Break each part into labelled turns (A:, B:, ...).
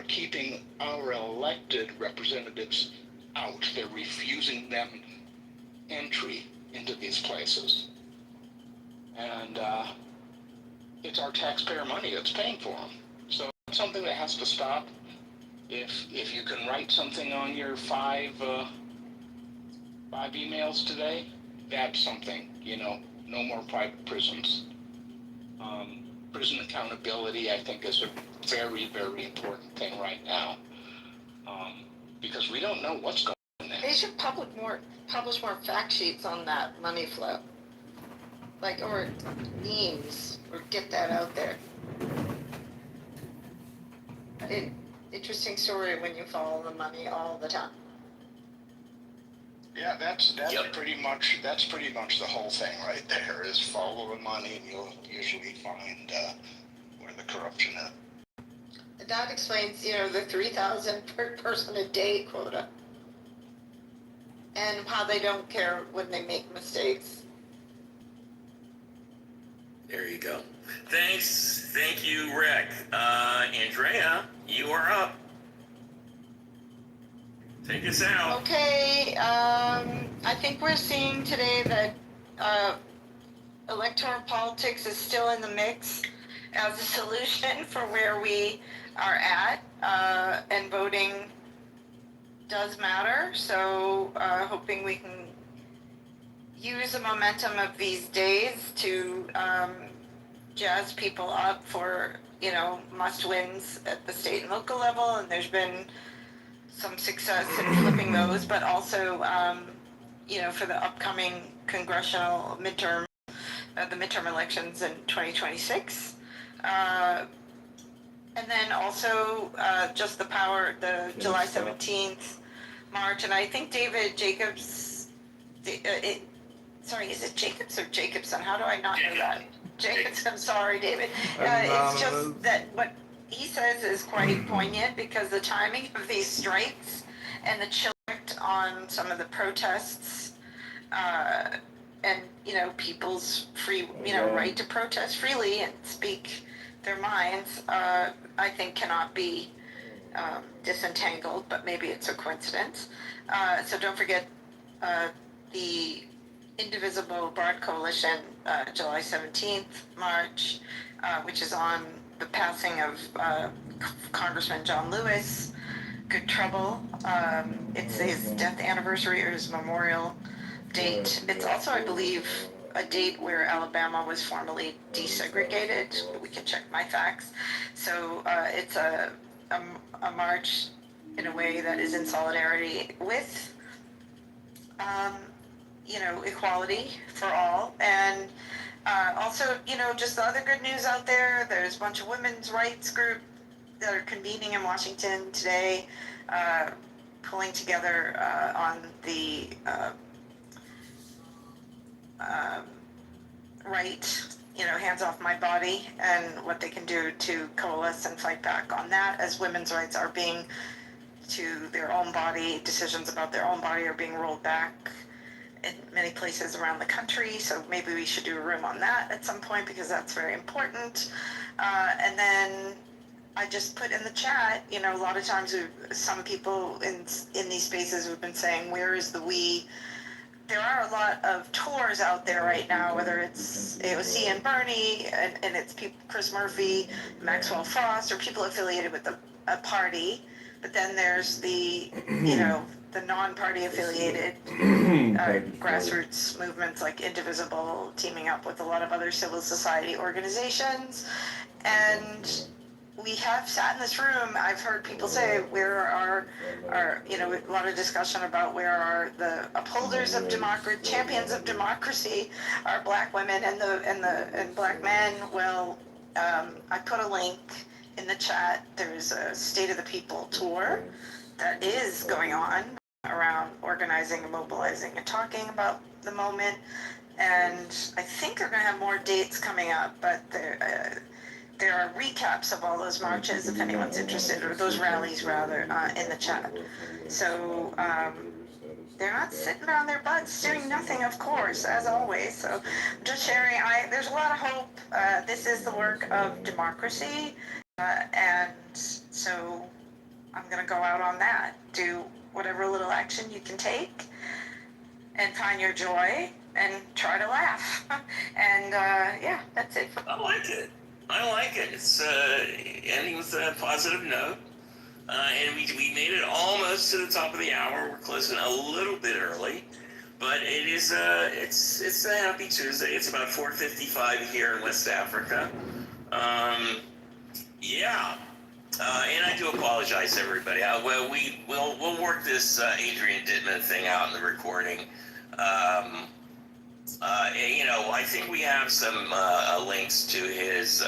A: are keeping our elected representatives out. They're refusing them entry into these places. And it's our taxpayer money that's paying for them. So it's something that has to stop. If you can write something on your five emails today, that's something, no more private prisons. Prison accountability, I think, is a very, very important thing right now, because we don't know what's going on there.
B: They should publish more fact sheets on that money flow, or memes, or get that out there. Interesting story when you follow the money all the time.
A: Yeah, that's pretty much the whole thing right there, is follow the money, and you'll usually find where the corruption is.
B: And that explains, the 3,000 per person a day quota, and how they don't care when they make mistakes.
C: There you go. Thanks. Thank you, Rick. Andrea, you are up. Take us out.
B: Okay, I think we're seeing today that electoral politics is still in the mix as a solution for where we are at, and voting does matter. So hoping we can use the momentum of these days to jazz people up for, must-wins at the state and local level, and there's been some success in flipping those, but also, for the upcoming congressional midterm, the midterm elections in 2026. And then also just the July 17th march, and I think David Jacobs, sorry, is it Jacobs or Jacobson? How do I not know that? Jacobs, I'm sorry, David. It's just that what he says is quite poignant, because the timing of these strikes and the chill on some of the protests, and people's free right to protest freely and speak their minds, I think cannot be disentangled, but maybe it's a coincidence. So don't forget the Indivisible BART Coalition July 17th march, which is on the passing of Congressman John Lewis. Good trouble. It's his death anniversary, or his memorial date. It's also, I believe, a date where Alabama was formally desegregated. We can check my facts. So it's a march in a way that is in solidarity with equality for all. And also, just the other good news out there, there's a bunch of women's rights groups that are convening in Washington today, pulling together on the right, hands off my body, and what they can do to coalesce and fight back on that, as women's rights are being, to their own body, decisions about their own body are being rolled back in many places around the country. So maybe we should do a room on that at some point, because that's very important. And then I just put in the chat, a lot of times some people in these spaces have been saying, where is the we? There are a lot of tours out there right now, whether it's AOC and Bernie, and it's people, Chris Murphy, Maxwell Frost, or people affiliated with a party. But then there's the, the non-party affiliated grassroots movements like Indivisible, teaming up with a lot of other civil society organizations. And we have sat in this room, I've heard people say, where are a lot of discussion about where are the upholders of democracy, champions of democracy, are Black women and Black men. Well, I put a link in the chat. There's a State of the People tour that is going on around organizing and mobilizing and talking about the moment. And I think they're going to have more dates coming up, but there are recaps of all those marches, if anyone's interested, or those rallies rather, in the chat. So they're not sitting on their butts doing nothing, of course, as always. So just sharing, there's a lot of hope. This is the work of democracy. And so I'm gonna go out on that. Do whatever little action you can take and find your joy and try to laugh. And yeah, that's it.
C: I like it. I like it. It's ending with a positive note. And we made it almost to the top of the hour. We're closing a little bit early, but it is it's a happy Tuesday. It's about 4:55 here in West Africa. Yeah. And I do apologize, everybody. Well, we'll work this Adrian Dittman thing out in the recording. I think we have some links to his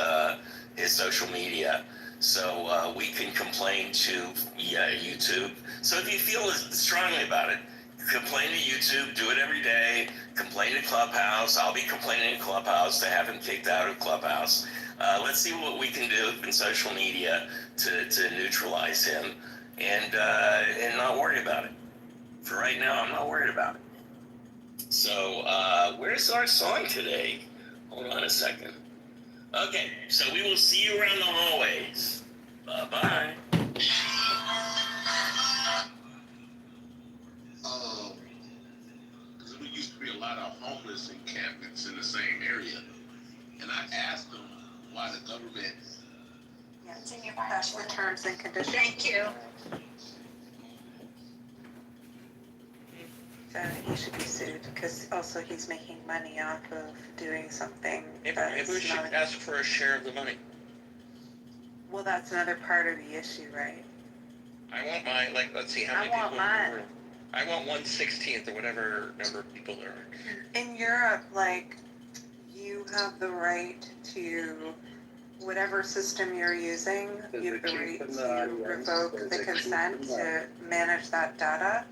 C: social media, so we can complain to YouTube. So if you feel strongly about it, complain to YouTube. Do it every day. Complain to Clubhouse. I'll be complaining to Clubhouse to have him kicked out of Clubhouse. Let's see what we can do in social media to neutralize him and not worry about it. For right now, I'm not worried about it. So, where's our song today? Hold on a second. Okay, so we will see you around the hallways. Bye-bye.
D: There used to be a lot of homeless encampments in the same area. And I asked them why the government...
B: Yeah, it's in your professional terms and conditions.
E: Thank you.
B: So he should be sued because also he's making money off of doing something.
F: Maybe
B: that's
F: we should
B: not-
F: ask for a share of the money.
B: Well, that's another part of the issue, right?
F: I want my, let's see how
B: I
F: many
B: want
F: people.
B: mine.
F: I want 1/16 or whatever number of people there are.
B: In Europe, you have the right to whatever system you're using, you have the right to revoke the consent to manage that data.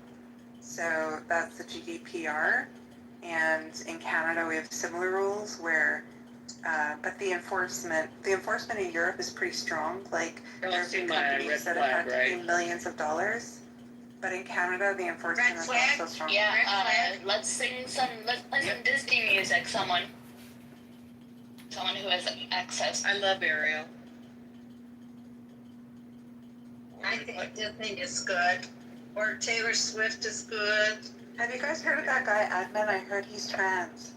B: So that's the GDPR. And in Canada, we have similar rules where, but the enforcement in Europe is pretty strong. There's companies that have had to pay millions of dollars. But in Canada, the enforcement
E: Red
B: is
E: flag?
B: not so strong.
G: Yeah, let's play some Disney music, someone who has access.
H: I love Ariel.
E: I think Disney is good. Or Taylor Swift is good.
B: Have you guys heard of that guy, Admin? I heard he's trans.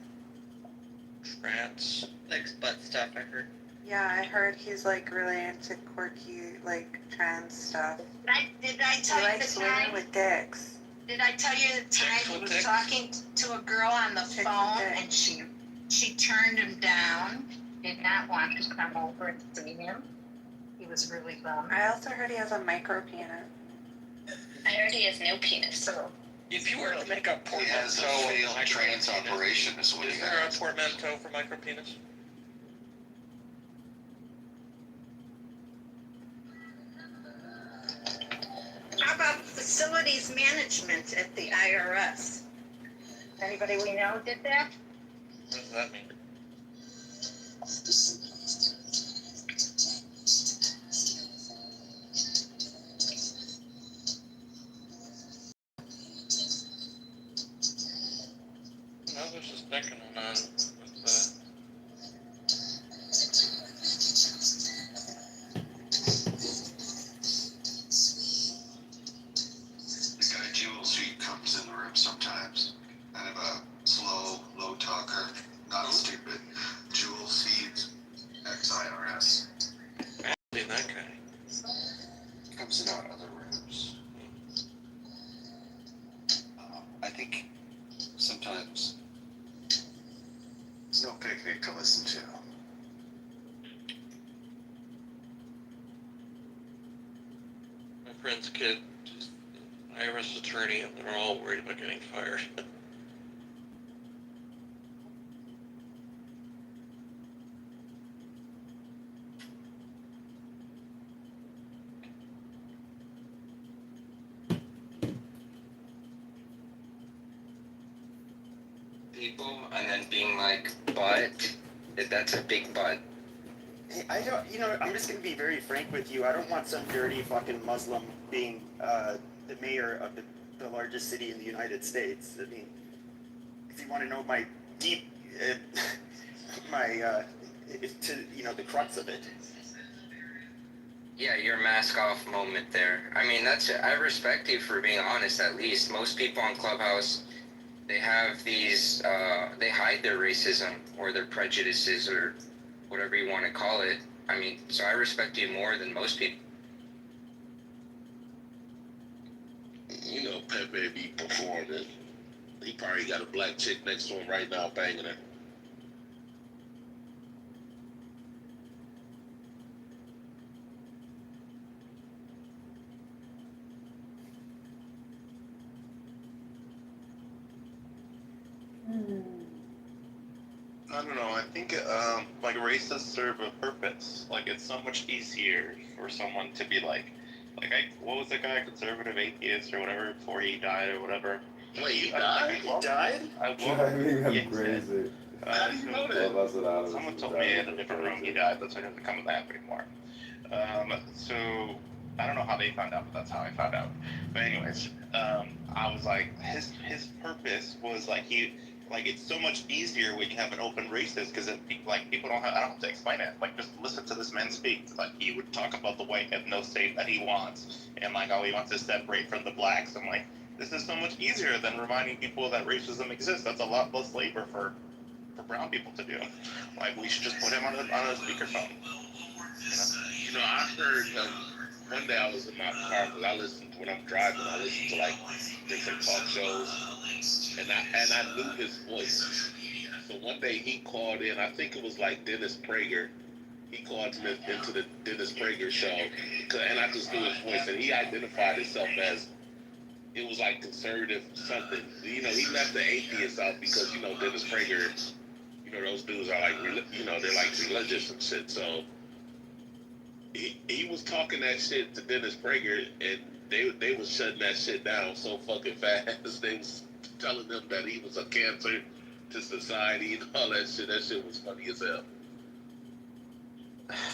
F: Trans.
H: Likes butt stuff, I heard.
B: Yeah, I heard he's really into quirky, trans stuff.
E: Did I
B: He
E: tell you
B: likes
E: the
B: women
E: time?
B: with dicks.
E: Did I tell you the time he was talking to a girl on the
B: Chicks with
E: phone
B: dicks.
E: and she turned him down? Did not want to come over and see him. He was really bummed.
B: I also heard he has a micro penis.
G: I heard he has no penis.
E: So
F: If you were to make a
D: He has a
F: portmanteau
D: failed
F: of
D: trans
F: micropenis,
D: operation is what
F: is
D: he
F: there a
D: has.
F: portmanteau for micropenis?
E: how about facilities management at the IRS? Anybody we know did that?
F: What does that mean? No, there's this second one on with
D: The guy Jules, he comes in the room sometimes. Kind of a slow, low talker, not stupid. Jules, he's ex-IRS.
F: that guy.
D: Comes in our other rooms. I think sometimes it's no picnic to listen to.
F: My friend's kid is an IRS attorney, and they're all worried about getting fired.
I: People and then being like, but that's a big but.
J: Hey, I don't, I'm just gonna be very frank with you. I don't want some dirty fucking Muslim being the mayor of the largest city in the United States. I mean, if you want to know my deep, the crux of it.
I: Yeah, your mask off moment there. I mean, that's I respect you for being honest. At least most people on Clubhouse, they have these, they hide their racism or their prejudices or whatever you want to call it. I mean, so I respect you more than most people.
K: You know, Pepe be performing. He probably got a black chick next to him right now banging her.
L: I don't know. I think like races serve a purpose. Like it's so much easier for someone to be like what was the guy, conservative atheist or whatever, before he died or whatever.
K: Wait, he died?
J: He died?
L: I will.
M: Driving
L: Yeah,
M: him crazy.
K: How do you know that?
M: Well, that's what I was.
L: Someone told me in a different room he died. That's why he doesn't come in the app anymore. So I don't know how they found out, but that's how I found out. But anyways, I was like, his purpose was like it's so much easier when you have an open racist because people don't have, I don't have to explain it. Like just listen to this man speak. Like he would talk about the white ethno state that he wants and like how he wants to separate from the blacks. I'm like, this is so much easier than reminding people that racism exists. That's a lot less labor for brown people to do. Like we should just put him on a speakerphone.
K: You know, I heard him one day. I was in my car because I listen to when I'm driving. I listen to like different talk shows, and I knew his voice. So one day he called in. I think it was like Dennis Prager. He called into the Dennis Prager show, and I just knew his voice. And he identified himself as it was like conservative something. You know, he left the atheists out because you know Dennis Prager. You know those dudes are like they're like religious and shit. So. He was talking that shit to Dennis Prager, and they was shutting that shit down so fucking fast. They was telling them that he was a cancer to society and all that shit. That shit was funny as hell.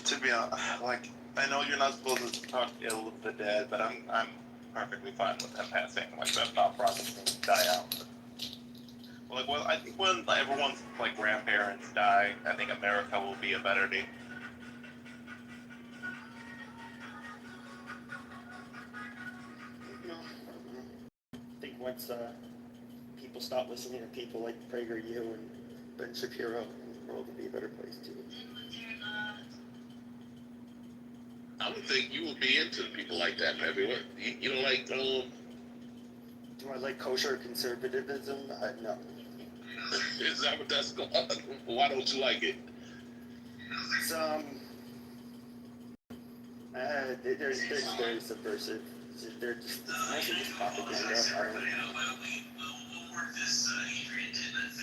L: To be honest, like I know you're not supposed to talk ill of the dead, but I'm perfectly fine with them passing. Like that thought process needs to die out. Like well, I think when everyone's like grandparents die, I think America will be a better day.
J: I think once people stop listening to people like PragerU and Ben Shapiro, the world would be a better place too.
K: I would think you would be into people like that, Pepe. What you don't like?
J: Do I like kosher conservatism? No.
K: Is that what that's called? Why don't you like it?
J: It's there's very subversive. They're just mostly just propaganda.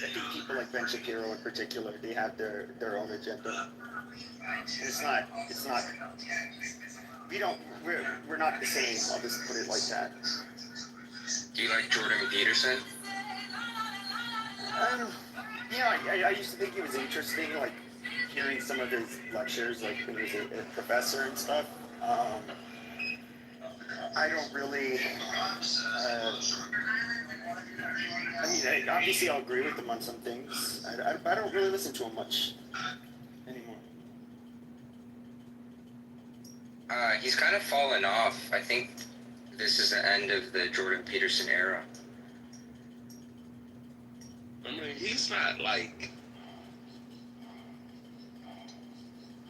J: I think people like Ben Shapiro in particular, they have their own agenda. It's not. We're not the same. I'll just put it like that.
I: Do you like Jordan Peterson?
J: I used to think it was interesting, like hearing some of his lectures, like when he was a professor and stuff. I don't really. Obviously, I'll agree with him on some things. I don't really listen to him much anymore.
I: He's kind of fallen off. I think this is the end of the Jordan Peterson era.
K: I mean, he's not like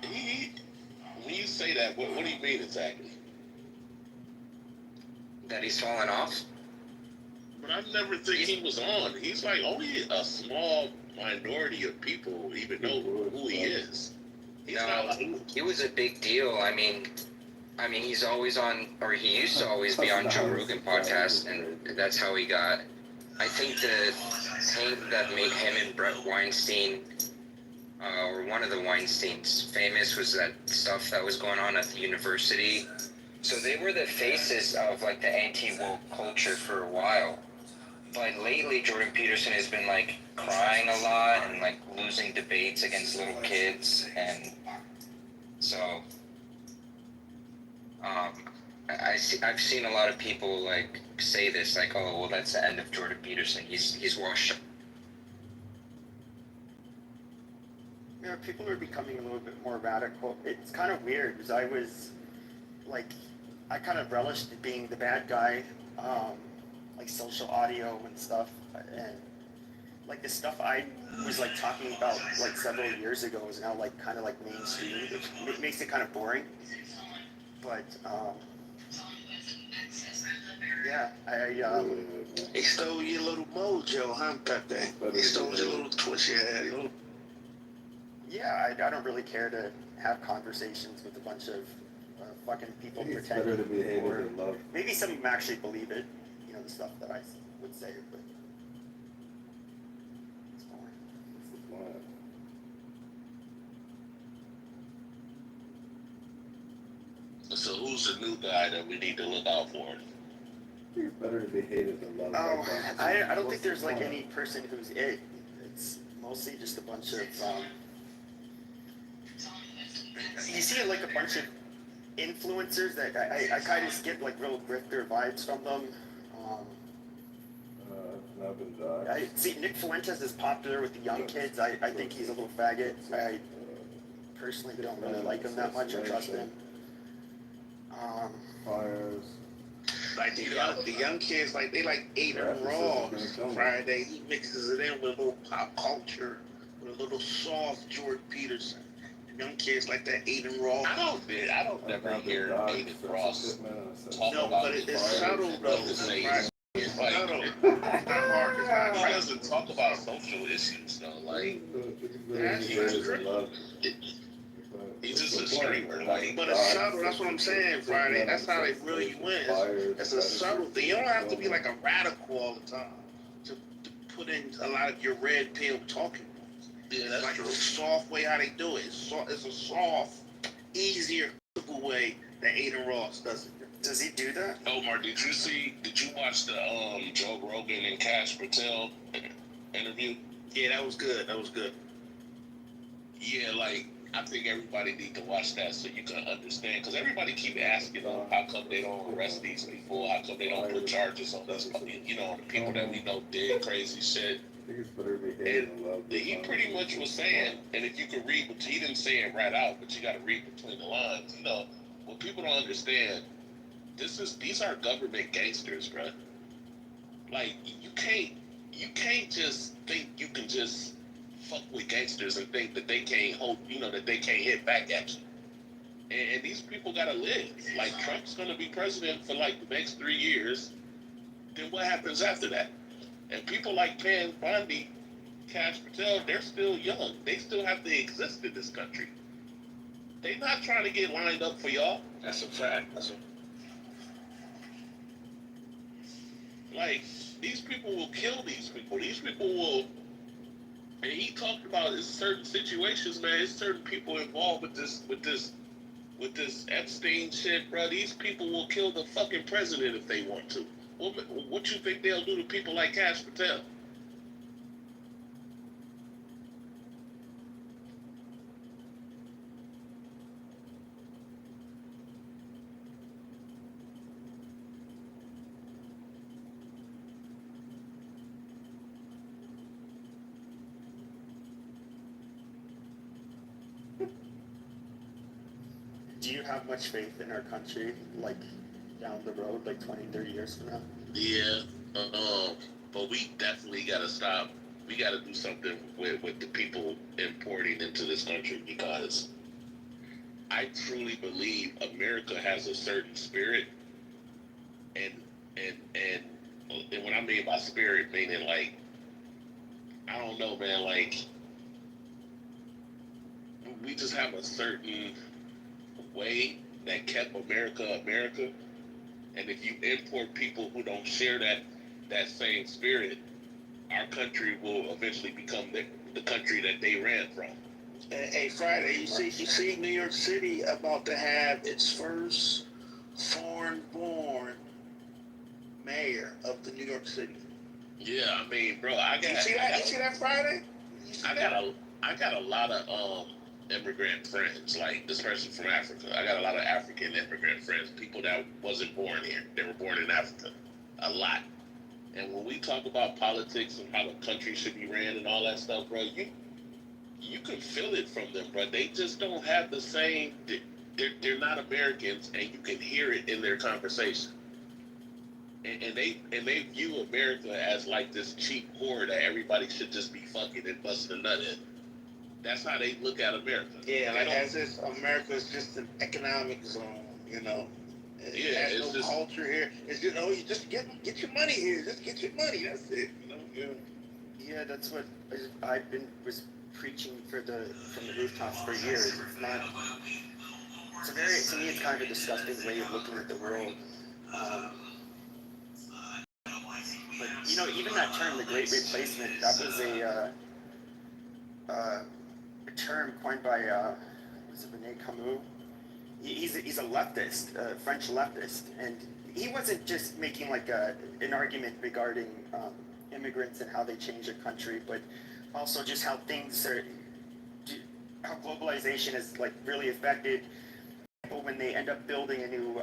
K: when you say that, what do you mean exactly?
I: That he's fallen off?
K: But I never think he was on. He's like only a small minority of people even know who he is. He's not like,
I: he was a big deal. I mean, he's always on, or he used to always be on Joe Rogan podcast, and that's how he got. I think the thing that made him and Brett Weinstein, or one of the Weinsteins, famous was that stuff that was going on at the university. So they were the faces of like the anti-woke culture for a while. But lately, Jordan Peterson has been like crying a lot and like losing debates against little kids, and so I've seen a lot of people like say this, like, oh, well, that's the end of Jordan Peterson. He's washed up.
J: People are becoming a little bit more radical. It's kind of weird because I was like, I kind of relished being the bad guy, like social audio and stuff, and like the stuff I was like talking about like several years ago is now like kind of like mainstream, which makes it kind of boring. But yeah,
A: He stole your little mojo, huh, Pepe? He stole your little twist you had. Your little...
J: Yeah, I don't really care to have conversations with a bunch of fucking people pretending.
M: Better to be hated
J: Or
M: than loved.
J: maybe some of them actually believe it, you know, the stuff that I would say, but it's boring.
M: It's the plan.
K: So who's the new guy that we need to look out for?
M: I think it's better to be hated than loved.
J: Oh,
M: Like that.
J: I don't think there's like any person who's it. It's mostly just a bunch of, you see like a bunch of influencers that I kind of get like real grifter vibes from them.
M: I've been done.
J: I see Nick Fuentes is popular with the young kids. I think he's a little faggot. I personally don't really like him that much or trust him.
M: Fires.
A: Like the young kids, like they like Aiden Ross. Friday, he mixes it in with a little pop culture, with a little soft Jordan Peterson. The young kids like that Aiden Ross.
K: I don't never hear David Ross talk
A: No,
K: about
A: but
K: his
A: it's
K: prior
A: subtle though.
K: to say
A: Right.
K: it's like,
A: Subtle. It's not hard. It's not
K: he
A: right.
K: doesn't talk about social issues though. Like
A: That's true.
K: he's just a streamer. Like,
A: But it's subtle. That's what I'm saying, Friday. That's how they reel you in. It's a subtle thing. You don't have to be like a radical all the time to put in a lot of your red pill talking points.
K: yeah,
A: It's
K: that's
A: like
K: true.
A: a soft way how they do it. It's a soft, easier, simple way that Aiden Ross does it.
J: Does he do that?
K: Omar, did you watch the Joe Rogan and Cash Patel interview?
A: Yeah, that was good. That was good.
K: Yeah, like I think everybody need to watch that so you can understand. Because everybody keep asking them how come they don't arrest these people, how come they don't put charges on these, you know, the people that we know did crazy shit.
M: I think it's better to be hated than loved.
K: He pretty much was saying, and if you could read, but he didn't say it right out, but you got to read between the lines. You know, what people don't understand, these are government gangsters, bro. Like you can't just think you can just fuck with gangsters and think that they can't hold, you know, that they can't hit back at you. And these people gotta live. Like Trump's gonna be president for like the next 3 years. Then what happens after that? And people like Pan Bondi, Cash Patel, they're still young. They still have to exist in this country. They're not trying to get lined up for y'all.
A: That's a fact.
K: Like, these people will kill these people. These people will, and he talked about in certain situations, man, there's certain people involved with this Epstein shit, bro. These people will kill the fucking president if they want to. What you think they'll do to people like Cash Patel?
J: Do you have much faith in our country, like down the road, like 20, 30 years from now?
K: Yeah, but we definitely gotta stop. We gotta do something with the people importing into this country because I truly believe America has a certain spirit, and what I mean by spirit, meaning like, I don't know, man, like we just have a certain way that kept America America, and if you import people who don't share that same spirit, our country will eventually become the country that they ran from.
A: Hey, Friday, you see New York City about to have its first foreign-born mayor of the New York City.
K: Yeah, I mean, bro,
A: You see that Friday?
K: I got a lot of immigrant friends, like this person from Africa. I got a lot of African immigrant friends, people that wasn't born here. They were born in Africa. A lot. And when we talk about politics and how the country should be ran and all that stuff, bro, you can feel it from them, bro. They just don't have the same. they're not Americans, and you can hear it in their conversation. And they view America as like this cheap whore that everybody should just be fucking and busting a nut in. That's how they look at America.
N: Yeah, like as if America is just an economic zone, you know. It has
K: it's
N: no
K: just
N: culture here. It's just, oh, you just get your money here. Just get your money. That's it. You know. Yeah.
J: Yeah, that's what I've was preaching from the rooftops for years. It's not. To me, it's kind of a disgusting way of looking at the world. But you know, even that term, the Great Replacement, that was a term coined by was it Rene Camus? He's a leftist, a French leftist, and he wasn't just making like an argument regarding immigrants and how they change a country, but also just how things are, how globalization has like really affected people when they end up building a new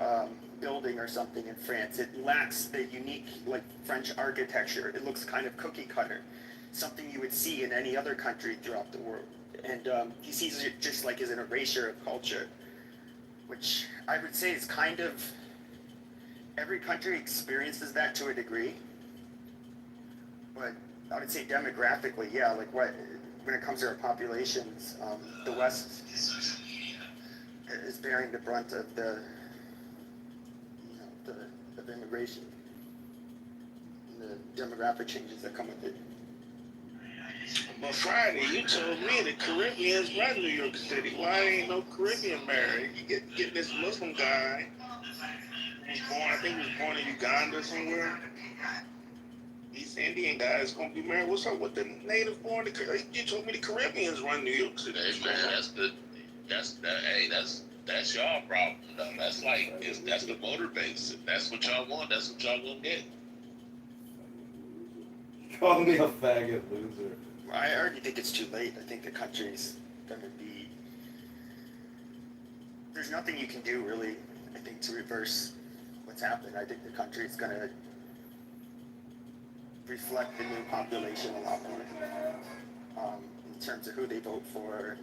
J: building or something in France. It lacks the unique like French architecture. It looks kind of cookie cutter, something you would see in any other country throughout the world. And he sees it just like as an erasure of culture, which I would say is kind of, every country experiences that to a degree. But I would say demographically, yeah, like when it comes to our populations, the West is bearing the brunt of the immigration and the demographic changes that come with it.
N: But Friday, you told me the Caribbeans run New York City. Why ain't no Caribbean married? You get this Muslim guy who was born, I think he was born in Uganda somewhere. East Indian guy is gonna be married. What's up with the native born? You told me the Caribbeans run New York City.
K: hey man, that's y'all problem. Though. That's that's the voter base. If that's what y'all want, that's what y'all gonna get.
M: Call me a faggot loser.
J: I already think it's too late. I think the country's going to be... There's nothing you can do, really, I think, to reverse what's happened. I think the country's going to reflect the new population a lot more in terms of who they vote for.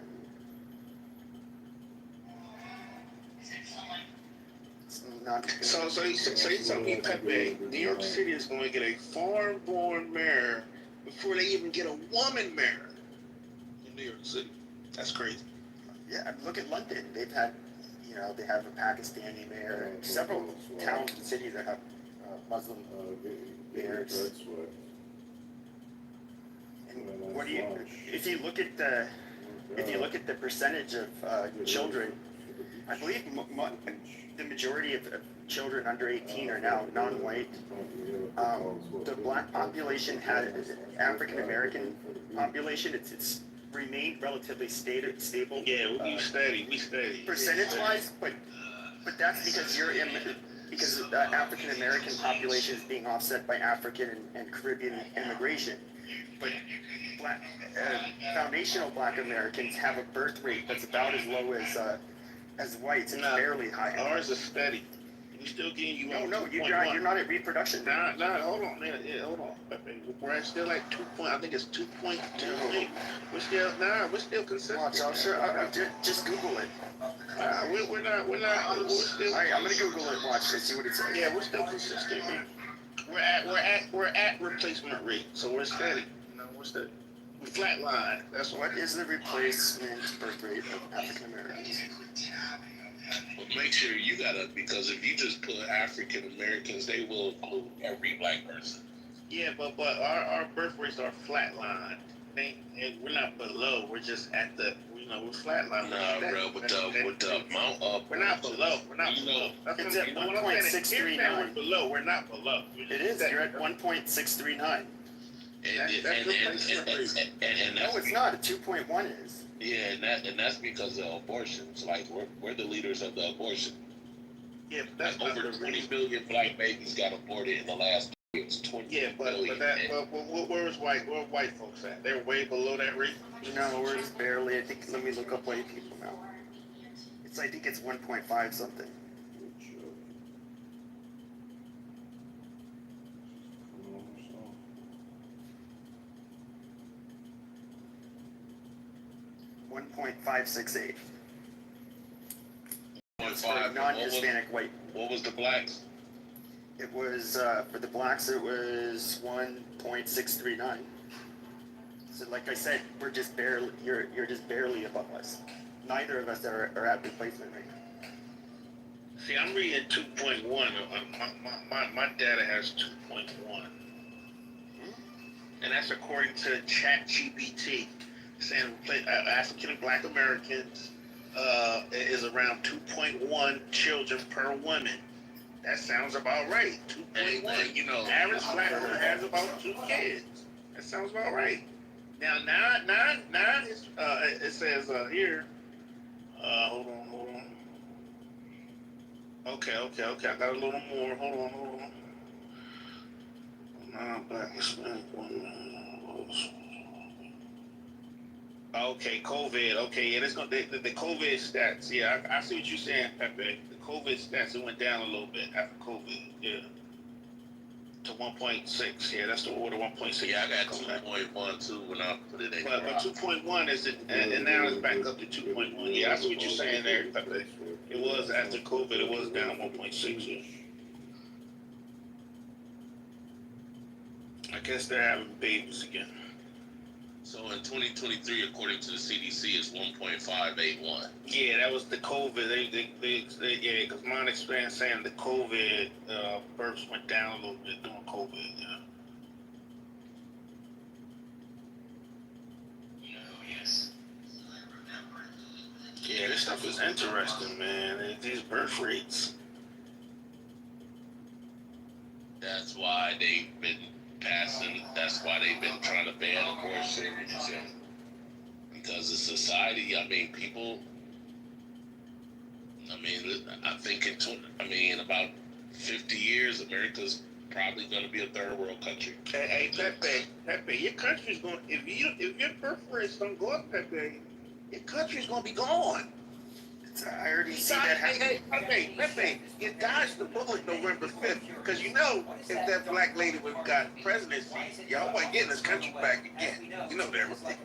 J: It's not...
N: So you tell me, Pepe, New York City is going to get a foreign-born mayor before they even get a woman mayor in New York City. That's crazy.
J: Yeah, look at London. They've had, they have a Pakistani mayor, and several towns and cities that have Muslim mayors. And what do you, if you look at the percentage of children, I believe the majority of children under 18 are now non-white. The black population African American population, it's remained relatively stable.
N: Yeah, we steady.
J: Percentage-wise, but that's because the African American population is being offset by African and Caribbean immigration. But foundational black Americans have a birth rate that's about as low as whites, and barely higher.
N: Ours is steady. We still getting you.
J: No, you're not at reproduction.
N: Nah, hold on, man. Yeah, hold on. We're still like 2 point. I think it's 2.2. We're still consistent.
J: Watch, I'll just Google it.
N: We're not. We're still.
J: All right, I'm gonna Google it. Watch this. See what it says.
N: Yeah, we're still consistent. We're at replacement rate, so we're steady. We're steady. We flatline. That's
J: what is the replacement birth rate of African Americans?
K: Well, make sure you because if you just put African Americans, they will include every black person.
N: Yeah, but our birth rates are flatline. We're not below. We're just at the, we're flatline.
K: Nah, bro, with the amount up.
N: We're not below.
J: It's at 1.639.
N: We're below. We're not below.
J: It is. You're at 1.639.
K: No,
J: it's not. A 2.1 is.
K: Yeah, and that's because of abortions. Like we're the leaders of the abortion.
N: Yeah, but that's
K: like over 20 million black babies got aborted in the last 2 years. 20 million.
N: Where's white folks at? They're way below that rate.
J: No, we're just barely. I think. Let me look up white people now. I think it's 1.5 something. 1.568. was for
K: 2.5.
J: non-Hispanic white.
K: What was the blacks?
J: It was for the blacks. It was 1.639. So, like I said, we're just barely. You're just barely above us. Neither of us are at replacement rate.
N: See, I'm reading 2.1. My data has 2.1. And that's according to ChatGPT, saying African and Black Americans is around 2.1 children per woman. That sounds about right. 2.1.
K: You know,
N: average black woman has about 2 kids. That sounds about right. Now, it's, it says here. Hold on. Okay. I got a little more. Hold on. Black Hispanic woman. Okay, COVID. Okay, yeah, that's gonna the COVID stats. Yeah, I see what you're saying, Pepe. The COVID stats, it went down a little bit after COVID. Yeah, to 1.6. Yeah, that's the order 1.6.
K: Yeah, I got 2.1 too when I put it in.
N: But 2.1 is it, and now it's back up to 2.1. Yeah, I see what you're saying there, Pepe. It was after COVID, it was down 1.6. Yeah. I guess they're having babies again.
K: So in 2023, according to the CDC, it's 1.581.
N: Yeah, that was the COVID. They yeah, because mine experience saying the COVID births went down a little bit during COVID. Yeah.
C: Yes.
N: Yeah, this stuff is interesting, man. These birth rates.
K: That's why they've been that's why they've been trying to ban abortion. Because of society, I mean, people, I think in about 50 years, America's probably going to be a third world country.
N: Hey, Pepe, your country's going, if your birth rates don't go up, Pepe, your country's going to be gone.
J: I already see that happening.
N: Hey, Pepe, you dodged the bullet November 5th, because you know, if that black lady would have got presidency, y'all wasn't getting this country back again. You know that, right?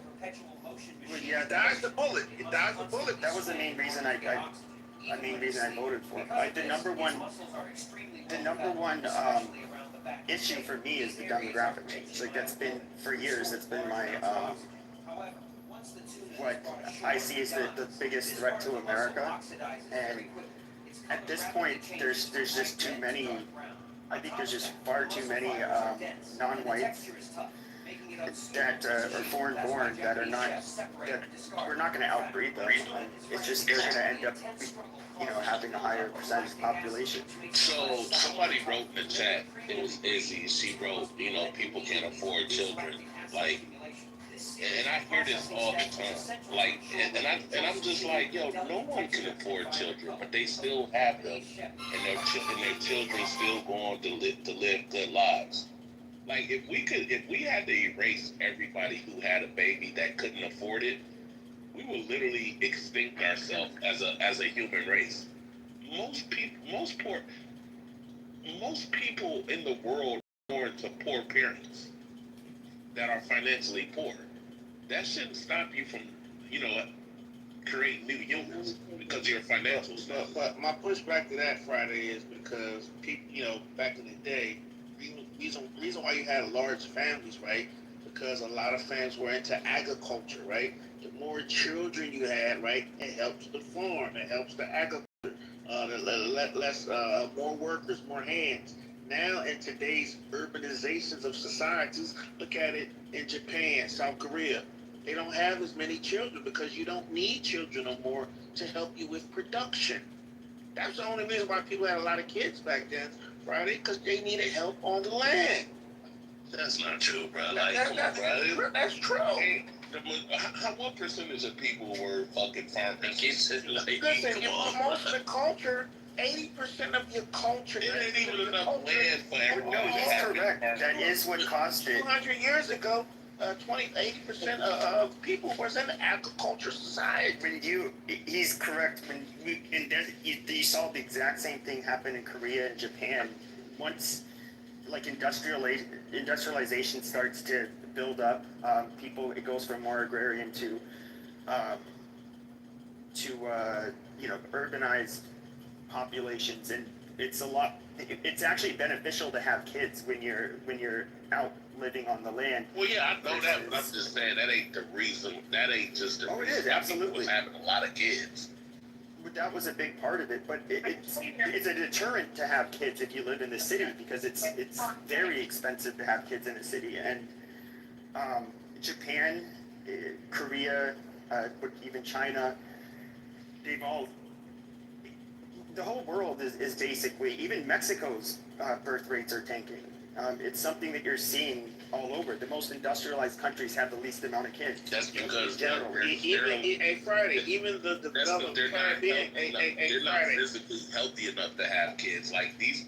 N: Well, yeah, dodged the bullet. You dodged the bullet.
J: That was the main reason I voted for it. Like the number one issue for me is the demographic change. Like that's been for years. That's been my what I see as the biggest threat to America. And at this point, there's just too many. I think there's just far too many non-whites that are foreign-born that are not. That we're not going to outbreed them. It's just they're going to end up, having a higher percentage population.
K: So somebody wrote in the chat. It was Izzy. She wrote, people can't afford children. Like. And I hear this all the time. Like, and I'm just like, yo, no one can afford children, but they still have them, and their children still go on to live good lives. Like, if we had to erase everybody who had a baby that couldn't afford it, we would literally extinct ourselves as a human race. Most people in the world are born to poor parents that are financially poor. That shouldn't stop you from, creating new humans because of your financial stuff.
N: But my pushback to that, Friday, is because people, back in the day, reason why you had large families, right? Because a lot of families were into agriculture, right? The more children you had, right, it helps the farm, it helps the agriculture. Less, more workers, more hands. Now, in today's urbanizations of societies, look at it in Japan, South Korea. They don't have as many children because you don't need children no more to help you with production. That's the only reason why people had a lot of kids back then, Friday, because they needed help on the land.
K: That's not true, bro. Come on, bro.
N: That's true.
K: What percentage of people were fucking farmers?
N: Listen, most of the culture, 80% of your culture.
K: It ain't even enough land for everyone.
J: No, he's correct. That is what caused it.
N: 200 years ago, 80% of people was in the agriculture society.
J: He's correct. You saw the exact same thing happen in Korea and Japan. Once, like industrialization starts to build up, it goes from more agrarian to urbanized populations, and it's it's actually beneficial to have kids when you're out living on the land.
K: Well, yeah, I know that, but I'm just saying that ain't the reason. That ain't just the reason.
J: It is,
K: why
J: absolutely.
K: people was having a lot of kids.
J: But that was a big part of it, but it's a deterrent to have kids if you live in the city, because it's very expensive to have kids in a city. And Japan, Korea, even China, the whole world is basically, even Mexico's birth rates are tanking. It's something that you're seeing all over. The most industrialized countries have the least amount of kids.
K: That's because
N: Hey, Friday, even the developed Caribbean,
K: they're not physically healthy enough to have kids. Like the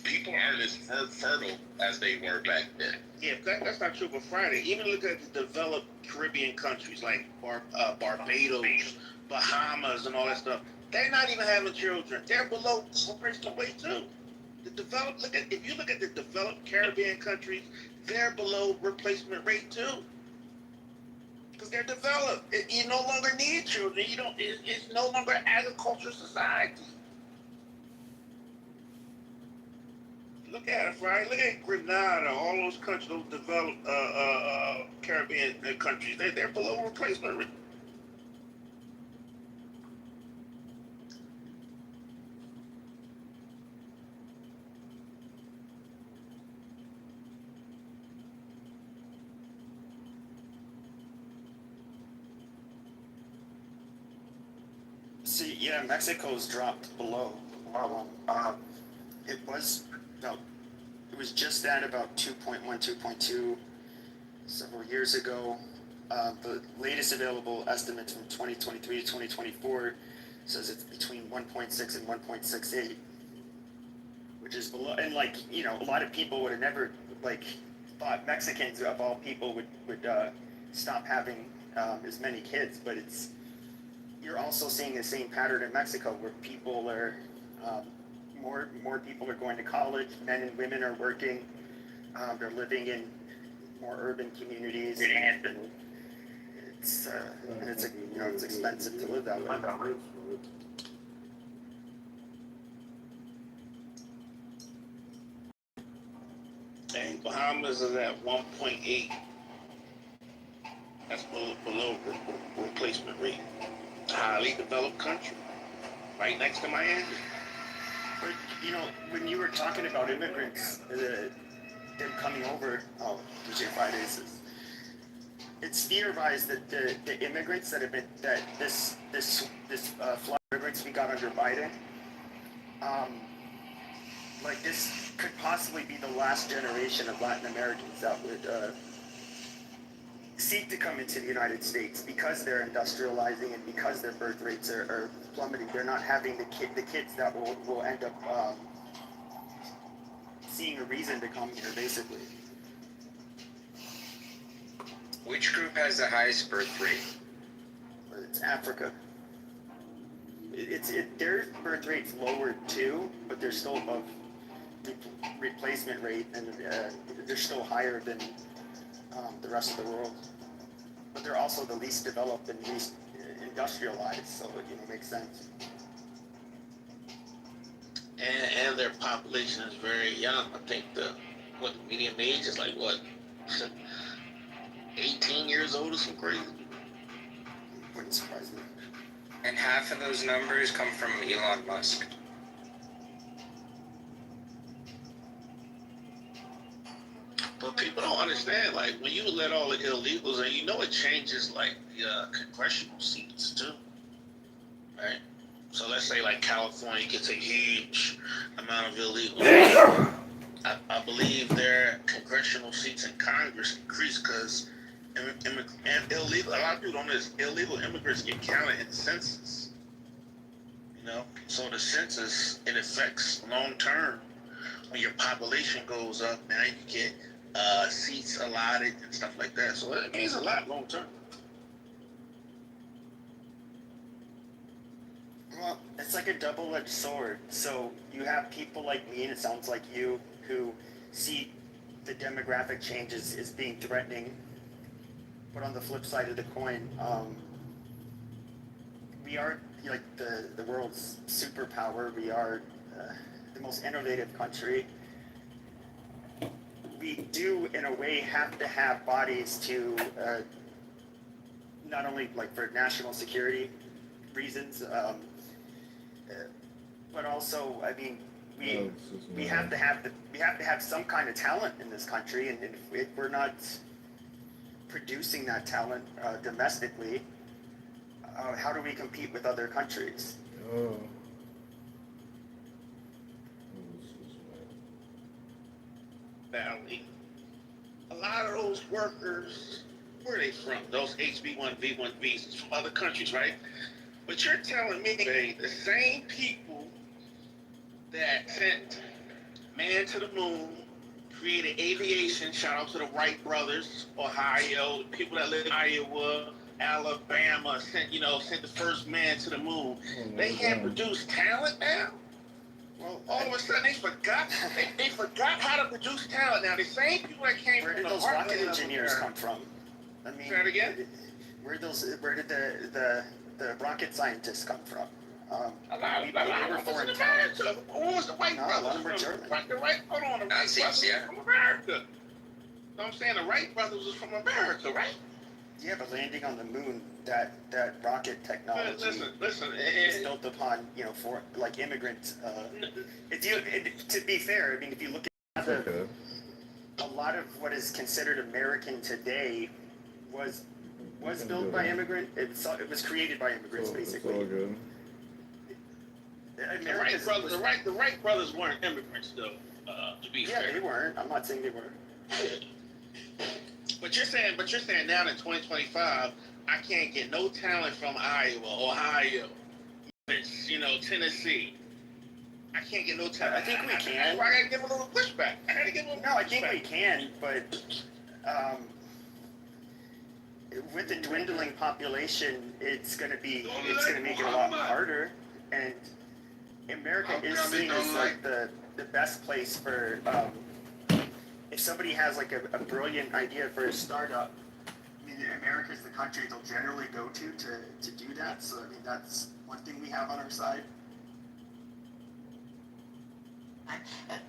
K: people aren't as fertile as they were back then.
N: Yeah, that's not true. But Friday, even look at the developed Caribbean countries like Barbados, Bahamas, and all that stuff. They're not even having children. They're below replacement rate too. If you look at the developed Caribbean countries, they're below replacement rate too. Because they're developed. You no longer need children. It's no longer an agricultural society. Look at it, right? Look at Grenada, all those countries, those developed Caribbean countries. They're below replacement rate.
J: See, yeah, Mexico's dropped below. It was just at about 2.1, 2.2 several years ago. The latest available estimates from 2023 to 2024 says it's between 1.6 and 1.68, which is below. And a lot of people would have never thought Mexicans of all people would stop having as many kids, but you're also seeing the same pattern in Mexico, where people are more people are going to college. Men and women are working. They're living in more urban communities, and it's expensive to live that way.
N: And Bahamas is at 1.8. That's below replacement rate. Highly developed country, right next to Miami.
J: But when you were talking about immigrants, them coming over, DJ Fridays, it's theorized that the immigrants this flood of immigrants we got under Biden, this could possibly be the last generation of Latin Americans that would seek to come into the United States, because they're industrializing and because their birth rates are plummeting. They're not having the kids that will end up seeing a reason to come here, basically.
I: Which group has the highest birth rate?
J: It's Africa. Their birth rate's lower too, but they're still above replacement rate, and they're still higher than the rest of the world. But they're also the least developed and least industrialized, so it makes sense.
N: And their population is very young. I think the median age is 18 years old or something crazy.
J: Wouldn't surprise me.
I: And half of those numbers come from Elon Musk.
N: But people don't understand, when you let all the illegals in, it changes, the congressional seats, too. Right? So let's say, California gets a huge amount of illegals. I believe their congressional seats in Congress increase because illegal, a lot of people don't know this, illegal immigrants get counted in the census. So the census, it affects long-term. When your population goes up, now you get seats allotted and stuff like that. So it means a lot long term.
J: Well, it's like a double-edged sword. So you have people like me, and it sounds like you, who see the demographic changes as being threatening. But on the flip side of the coin, we are like the world's superpower. We are the most innovative country. We do, in a way, have to have bodies to not only like for national security reasons, but also, I mean, we have to have some kind of talent in this country, and if we're not producing that talent domestically, how do we compete with other countries?
M: Oh.
N: Valley. A lot of those workers, where are they from? Those HB1, V1 visas from other countries, right? But you're telling me the same people that sent man to the moon, created aviation, shout out to the Wright brothers, Ohio, people that live in Iowa, Alabama, sent the first man to the moon. They can't produce talent now? Well, all of a sudden they forgot how to produce talent now. The same people that came
J: Where
N: from
J: did
N: the
J: those rocket
N: heartland of
J: engineers
N: America.
J: come from? I mean,
N: Say that again?
J: where did the rocket scientists come from?
N: A lot
J: we
N: of
J: were
N: them
J: foreign
N: was in
J: talent.
N: America. Who was the white
J: No, a
N: brothers
J: lot of them were
N: from?
J: German.
N: Hold on, the white
I: Nazis,
N: brothers
I: yeah.
N: from America. You know what I'm saying? The Wright brothers was from America, right?
J: Yeah, but landing on the moon, that rocket technology
N: Listen.
J: is built upon, for like immigrant. To be fair, I mean, if you look at a lot of what is considered American today was built by immigrant. It was created by immigrants, basically.
M: It's all good.
N: The Wright brothers weren't immigrants, though. To be fair.
J: Yeah, they weren't. I'm not saying they were.
N: But you're saying now in 2025, I can't get no talent from Iowa, Ohio, Tennessee. I can't get no talent.
J: I think we can.
N: I gotta give a little pushback.
J: I think we can, but with the dwindling population, it's gonna make it a lot harder. And America is seen as like the best place for if somebody has like a brilliant idea for a startup. I mean, America is the country they'll generally go to do that. So I mean, that's one thing we have on our side.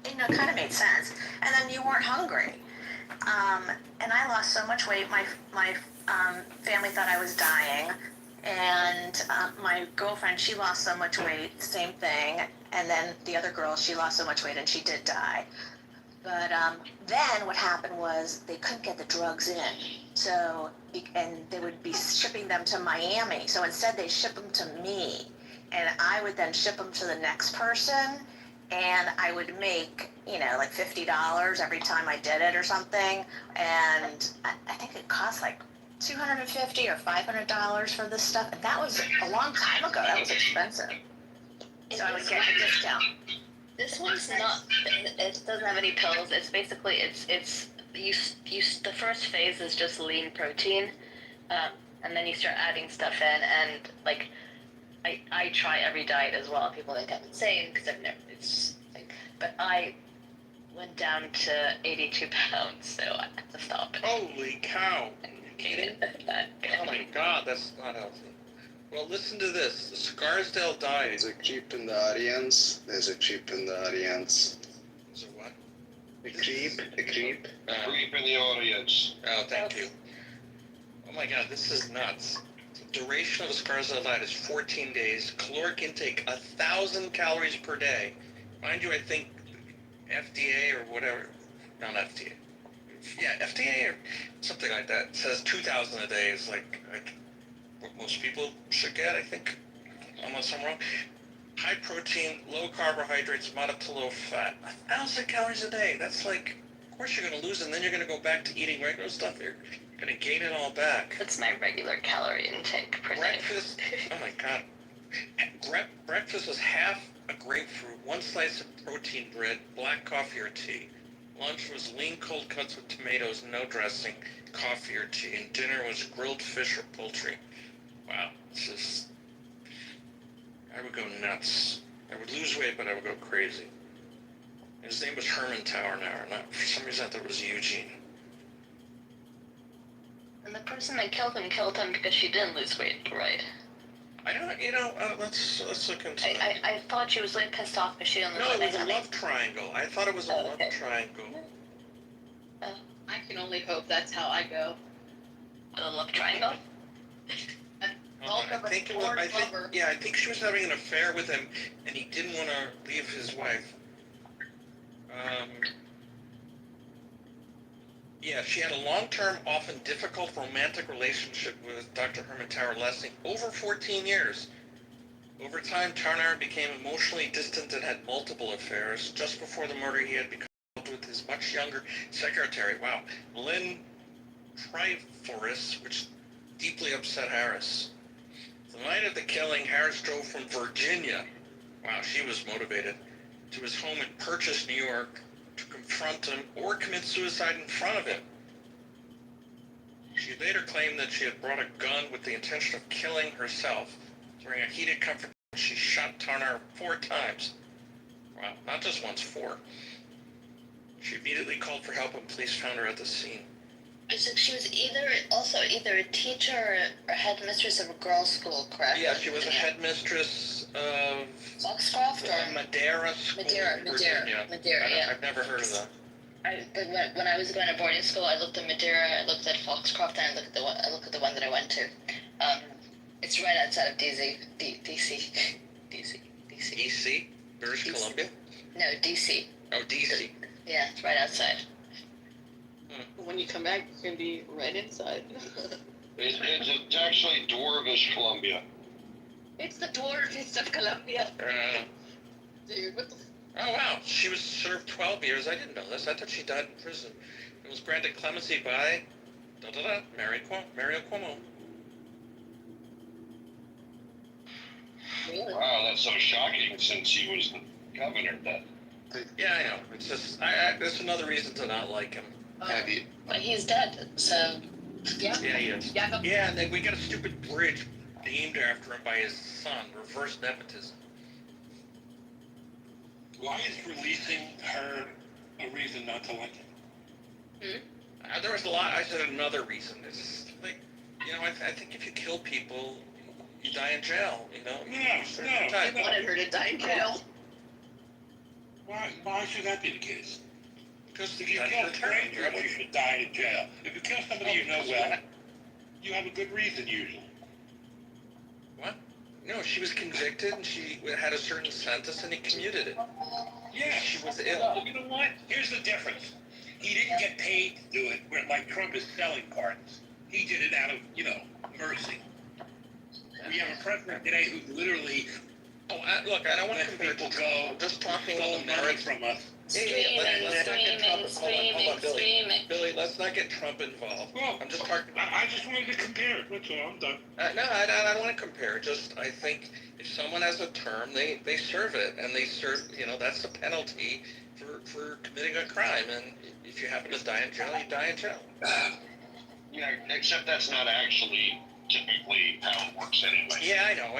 B: It kind of made sense. And then you weren't hungry. And I lost so much weight. My family thought I was dying. And my girlfriend, she lost so much weight, same thing. And then the other girl, she lost so much weight and she did die. But then what happened was they couldn't get the drugs in. So, and they would be shipping them to Miami. So instead they ship them to me. And I would then ship them to the next person. And I would make, like $50 every time I did it or something. And I think it cost like $250 or $500 for this stuff. And that was a long time ago. That was expensive. So I would get a discount.
G: This one's not. It doesn't have any pills. It's basically it's the first phase is just lean protein, and then you start adding stuff in. And like, I try every diet as well. People think I'm insane because I've never. But I went down to 82 pounds, so I had to stop.
F: Holy cow! Oh my God, that's not healthy. Well, listen to this. The Scarsdale diet.
D: There's a creep in the audience. Is it what? A creep.
K: Creep in the audience.
F: Oh, thank you. Oh my God, this is nuts. The duration of the Scarsdale diet is 14 days. Caloric intake 1,000 calories per day. Mind you, I think FDA or whatever, not FDA. Yeah, FDA or something like that says 2,000 a day is like what most people should get, I think, unless I'm wrong. High protein, low carbohydrates, moderate to low fat. 1,000 calories a day. That's like, of course you're going to lose, and then you're going to go back to eating regular stuff. You're going to gain it all back.
G: That's my regular calorie intake per day.
F: Breakfast, oh my God. Breakfast was half a grapefruit, 1 slice of protein bread, black coffee or tea. Lunch was lean cold cuts with tomatoes, no dressing, coffee or tea. And dinner was grilled fish or poultry. Wow, I would go nuts. I would lose weight, but I would go crazy. His name was Herman Tauernauer, not for some reason I thought it was Eugene.
G: And the person that killed him because she didn't lose weight, right?
F: I don't, let's look into that.
G: I thought she was like pissed off because she didn't
F: No,
G: live
F: it
G: with
F: was a
G: me.
F: love triangle. I thought it was a
G: Oh,
F: love
G: okay.
F: triangle.
O: I can only hope that's how I go.
G: A love triangle?
F: I think it was. I think she was having an affair with him, and he didn't want to leave his wife. Yeah, she had a long-term, often difficult romantic relationship with Dr. Herman Tower lasting over 14 years. Over time, Tarnar became emotionally distant and had multiple affairs. Just before the murder, he had become involved with his much younger secretary, Lynn Triforis, which deeply upset Harris. The night of the killing, Harris drove from Virginia, she was motivated, to his home in Purchase, New York, to confront him or commit suicide in front of him. She later claimed that she had brought a gun with the intention of killing herself. During a heated confrontation, she shot Tarnar 4 times. Wow, not just once, 4. She immediately called for help and police found her at the scene.
G: So she was either a teacher or headmistress of a girls' school, correct?
F: Yeah, she was a headmistress of
G: Foxcroft or
F: Madeira School.
G: Madeira, yeah.
F: I've never heard of that.
G: But when I was going to boarding school, I looked at Madeira, I looked at Foxcroft, and I looked at the one that I went to. It's right outside of DC.
F: British Columbia?
G: No, DC.
F: Oh, DC.
G: Yeah, it's right outside.
O: When you come back, it's going to be right inside.
P: It's actually Dwarvish, Columbia.
O: It's the Dwarvish of Columbia. Dude, what the...
F: Oh, wow. She was served 12 years. I didn't know this. I thought she died in prison. It was granted clemency by... Mario Cuomo.
G: Really?
P: Wow, that's so shocking since he was the governor then.
F: Yeah, I know. It's just... that's another reason to not like him.
G: But he's dead, so...
F: Yeah, he is. Yeah, and then we got a stupid bridge named after him by his son. Reverse nepotism.
N: Why is releasing her a reason not to like him?
F: There was a lot. I said another reason. It's like, I think if you kill people, you die in jail,
N: No.
O: I wanted her to die in jail.
N: Why should that be the case?
F: Because
N: if you kill a stranger, you should die in jail. If you kill somebody you know well, you have a good reason usually.
F: What? No, she was convicted and she had a certain sentence and he commuted it.
N: Yeah.
F: She was ill.
N: Well, you know what? Here's the difference. He didn't get paid to do it, like Trump is selling pardons. He did it out of, mercy. We have a president today who literally...
F: look, I don't want to compare
N: people go.
F: I'm just talking
N: all the money from us.
G: Screaming.
F: Billy, let's not get Trump involved.
N: Well,
F: I'm just talking.
N: I just wanted to compare it. That's all. I'm done.
F: No, I don't want to compare. Just I think if someone has a term, they serve it, and they serve. That's the penalty for committing a crime. And if you happen to die in jail, you die in jail.
P: Yeah, except that's not actually typically how it works anyway.
F: Yeah, I know.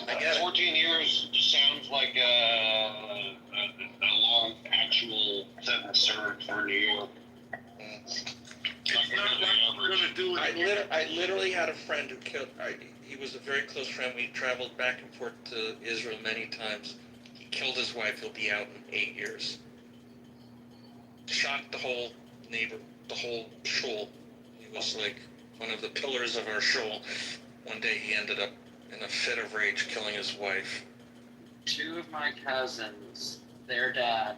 F: I get
P: 14 years sounds like a long actual sentence served for New York.
F: I literally had a friend who killed. He was a very close friend. We traveled back and forth to Israel many times. He killed his wife. He'll be out in 8 years. Shot the whole shul. He was like one of the pillars of our shul. One day he ended up in a fit of rage killing his wife.
Q: 2 of my cousins, their dad,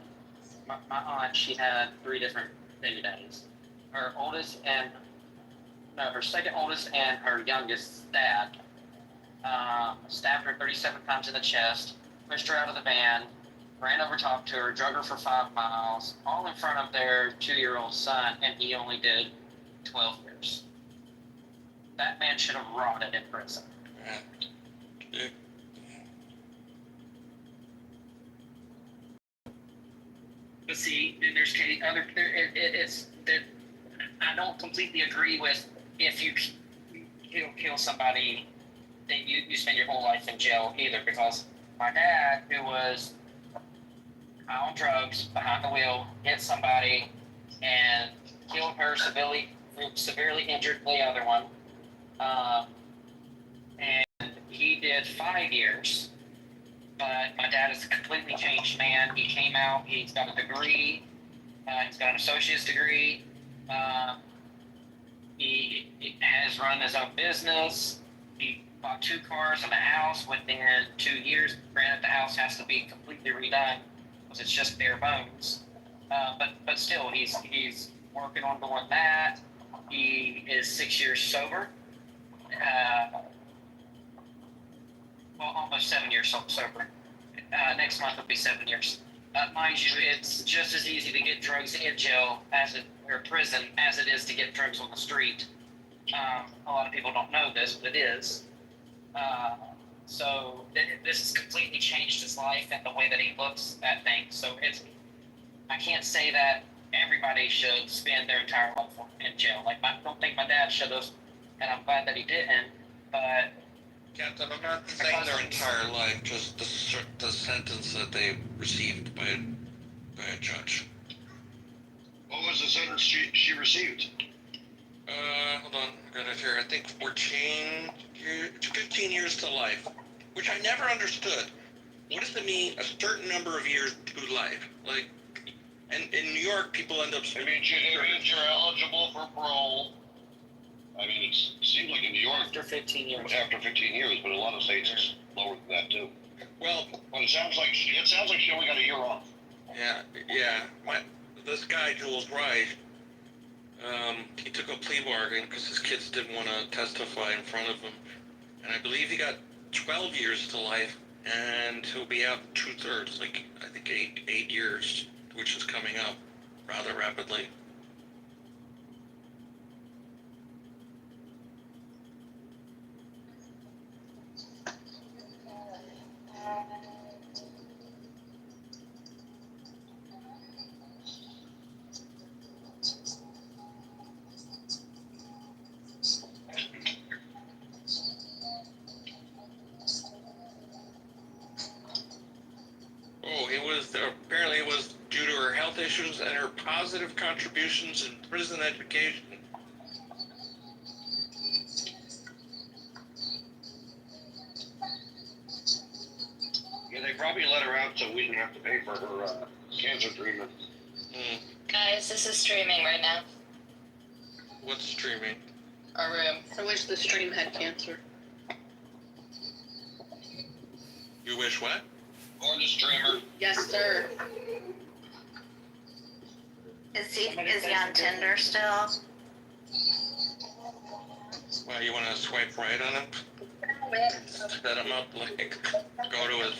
Q: my aunt, she had 3 different baby daddies. Her second oldest and her youngest dad stabbed her 37 times in the chest, pushed her out of the van, ran over top to her, drug her for 5 miles, all in front of their 2-year-old son, and he only did 12 years. That man should have rotted in prison.
F: Yeah.
Q: But see, there's I don't completely agree with if you kill somebody that you spend your whole life in jail either, because my dad, who was high on drugs, behind the wheel, hit somebody and killed her, severely injured the other one. and he did 5 years. But my dad is a completely changed man. He came out, he's got a degree, he's got an associate's degree. He has run his own business. He bought 2 cars and a house within 2 years. Granted, the house has to be completely redone because it's just bare bones. But still, he's working on doing that. He is 6 years sober. Well, almost 7 years sober. Next month will be 7 years. Mind you, it's just as easy to get drugs in jail or prison as it is to get drugs on the street. A lot of people don't know this, but it is. So this has completely changed his life and the way that he looks at things. So I can't say that everybody should spend their entire life in jail. Like, I don't think my dad should have, and I'm glad that he didn't. But
F: Captain, I'm not saying their entire life, just the sentence that they received by a judge.
P: What was the sentence she received?
F: Hold on, I got it here. I think 15 years to life, which I never understood. What does it mean, a certain number of years to life? Like, and in New York, people end up...
P: It means you're eligible for parole. I mean, it seems like in New York...
Q: After 15 years.
P: After 15 years, but a lot of states it's lower than that, too.
F: Well...
P: But it sounds like she only got a year off.
F: Yeah. This guy, Jules Rice, he took a plea bargain because his kids didn't want to testify in front of him. And I believe he got 12 years to life, and he'll be out 2/3, like, I think 8 years, which is coming up rather rapidly. Apparently it was due to her health issues and her positive contributions in prison education.
P: Yeah, they probably let her out so we didn't have to pay for her cancer treatment.
G: Guys, this is streaming right now.
F: What's streaming?
O: Our room. I wish the stream had cancer.
F: You wish what?
P: Or the streamer.
O: Yes, sir.
B: Is he on Tinder still?
F: Well, you want to swipe right on him? Set him up, like, go to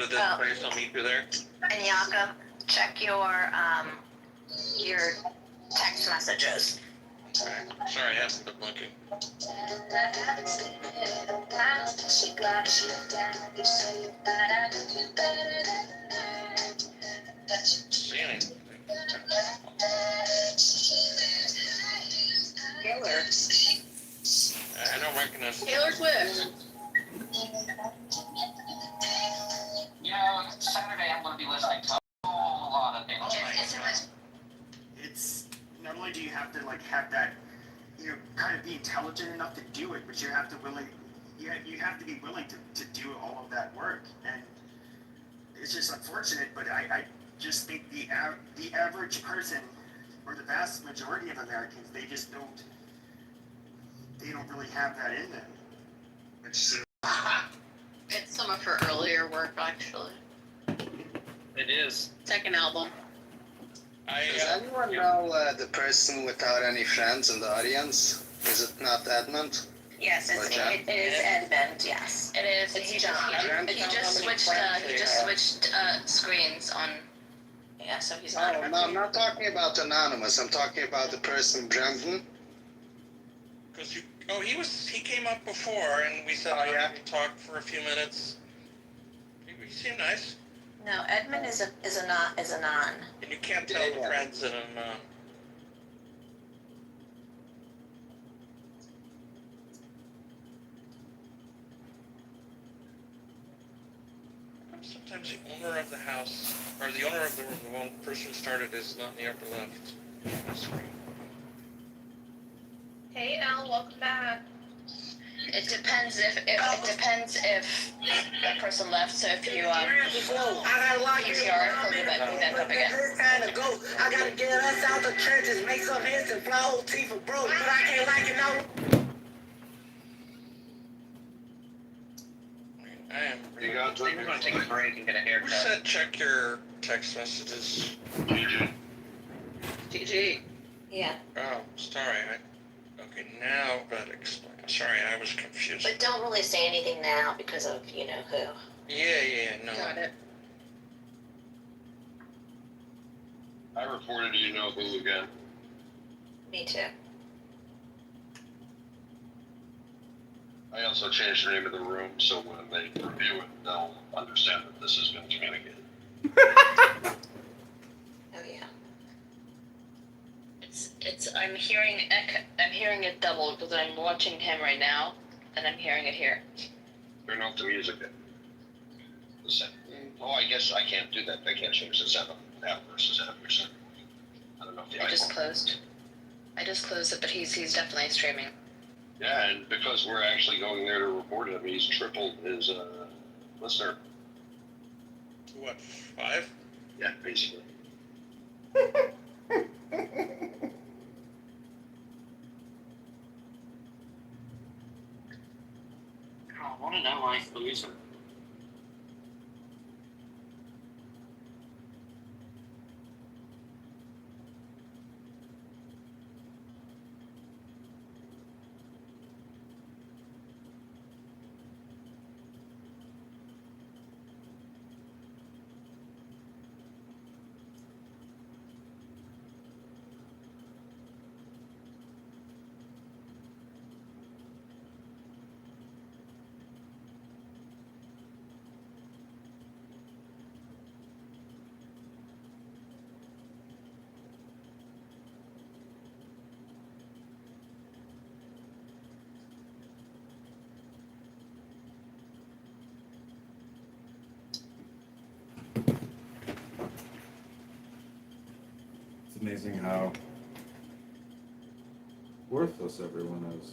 F: this place, I'll meet you there.
B: And Jakob, check your text messages.
F: Okay. Sorry, I haven't been looking. See anything?
O: Taylor.
F: I don't recognize.
O: Taylor Swift.
Q: Yeah, Saturday I'm going to be listening to a whole lot of Taylor Swift.
J: It's not only do you have to like have that, kind of be intelligent enough to do it, but you have to you have to be willing to do all of that work. And it's just unfortunate, but I just think the average person, or the vast majority of Americans, they don't really have that in them.
O: It's some of her earlier work, actually.
Q: It is.
O: Second album.
R: Does anyone know the person without any friends in the audience? Is it not Edmund?
B: Yes, it is Edmund. Yes,
G: It is. He just switched screens on. Yeah, so he's not.
R: Oh, no, I'm not talking about Anonymous. I'm talking about the person, Brendan.
F: Because he came up before, and we said, we talked for a few minutes. He seemed nice.
B: No, Edmund is a non.
F: And you can't tell the friends in a Sometimes the owner of the house, or the owner of the room, the one person who started, is not in the upper left.
O: Hey, Al, welcome back.
G: It depends if that person left. So if you PCR, he'll be back up again.
S: Time to go. I gotta get us out the trenches, make some hits and fly old teeth for broke. But I can't like it no.
F: I am.
P: You got to.
Q: We're gonna take a break and get a
F: Who
Q: haircut.
F: said check your text messages?
H: GG.
G: Yeah.
F: Oh, sorry. Okay, now that explains. Sorry, I was confused.
O: But don't really say anything now because of you know who.
F: Yeah, no.
H: Got it.
P: I reported you know who again.
O: Me too.
P: I also changed the name of the room so when they review it, they'll understand that this has been communicated.
O: Oh yeah.
G: I'm hearing it double because I'm watching him right now, and I'm hearing it here.
P: Turn off the music. The same. Oh, I guess I can't do that. They can't change the sound now versus after. I don't know if the
G: I just
P: iPhone.
G: closed it, but he's definitely streaming.
P: Yeah, and because we're actually going there to report him, he's tripled his listener.
F: What, 5?
P: Yeah, basically.
Q: I want to know why he's the loser.
M: It's amazing how worthless everyone is.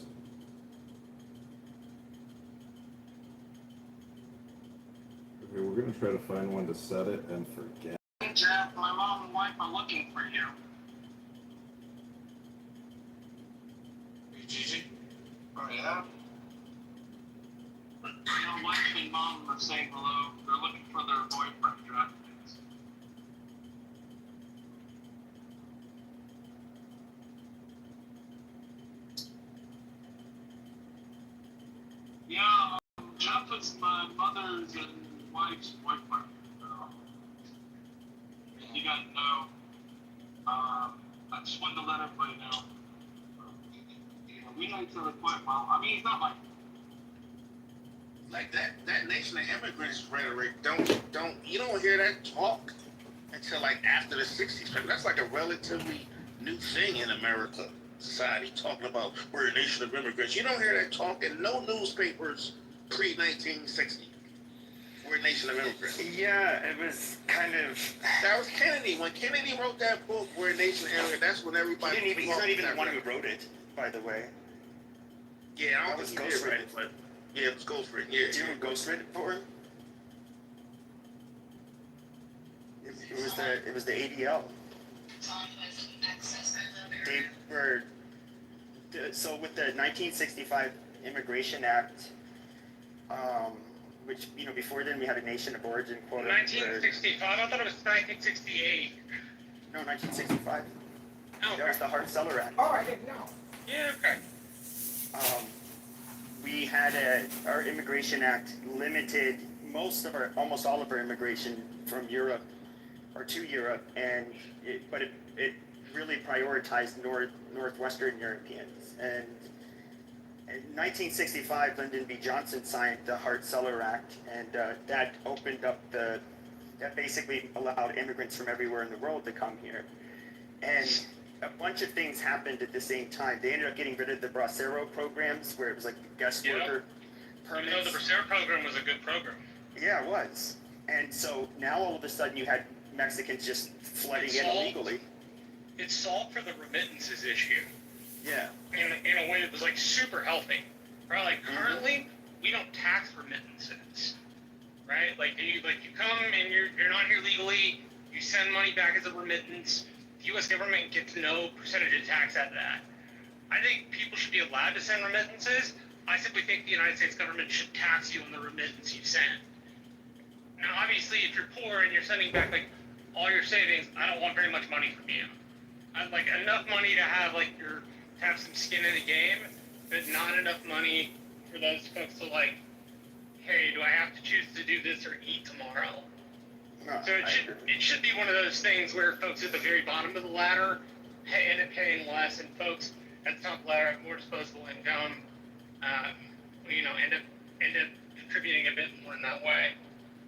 M: Okay, we're gonna try to find one to set it and forget.
Q: Hey Jeff, my mom and wife are looking for you.
F: Hey, Gigi?
Q: Oh yeah? Your wife and mom are saying hello. They're looking for their boyfriend, Jeff. Yeah, Jeff is my mother's and wife's boyfriend. You gotta know. I just wanted to let everybody know. We know each other quite well. I mean, he's not
N: Like that Nation of Immigrants rhetoric, you don't hear that talk until like after the 60s. That's like a relatively new thing in America society, talking about we're a nation of immigrants. You don't hear that talk in no newspapers pre-1960. We're a nation of immigrants.
J: Yeah, it was kind of.
N: That was Kennedy. When Kennedy wrote that book, We're a Nation of Immigrants, that's when everybody.
J: He's not even the one who wrote it, by the way.
N: Yeah, I
J: That
N: don't
J: was
N: think he did write it, but yeah, it was ghostwritten. Yeah.
J: Do you know who ghostwritten it for him? It was the ADL. They were so with the 1965 Immigration Act, which before then we had a nation of origin quota.
Q: 1965? I thought it was 1968.
J: No, 1965.
Q: Oh,
J: That was the Hart-Celler Act.
Q: Oh, I didn't know. Yeah, okay.
J: We had our Immigration Act limited almost all of our immigration from Europe or to Europe, but it really prioritized Northwestern Europeans. And in 1965, Lyndon B. Johnson signed the Hart-Celler Act, and that opened up that basically allowed immigrants from everywhere in the world to come here. And a bunch of things happened at the same time. They ended up getting rid of the Bracero programs, where it was like guest worker permits.
Q: You know, the Bracero program was a good program.
J: Yeah, it was. And so now all of a sudden you had Mexicans just flooding in illegally.
Q: It solved for the remittances issue
J: Yeah.
Q: in a way that was like super healthy.
T: Right? Like currently, we don't tax remittances, right? Like you come and you're not here legally. You send money back as a remittance. The U.S. government gets no percentage of tax out of that. I think people should be allowed to send remittances. I simply think the United States government should tax you on the remittance you send. Now, obviously, if you're poor and you're sending back like all your savings, I don't want very much money from you. I'd like enough money to have like to have some skin in the game, but not enough money for those folks to like, hey, do I have to choose to do this or eat tomorrow?
J: No,
T: So it should be one of those things where folks at the very bottom of the ladder end up paying less, and folks at the top of the ladder have more disposable income. End up contributing a bit more in that way.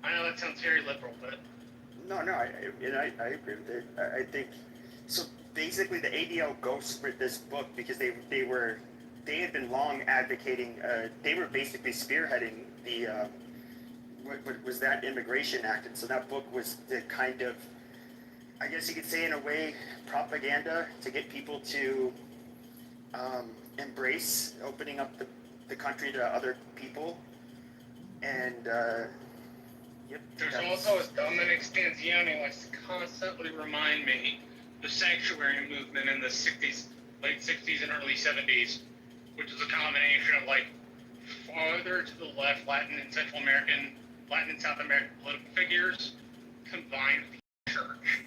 T: I know that sounds very liberal, but
J: No, I agree with it. I think so. Basically, the ADL ghosts for this book because they had been long advocating. They were basically spearheading the what was that Immigration Act, and so that book was the kind of, I guess you could say in a way, propaganda to get people to embrace opening up the country to other people, and
T: there's also a Dominic Stanzioni likes to constantly remind me the sanctuary movement in the 60s, late 60s and early 70s, which is a combination of like farther to the left Latin and South American political figures combined with the church.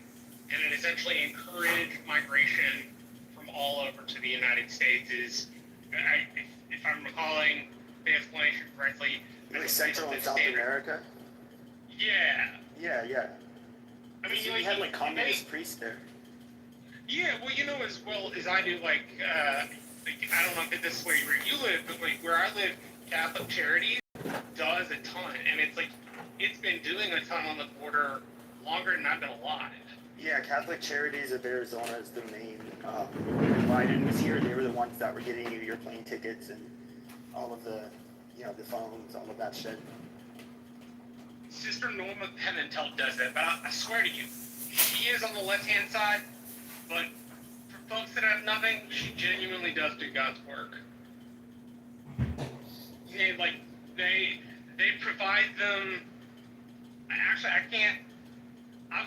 T: And it essentially encouraged migration from all over to the United States. If I'm recalling the explanation correctly,
J: like Central and South America.
T: Yeah. I mean,
J: we had like communist priests there.
T: Yeah, well, as well as I do, I don't know if this is where you live, but like where I live, Catholic Charities does a ton, and it's been doing a ton on the border longer than I've been alive.
J: Yeah, Catholic Charities of Arizona is the main. When Biden was here, they were the ones that were getting you your plane tickets and all of the, the phones, all of that shit.
T: Sister Norma Penentel does that, but I swear to you, she is on the left-hand side, but for folks that have nothing, she genuinely does do God's work. They provide them. Actually, I can't. I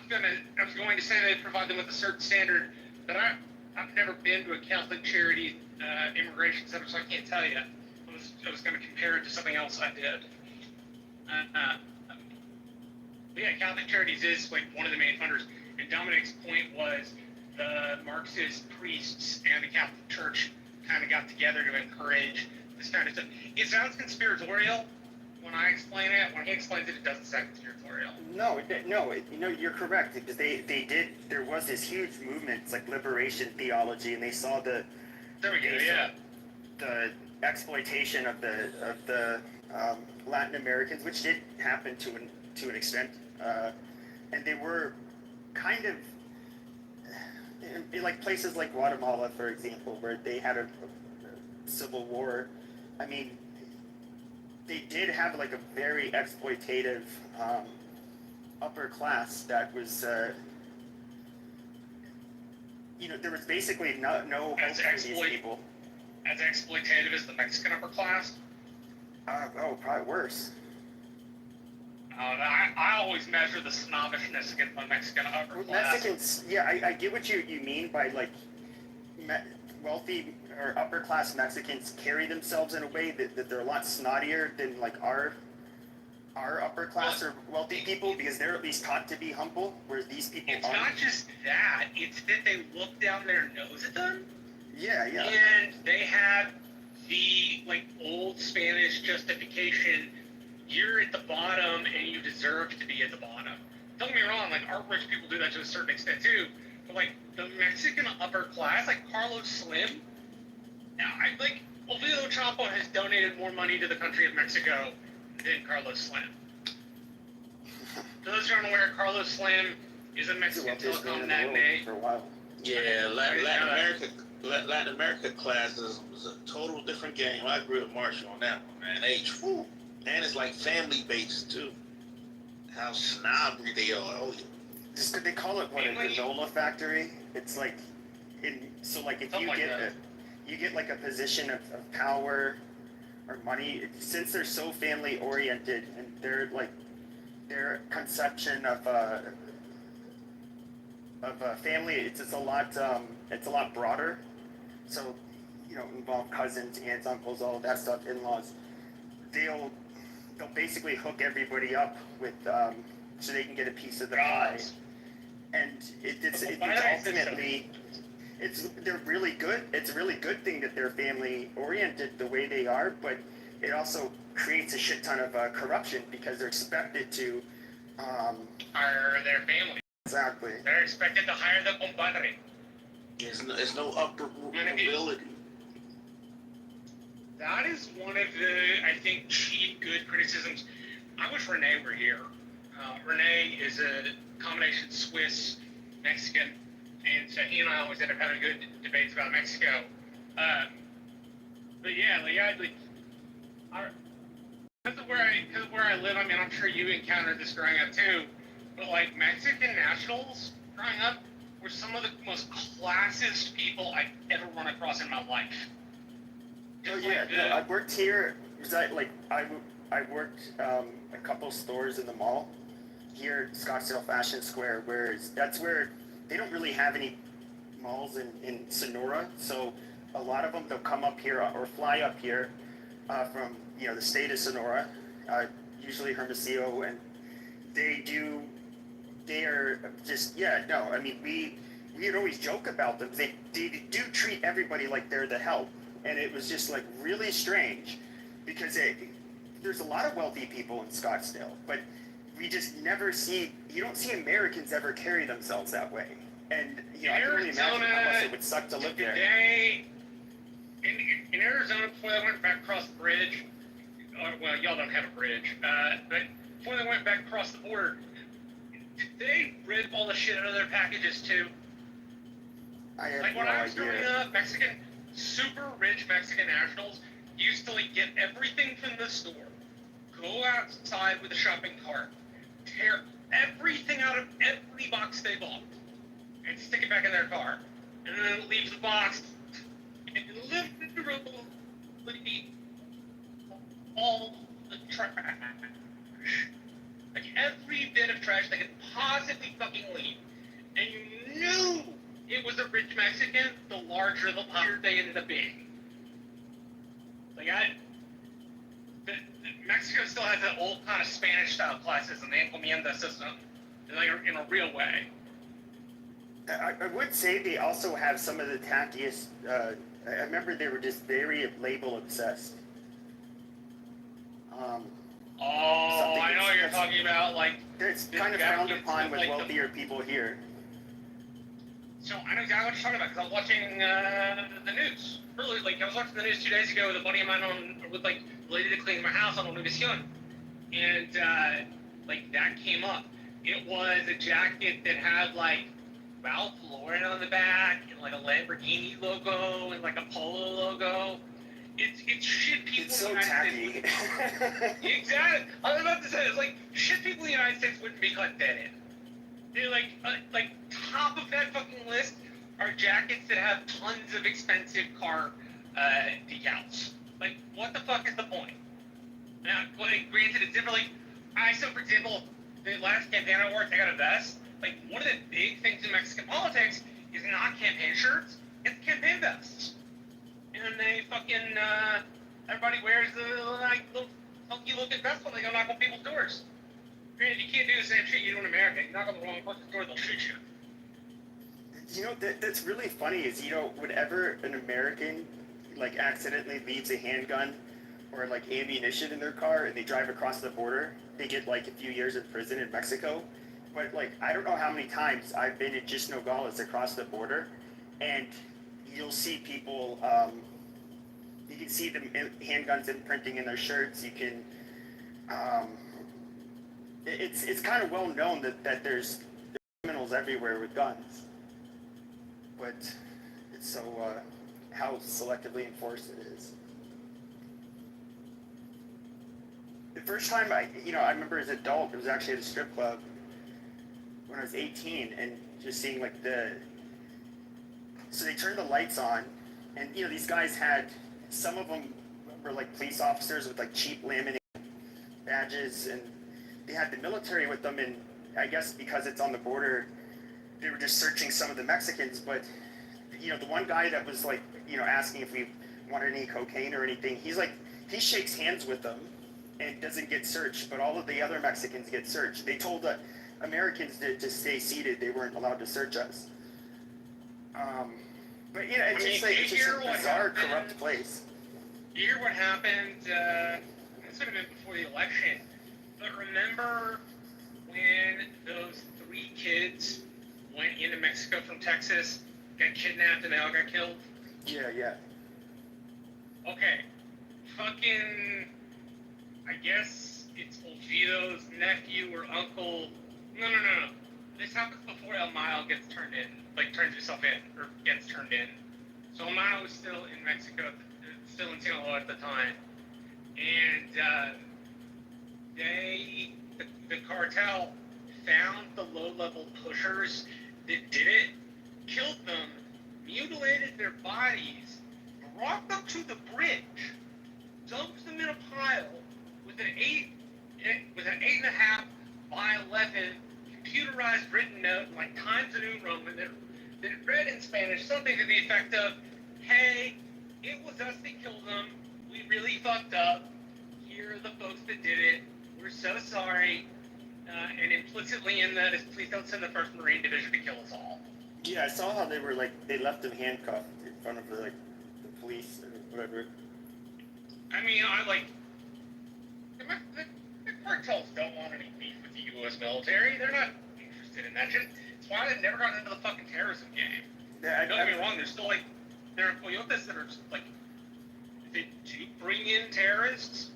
T: was going to say they provide them with a certain standard, but I've never been to a Catholic charity immigration center, so I can't tell you. I was going to compare it to something else I did. But yeah, Catholic Charities is like one of the main funders, and Dominic's point was the Marxist priests and the Catholic Church kind of got together to encourage this kind of stuff. It sounds conspiratorial when I explain it. When he explains it, it doesn't sound conspiratorial.
J: No, you're correct, because there was this huge movement, it's like liberation theology, and they saw the exploitation of the Latin Americans, which did happen to an extent, and they were kind of in like places like Guatemala, for example, where they had a civil war. I mean, they did have like a very exploitative upper class that was, there was basically no hope for these people.
T: As exploitative as the Mexican upper class?
J: Probably worse.
T: I always measure the snobbishness against the Mexican upper class.
J: Mexicans, I get what you mean by like wealthy or upper class Mexicans carry themselves in a way that they're a lot snottier than like our upper class or wealthy people, because they're at least taught to be humble, whereas these people aren't.
T: It's not just that, it's that they look down their nose at them.
J: Yeah.
T: And they have the like old Spanish justification, you're at the bottom and you deserve to be at the bottom. Don't get me wrong, like our rich people do that to a certain extent too, but like the Mexican upper class, like Carlos Slim, Ovidio Chapo has donated more money to the country of Mexico than Carlos Slim. For those who aren't aware, Carlos Slim is a Mexican telecom magnate.
J: For a while.
N: Yeah, Latin America classism is a total different game. I agree with Marshall on that one, man. And it's like family based too. How snobby they are. Oh,
J: Just they call it a granola factory. It's like, if you get like a position of power or money, since they're so family oriented and they're like their conception of a family, it's a lot broader. So, involve cousins, aunts, uncles, all of that stuff, in-laws. They'll basically hook everybody up with so they can get a piece of the pie. And it's ultimately they're really good. It's a really good thing that they're family oriented the way they are, but it also creates a shit ton of corruption because they're expected to
T: hire their family.
J: Exactly.
T: They're expected to hire the compadre.
N: There's no upper mobility.
T: That is one of the, I think, cheap good criticisms. I wish Renee were here. Renee is a combination Swiss, Mexican, and so he and I always end up having good debates about Mexico. But yeah, because of where I live, I mean, I'm sure you encountered this growing up too, but like Mexican nationals growing up were some of the most classist people I've ever run across in my life.
J: I worked here. I worked a couple stores in the mall here, Scottsdale Fashion Square, that's where they don't really have any malls in Sonora. So a lot of them, they'll come up here or fly up here from the state of Sonora, usually Hermosillo, and they are just I mean we'd always joke about them. They do treat everybody like they're the help. And it was just like really strange because there's a lot of wealthy people in Scottsdale, but we just never you don't see Americans ever carry themselves that way. And I can only imagine how much it would suck to live there.
T: In Arizona, before they went back across the bridge, well, y'all don't have a bridge, but before they went back across the border, did they rip all the shit out of their packages too? When I was growing up, super rich Mexican nationals used to get everything from the store, go outside with a shopping cart, tear everything out of every box they bought, and stick it back in their car, and then leave the box, and literally all the trash, like every bit of trash they could possibly fucking leave, and you knew it was a rich Mexican, the larger the poorer they ended up being. Mexico still has that old kind of Spanish-style classism, the encomienda system, in a real way.
J: I would say they also have some of the tackiest. I remember they were just very label obsessed.
T: I know what you're talking about.
J: It's kind of frowned upon with wealthier people here.
T: So I know exactly what you're talking about because I was watching the news. Really, I was watching the news 2 days ago with a buddy of mine related to cleaning my house on Univision, and that came up. It was a jacket that had Ralph Lauren on the back and a Lamborghini logo and a Polo logo. It's shit people.
J: It's so tacky.
T: Exactly. I was about to say it's shit people in the United States wouldn't be caught dead in. They're top of that fucking list are jackets that have tons of expensive car decals. What the fuck is the point? Now, granted, it's different. For example, the last campaign I worked, I got a vest. One of the big things in Mexican politics is not campaign shirts, it's campaign vests. And they fucking, everybody wears the little funky looking vest when they go knock on people's doors. Granted, you can't do the same shit you do in America. You knock on the wrong person's door, they'll shoot you.
J: That's really funny is, whenever an American, accidentally leaves a handgun or, ammunition in their car and they drive across the border, they get, a few years in prison in Mexico. But, I don't know how many times I've been in just Nogales across the border, and you'll see people, you can see the handguns imprinting in their shirts. You can, it's kind of well known that there's criminals everywhere with guns. But it's so, how selectively enforced it is. The first time I remember as an adult, it was actually at a strip club when I was 18, and just seeing so they turned the lights on, and these guys had, some of them were like police officers with like cheap laminated badges, and they had the military with them. And I guess because it's on the border, they were just searching some of the Mexicans. But you know, the one guy that was like, you know, asking if we wanted any cocaine or anything, he shakes hands with them and doesn't get searched, but all of the other Mexicans get searched. They told the Americans to stay seated; they weren't allowed to search us. But yeah, it's just like it's just a bizarre, corrupt place.
T: You hear what happened? This would have been before the election. But remember when those 3 kids went into Mexico from Texas, got kidnapped, and they all got killed?
J: Yeah.
T: Okay. Fucking, I guess it's Oviedo's nephew or uncle. No. This happens before El Mayo gets turned in, like turns himself in, or gets turned in. So El Mayo was still in Mexico, still in Sinaloa at the time. And the cartel found the low-level pushers that did it, killed them, mutilated their bodies, brought them to the bridge, dumped them in a pile with an 8.5 by 11 computerized written note, like Times New Roman, that read in Spanish something to the effect of, "Hey, it was us that killed them. We really fucked up. Here are the folks that did it. We're so sorry." And implicitly in that is, please don't send the 1st Marine Division to kill us all.
J: Yeah, I saw how they were like, they left him handcuffed in front of the police or whatever.
T: I mean, the cartels don't want any beef with the U.S. military. They're not interested in that shit. It's why they've never gotten into the fucking terrorism game.
J: Yeah,
T: Don't get me wrong, there's still there are coyotes that are just they do bring in terrorists,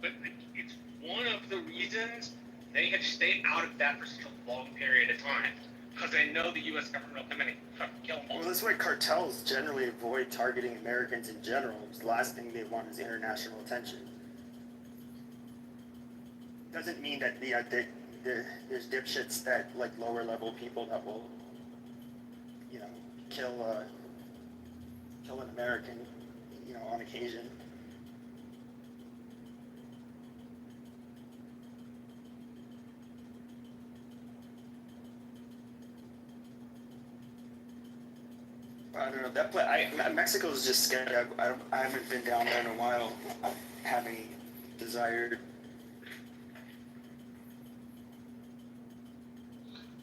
T: but it's one of the reasons they have stayed out of that for such a long period of time. Because they know the U.S. government will come in and fucking kill them all.
J: Well, that's why cartels generally avoid targeting Americans in general. Because the last thing they want is international attention. Doesn't mean that there's dipshits that like lower level people that will, you know, kill an American, you know, on occasion. I don't know, that place, Mexico's just scary. I haven't been down there in a while. I have any desire.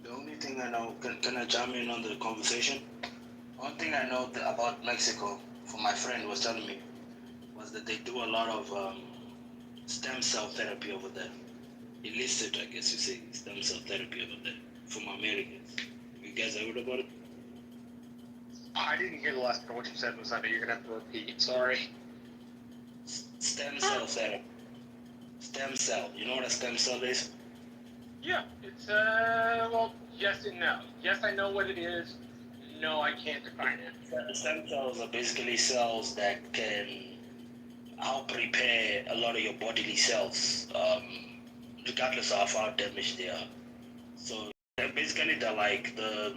S: The only thing I know, can I jump in on the conversation? One thing I know about Mexico, from my friend was telling me, was that they do a lot of stem cell therapy over there. Illicit, I guess you say, stem cell therapy over there, from Americans. You guys heard about it?
T: I didn't hear the last part of what you said, Masada. You're gonna have to repeat. Sorry.
S: Stem cell therapy. Stem cell. You know what a stem cell is?
T: Yeah, it's well, yes and no. Yes, I know what it is. No, I can't define it.
S: Stem cells are basically cells that can help repair a lot of your bodily cells, regardless of how damaged they are. So basically, they're like the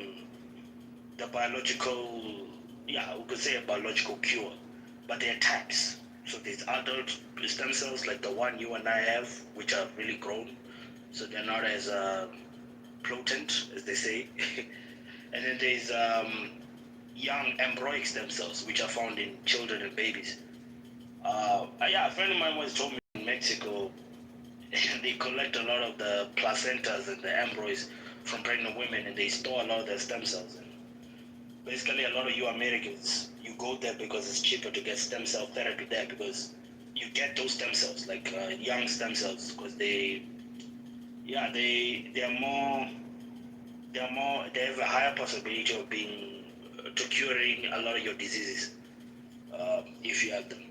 S: biological, yeah, we could say a biological cure, but they're types. So there's adult stem cells like the one you and I have, which are really grown, so they're not as potent, as they say. And then there's young embryonic stem cells, which are found in children and babies. Yeah, a friend of mine once told me in Mexico, they collect a lot of the placentas and the embryos from pregnant women, and they store a lot of their stem cells. And basically, a lot of you Americans, you go there because it's cheaper to get stem cell therapy there, because you get those stem cells, like young stem cells, because they have a higher possibility of curing a lot of your diseases if you have them.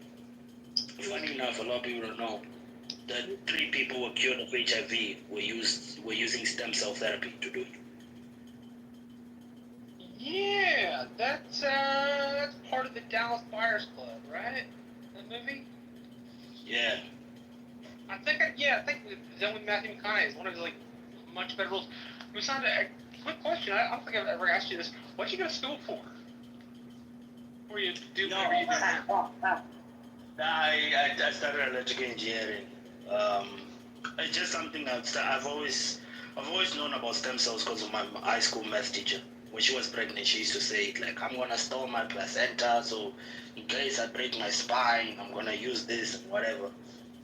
S: Funny enough, a lot of people don't know that 3 people were cured of HIV were using stem cell therapy to do it.
T: Yeah, that's part of the Dallas Buyers Club, right? The movie.
S: Yeah.
T: I think the one with Matthew McConaughey is one of the much better roles. Masada, quick question. I don't think I've ever asked you this. What'd you go to school for? Before you do whatever you do now?
S: I started electrical engineering. It's just something I've always known about stem cells because of my high school math teacher. When she was pregnant, she used to say it like, I'm gonna store my placenta, so in case I break my spine, I'm gonna use this and whatever.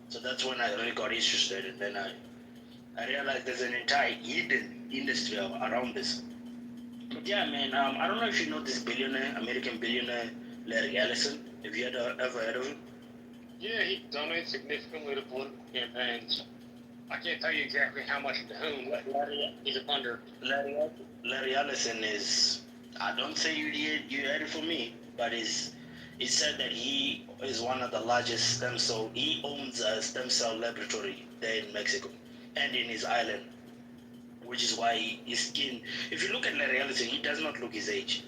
S: So that's when I really got interested, and then I realized there's an entire hidden industry around this. But yeah, man, I don't know if you know this billionaire, American billionaire, Larry Ellison. Have you ever heard of him?
F: Yeah, he donates significantly to political campaigns. I can't tell you exactly how much to whom, but he's a funder.
S: Larry Ellison is, I don't say you heard it from me, but he said that he is one of the largest stem cell, he owns a stem cell laboratory there in Mexico and in his island, which is why his skin, if you look at Larry Ellison, he does not look his age.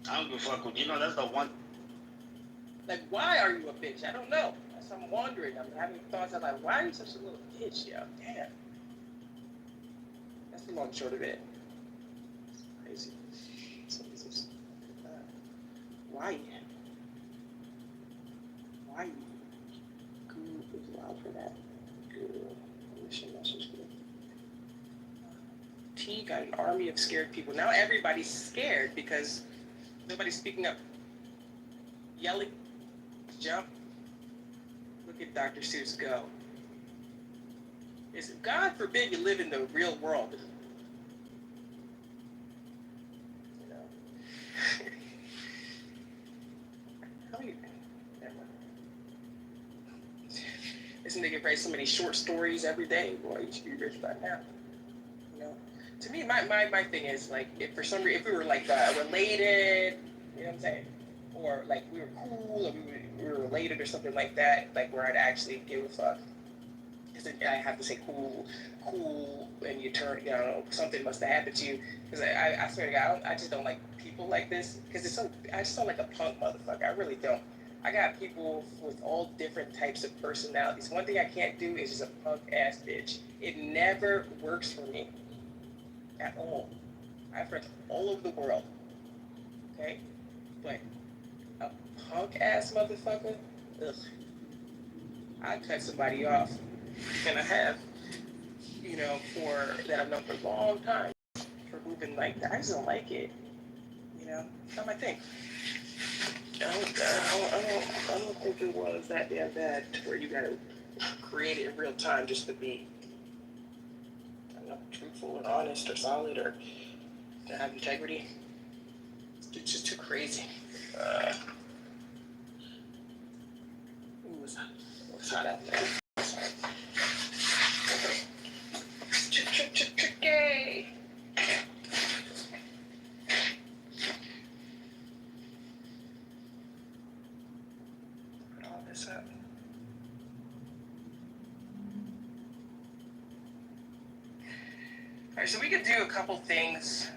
S: I don't give a fuck, that's the one.
U: Like, why are you a bitch? I don't know. As I'm wondering, I'm having thoughts. I'm like, why are you such a little bitch, yo? Damn. That's the long and short of it. Crazy. Why? Why? Google is loud for that. Google. Mission message group. T got an army of scared people. Now everybody's scared because nobody's speaking up. Yelling. Jump. Look at Dr. Seuss go. Is God forbid you live in the real world. You know. How many? This nigga writes so many short stories every day. Boy, you should be rich by now. You know. To me, my thing is like, if for some reason, if we were like related, you know what I'm saying, or like we were cool, or we were related or something like that, like where I'd actually give a fuck. Because I have to say cool, and you turn, something must have happened to you. Because I swear to God, I just don't like people like this. Because I just don't like a punk motherfucker. I really don't. I got people with all different types of personalities. One thing I can't do is just a punk ass bitch. It never works for me. At all. I have friends all over the world. Okay? But a punk ass motherfucker? Ugh. I cut somebody off. And I have, for that I've known for a long time. For moving like that. I just don't like it. It's not my thing. I don't think it was that damn bad to where you gotta create it in real time just to be, truthful or honest or solid or to have integrity. It's just too crazy. What's hot out there? Tricky. Put all this up. All right, so we could do a couple things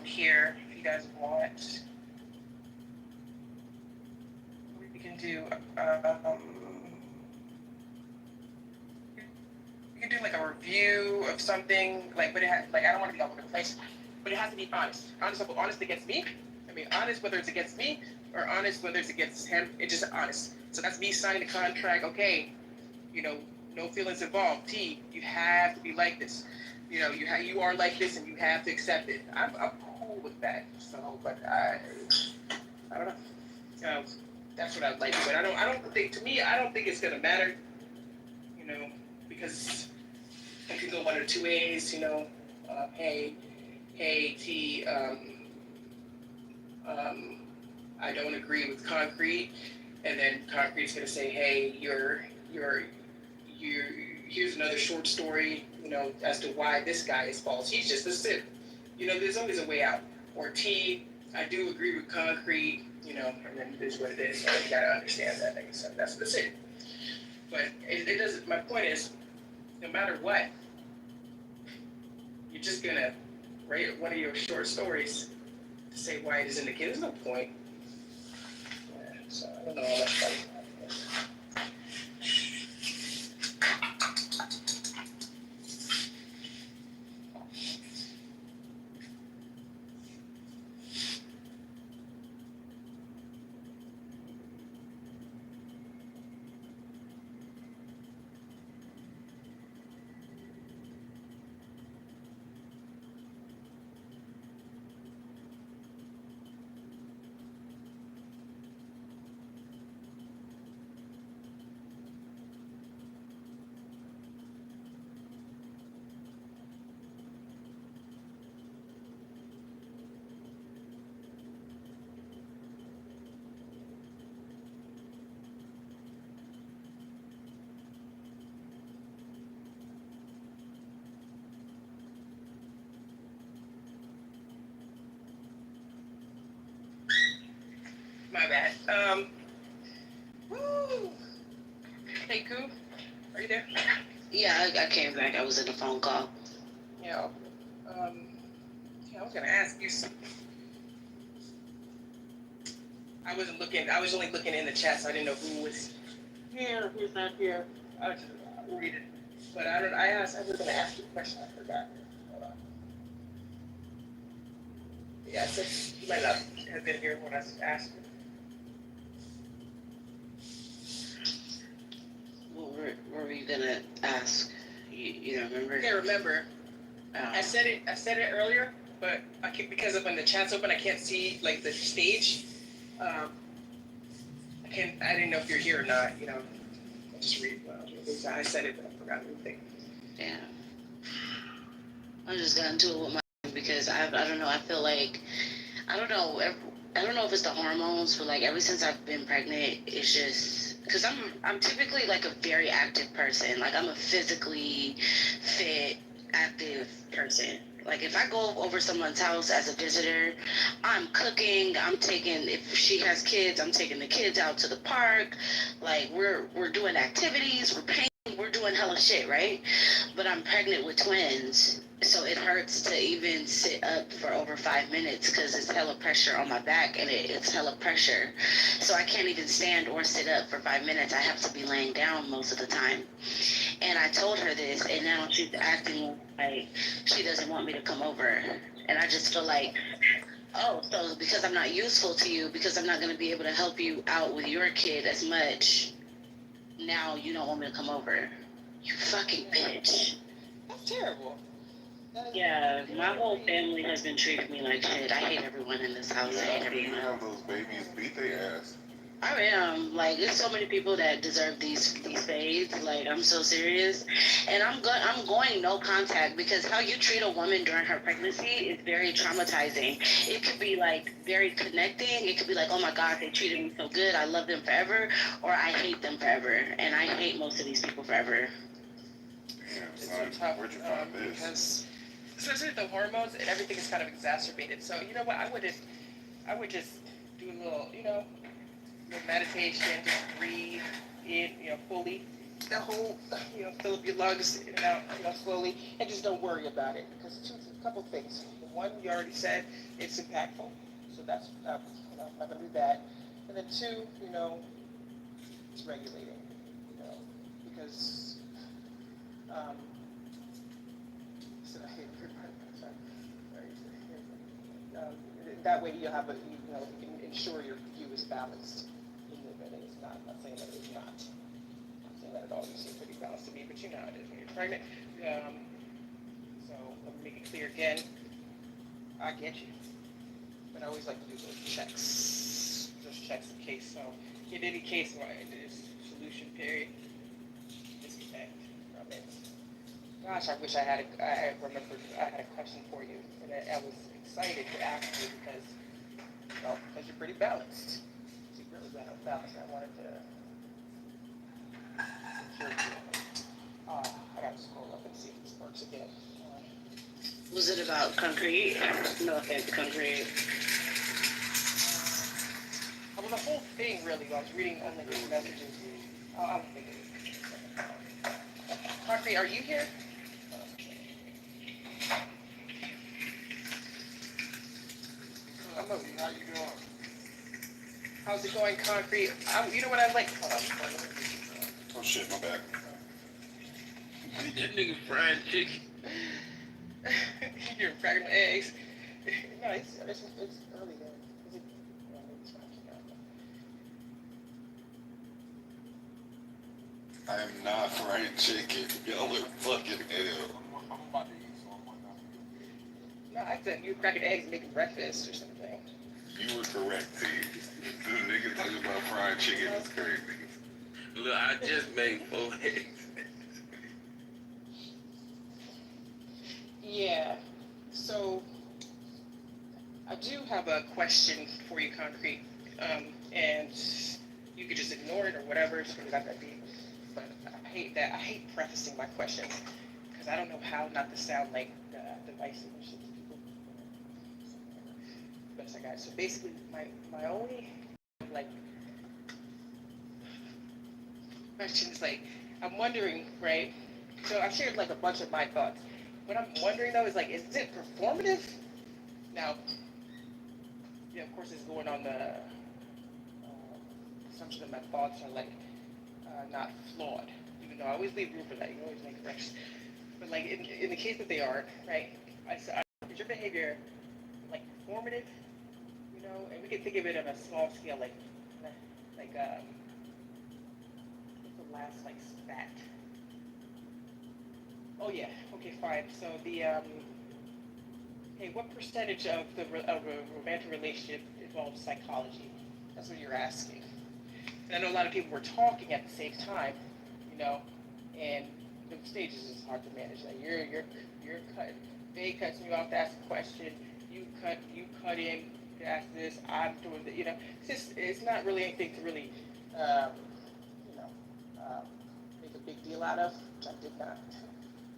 U: here if you guys want. We can do like a review of something, like, but it has, like, I don't want to be all over the place, but it has to be honest. Honest against me. I mean, honest whether it's against me or honest whether it's against him. It's just honest. So that's me signing the contract. Okay, no feelings involved. T, you have to be like this. You are like this, and you have to accept it. I'm cool with that. So, but I don't know. That's what I'd like to. But I don't think. To me, I don't think it's gonna matter. Because it could go one or two ways. Hey, T. I don't agree with concrete, and then concrete's gonna say, hey, you're here's another short story, as to why this guy is false. He's just a simp. There's always a way out. Or T, I do agree with concrete, and then it is what it is. So you gotta understand that. Like I said, that's it. But it doesn't. My point is, no matter what, you're just gonna write one of your short stories to say why it isn't the kid. There's no point. Yeah, so I don't know how much fun. My bad. Woo! Hey, Koo, are you there?
E: Yeah, I came back. I was in a phone call.
U: Yeah. Yeah, I was gonna ask you something. I wasn't looking. I was only looking in the chat, so I didn't know who was here, who's not here. I was just read it, but I don't. I was gonna ask you a question. I forgot. Hold on. Yeah, I said you might not have been here when I asked you.
E: What were you gonna ask? You don't remember?
U: I can't remember.
E: Oh.
U: I said it earlier, but I can't, because of when the chat's open, I can't see like the stage. I didn't know if you're here or not. You know, I'll just read. I said it, but I forgot everything.
E: Yeah. I just got into it with my because I don't know. I feel like I don't know if it's the hormones, but like ever since I've been pregnant, it's just because I'm typically like a very active person. Like I'm a physically fit, active person. Like if I go over someone's house as a visitor, I'm cooking. If she has kids, I'm taking the kids out to the park. Like we're doing activities. We're painting. We're doing hella shit, right? But I'm pregnant with twins, so it hurts to even sit up for over 5 minutes because it's hella pressure on my back and it's hella pressure. So I can't even stand or sit up for 5 minutes. I have to be laying down most of the time. And I told her this, and now she's acting like she doesn't want me to come over. And I just feel like, oh, so because I'm not useful to you, because I'm not going to be able to help you out with your kid as much, now you don't want me to come over. You fucking bitch.
U: That's terrible.
E: Yeah, my whole family has been treating me like shit. I hate everyone in this house. I hate
M: After you
E: everyone.
M: have those babies beat their ass.
E: I am. Like, there's so many people that deserve these fades. Like, I'm so serious. And I'm going no contact because how you treat a woman during her pregnancy is very traumatizing. It could be like very connecting. It could be like, oh my God, they treated me so good. I love them forever. Or I hate them forever. And I hate most of these people forever.
M: Damn, son, where'd you find this?
U: Because especially with the hormones and everything is kind of exacerbated. So you know what? I would just do a little, little meditation, just breathe in, fully. The whole, fill up your lungs in and out, slowly, and just don't worry about it. Because a couple things. One, you already said it's impactful, so that's I'm not gonna do that. And then two, it's regulating, because that way you'll have you can ensure your view is balanced. And it's not. I'm not saying that it's not. I'm saying that it always seems pretty balanced to me, but you know how it is when you're pregnant. So let me make it clear again. I get you, but I always like to do those checks in case. So in any case, there's solution period. Disconnect. Gosh, I wish I had remembered. I had a question for you, and I was excited to ask you because you're pretty balanced. You're really balanced. I wanted to. I gotta scroll up and see if this works again.
E: Was it about concrete? No offense, concrete.
U: Well, the whole thing really. I was reading only his messages. I'm thinking. Concrete, are you here?
M: How you doing?
U: How's it going, Concrete? You know what I like? Hold on.
M: Oh shit, my bad.
N: That nigga fried chicken.
U: You're cracking eggs. No, it's early there. Is it? No, maybe it's not.
M: I am not frying chicken. Y'all are fucking hell. I'm about to eat, so I'm not.
U: No, I said you were cracking eggs and making breakfast or something.
M: You were correct, T. This nigga talking about frying chicken is crazy.
N: Look, I just made 4 eggs.
U: Yeah. So I do have a question for you, Concrete, and you could just ignore it or whatever. It's really not that deep. But I hate prefacing my questions because I don't know how not to sound like divisive and shit to people. Best I got. So basically, my only like questions. Like, I'm wondering, right? So I shared like a bunch of my thoughts. What I'm wondering though is like, is it performative? Now, yeah, of course, it's going on the assumption that my thoughts are like not flawed, even though I always leave room for that. You always make corrections. But like in the case that they aren't, right? Is your behavior like performative? You know, and we can think of it on a small scale, like what's the last like stat? Oh yeah, okay, fine. So the hey, what percentage of a romantic relationship involves psychology? That's what you're asking. And I know a lot of people were talking at the same time, you know, and the stages is hard to manage. Like you're cut. They cuts me off to ask a question. You cut in to ask this. I'm doing the, you know. It's not really anything to really, you know, make a big deal out of. I did not,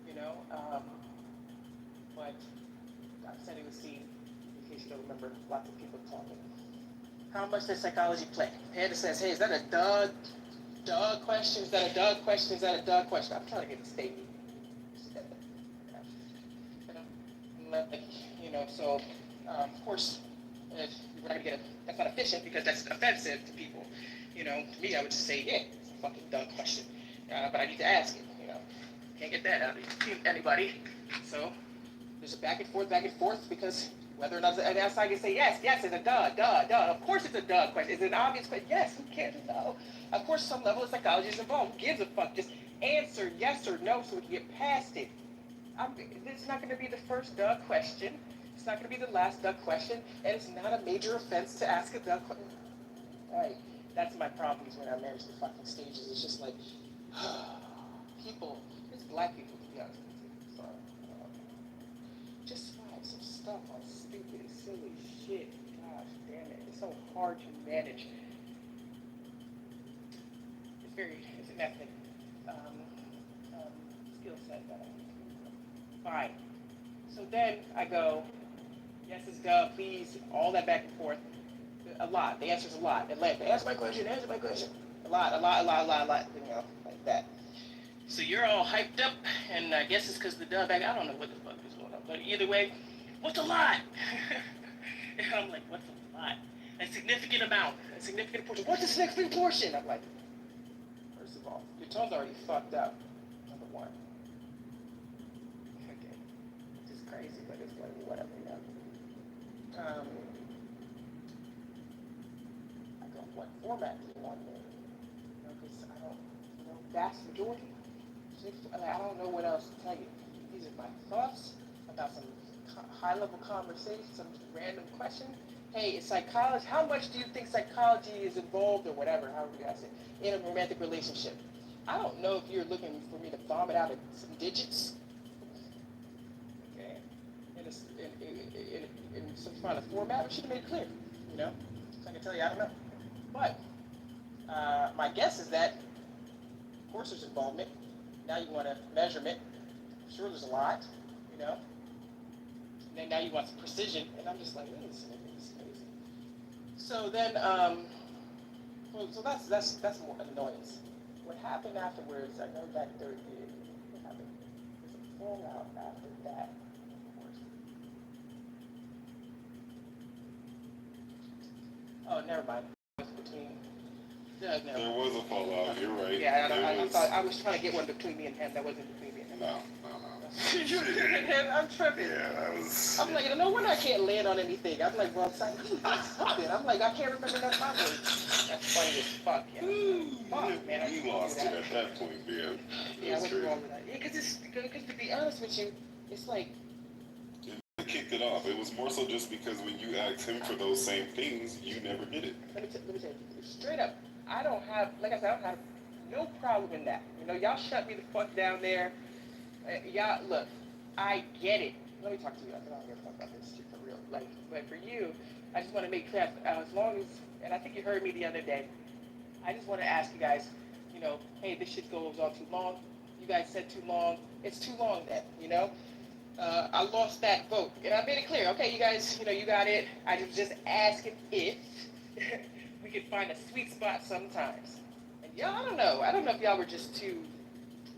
U: you know. But I'm setting the scene in case you don't remember. Lots of people talking. How much does psychology play? Panda says, hey, is that a Doug question? Is that a Doug question? Is that a Doug question? I'm trying to get the statement. Like, you know, so, of course, we're not going to get that's not efficient because that's offensive to people. You know, to me, I would just say, yeah, it's a fucking Doug question. But I need to ask it, you know. Can't get that out of anybody. So, there's a back and forth, because whether or not an outside can say yes, it's a duh. Of course it's a duh question. Is it an obvious question? Yes, who cares? No. Of course some level of psychology is involved. Who gives a fuck? Just answer yes or no so we can get past it. This is not going to be the first duh question. It's not going to be the last duh question. And it's not a major offense to ask a duh question. Right. That's my problems when I manage the fucking stages. It's just like, people, it's black people to be honest with you. Sorry. Just find some stuff on stupid and silly shit. Gosh damn it. It's so hard to manage. It's an ethnic skill set that I need to fine. So then I go, yes is duh, please, all that back and forth. A lot. The answer's a lot. At length. Answer my question. A lot. You know, like that. So you're all hyped up, and I guess it's because the duh back. I don't know what the fuck is going on, but either way, what's a lot? And I'm like, what's a lot? A significant amount, a significant portion. What's a significant portion? I'm like, first of all, your tone's already fucked up. Number one. Okay, which is crazy, but it's like whatever. You know. I go, what format do you want me? You know, because I don't, you know, vast majority. I don't know what else to tell you. These are my thoughts about some high-level conversation, some random question. Hey, it's psychology. How much do you think psychology is involved, or whatever, however you guys say, in a romantic relationship? I don't know if you're looking for me to vomit out some digits. Okay. In some kind of format, we should have made it clear. You know, so I can tell you, I don't know. But my guess is that, of course, there's involvement. Now you want a measurement. I'm sure there's a lot, you know. And then now you want some precision, and I'm just like, this is crazy. So then, so that's more annoyance. What happened afterwards? I know that what happened? There's a fallout after that, of course. Oh, never mind. It was between. No.
M: There was a fallout. You're right.
U: Yeah, I thought I was trying to get one between me and him. That wasn't between me and him.
M: No.
U: I'm tripping.
M: Yeah, that was.
U: I'm like, no wonder I can't land on anything. I'm like, well, something. I'm like, I can't remember none of my words. That's funny as fuck, yeah. Fuck, man.
M: You lost it at that point, man.
U: Yeah, I was wrong with that. Yeah, because to be honest with you, it's like.
M: It kicked it off. It was more so just because when you asked him for those same things, you never did it.
U: Let me tell you, straight up, I don't have no problem in that. You know, y'all shut me the fuck down there. Y'all, look, I get it. Let me talk to you. I don't give a fuck about this shit for real. Like, but for you, I just want to make clear, as long as, and I think you heard me the other day, I just want to ask you guys, you know, hey, this shit goes on too long. You guys said too long. It's too long then, you know? I lost that vote. And I made it clear, okay, you guys, you know, you got it. I was just asking if we can find a sweet spot sometimes. And y'all, I don't know if y'all were just too,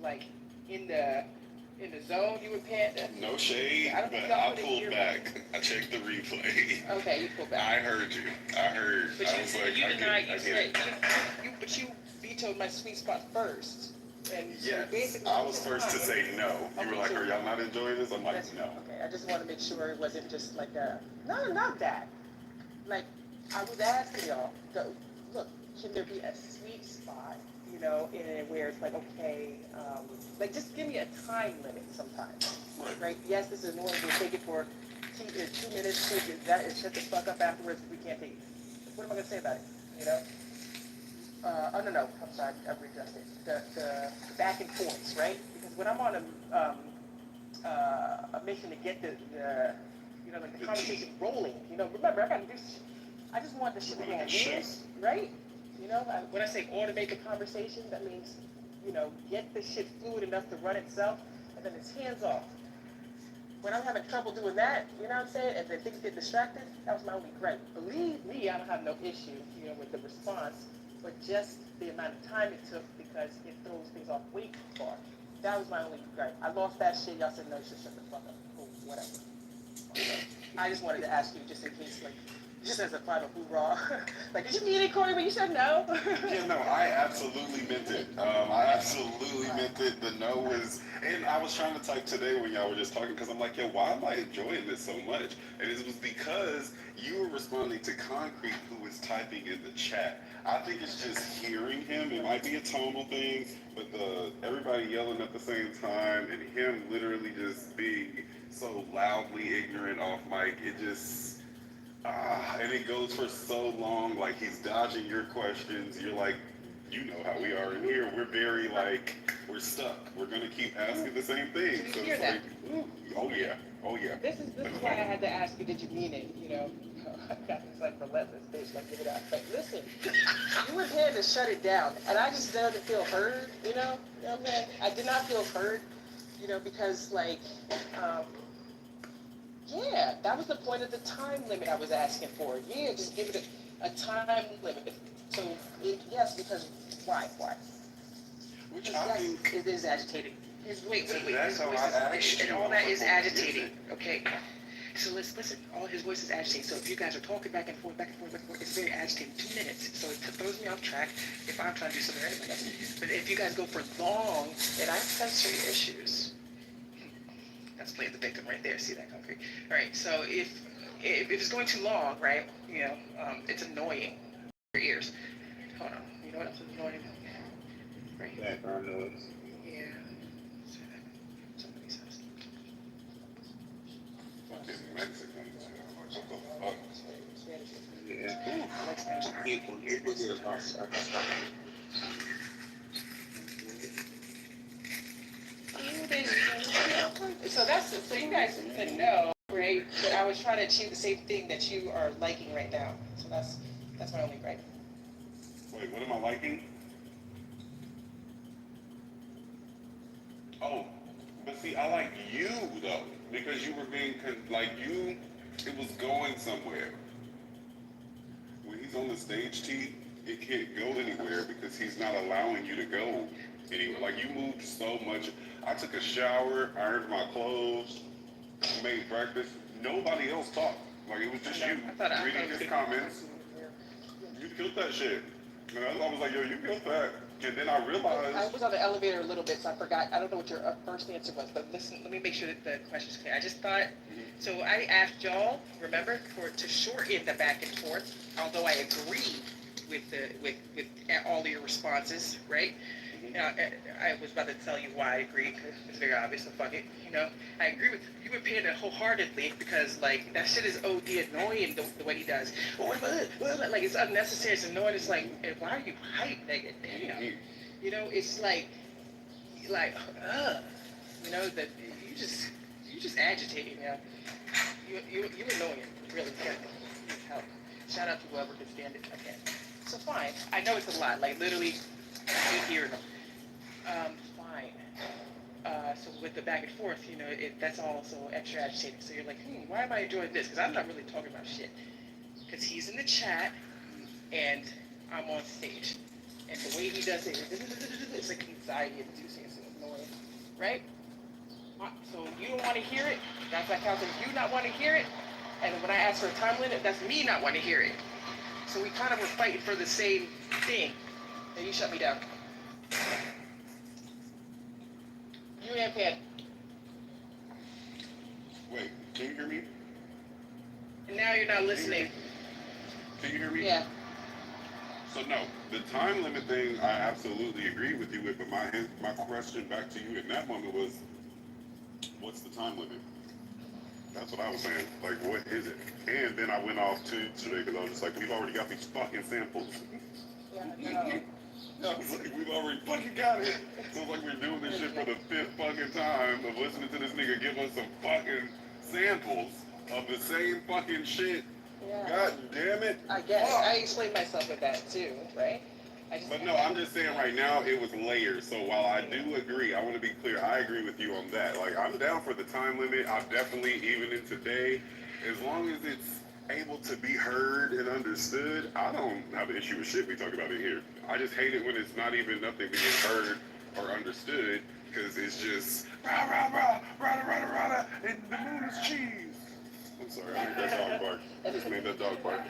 U: like, in the zone, you and Panda.
M: No shade,
U: I don't think
M: but
U: y'all
M: I
U: really
M: pulled
U: hear me.
M: back. I checked the replay.
U: Okay, you pulled back.
M: I heard you. I heard.
U: But
M: I was like,
U: you
M: I
U: denied,
M: get
U: you
M: it.
U: said, but you vetoed my sweet spot first. And so
M: Yes,
U: basically,
M: I was first to say no. You were like, are y'all not enjoying this? I'm like, no.
U: Okay, I just want to make sure it wasn't just like a, no, not that. Like, I was asking y'all, look, can there be a sweet spot, you know, in where it's like, okay, like just give me a time limit sometimes, right? Yes, this is annoying, we'll take it for 2 minutes, take it, that, and shut the fuck up afterwards if we can't take it. What am I gonna say about it, you know? Oh, no, I'm sorry, I've readjusted. The back and forths, right? Because when I'm on a mission to get the you know, like the conversation rolling, you know, remember, I gotta do, I just want the shit to go in, right? You know, when I say automate the conversation, that means, you know, get the shit fluid enough to run itself, and then it's hands off. When I'm having trouble doing that, you know what I'm saying, and then things get distracted, that was my only gripe. Believe me, I don't have no issue, you know, with the response, but just the amount of time it took because it throws things off way too far. That was my only gripe. I lost that shit. Y'all said no, just shut the fuck up. Cool, whatever. I just wanted to ask you, just in case, like, just as a final hoorah. Like, did you mean it, Corey, when you said no?
M: Yeah, no, I absolutely meant it. I absolutely meant it. The no was, and I was trying to type today when y'all were just talking, because I'm like, yo, why am I enjoying this so much? And it was because you were responding to Concrete, who was typing in the chat. I think it's just hearing him. It might be a tonal thing, but everybody yelling at the same time and him literally just being so loudly ignorant off mic, it just, and it goes for so long, like he's dodging your questions. You're like, you know how we are in here. We're very like, we're stuck. We're gonna keep asking the same thing.
U: Did
M: So
U: you hear
M: it's
U: that?
M: like, ooh, oh yeah, oh yeah.
U: This is why I had to ask you, did you mean it? You know, got this like relentless bitch, like give it out. But listen, you were here to shut it down, and I just didn't feel heard. You know what I'm saying? I did not feel heard. You know, because like, yeah, that was the point of the time limit I was asking for. Yeah, just give it a time limit. So yes, because why?
M: Which
U: Because
M: I
U: yes,
M: think
U: it is agitating. Wait.
M: that's how I asked
U: And
M: you.
U: all that
M: I was
U: is
M: like, what is
U: agitating.
M: it?
U: Okay. So let's listen. All his voice is agitating. So if you guys are talking back and forth, it's very agitating. 2 minutes. So it throws me off track if I'm trying to do something or anything else. But if you guys go for long, then I have sensory issues. That's playing the victim right there. See that, Concrete? All right. So if it's going too long, right? You know, it's annoying for your ears. Hold on. You know what else is annoying? Right.
K: Background noise.
U: Yeah. Somebody says.
M: Fucking Mexicans. What the fuck?
K: Yeah. People get lost.
U: So you guys said no, right? But I was trying to achieve the same thing that you are liking right now. So that's my only gripe.
M: Wait, what am I liking? Oh, but see, I like you though, because you were being it was going somewhere. When he's on the stage, T, it can't go anywhere because he's not allowing you to go anywhere. Like you moved so much. I took a shower, ironed my clothes, made breakfast. Nobody else talked. Like it was just you reading his comments. You killed that shit. And I was like, yo, you killed that. And then I realized
U: I was on the elevator a little bit, so I forgot. I don't know what your first answer was, but listen, let me make sure that the question's clear. I just thought, so I asked y'all, remember, to shorten the back and forth, although I agreed with all of your responses, right? Now, I was about to tell you why I agreed, because it's very obvious, so fuck it, you know? I agree with you were paying it wholeheartedly, because, like, that shit is OD annoying, the way he does. Like, it's unnecessary, it's annoying, it's like, why are you hype, nigga? Damn. You know, it's like, you know, that you just agitating, you know? You annoying, really, you need help. Shout out to whoever can stand it, I can't. So fine, I know it's a lot, like, literally, you hear them. Fine. So with the back and forth, you know, that's also extra agitating. So you're like, why am I enjoying this? Because I'm not really talking about shit. Because he's in the chat, and I'm on stage. And the way he does it, it's like anxiety inducing. It's annoying, right? So you don't want to hear it. That counts as you not want to hear it. And when I ask for a time limit, that's me not wanting to hear it. So we kind of were fighting for the same thing. And you shut me down. You and Pan.
M: Wait, can you hear me?
U: And now you're not listening.
M: Can you hear me?
U: Yeah.
M: So no, the time limit thing, I absolutely agree with you with, but my question back to you in that moment was, what's the time limit? That's what I was saying. Like, what is it? And then I went off too today because I was just like, we've already got these fucking samples.
U: Yeah, no.
M: I was like, we've already fucking got it. So it's like we're doing this shit for the fifth fucking time of listening to this nigga give us some fucking samples of the same fucking shit.
U: Yeah.
M: God damn it.
U: I guess. I explained myself with that too, right?
M: But no, I'm just saying right now it was layers. So while I do agree, I want to be clear, I agree with you on that. Like, I'm down for the time limit. I'm definitely, even in today, as long as it's able to be heard and understood, I don't have an issue with shit we talk about in here. I just hate it when it's not even nothing being heard or understood, because it's just rah rah rah rah rah rah rah and the moon is cheese. I'm sorry, I made that dog bark. I just made that dog bark.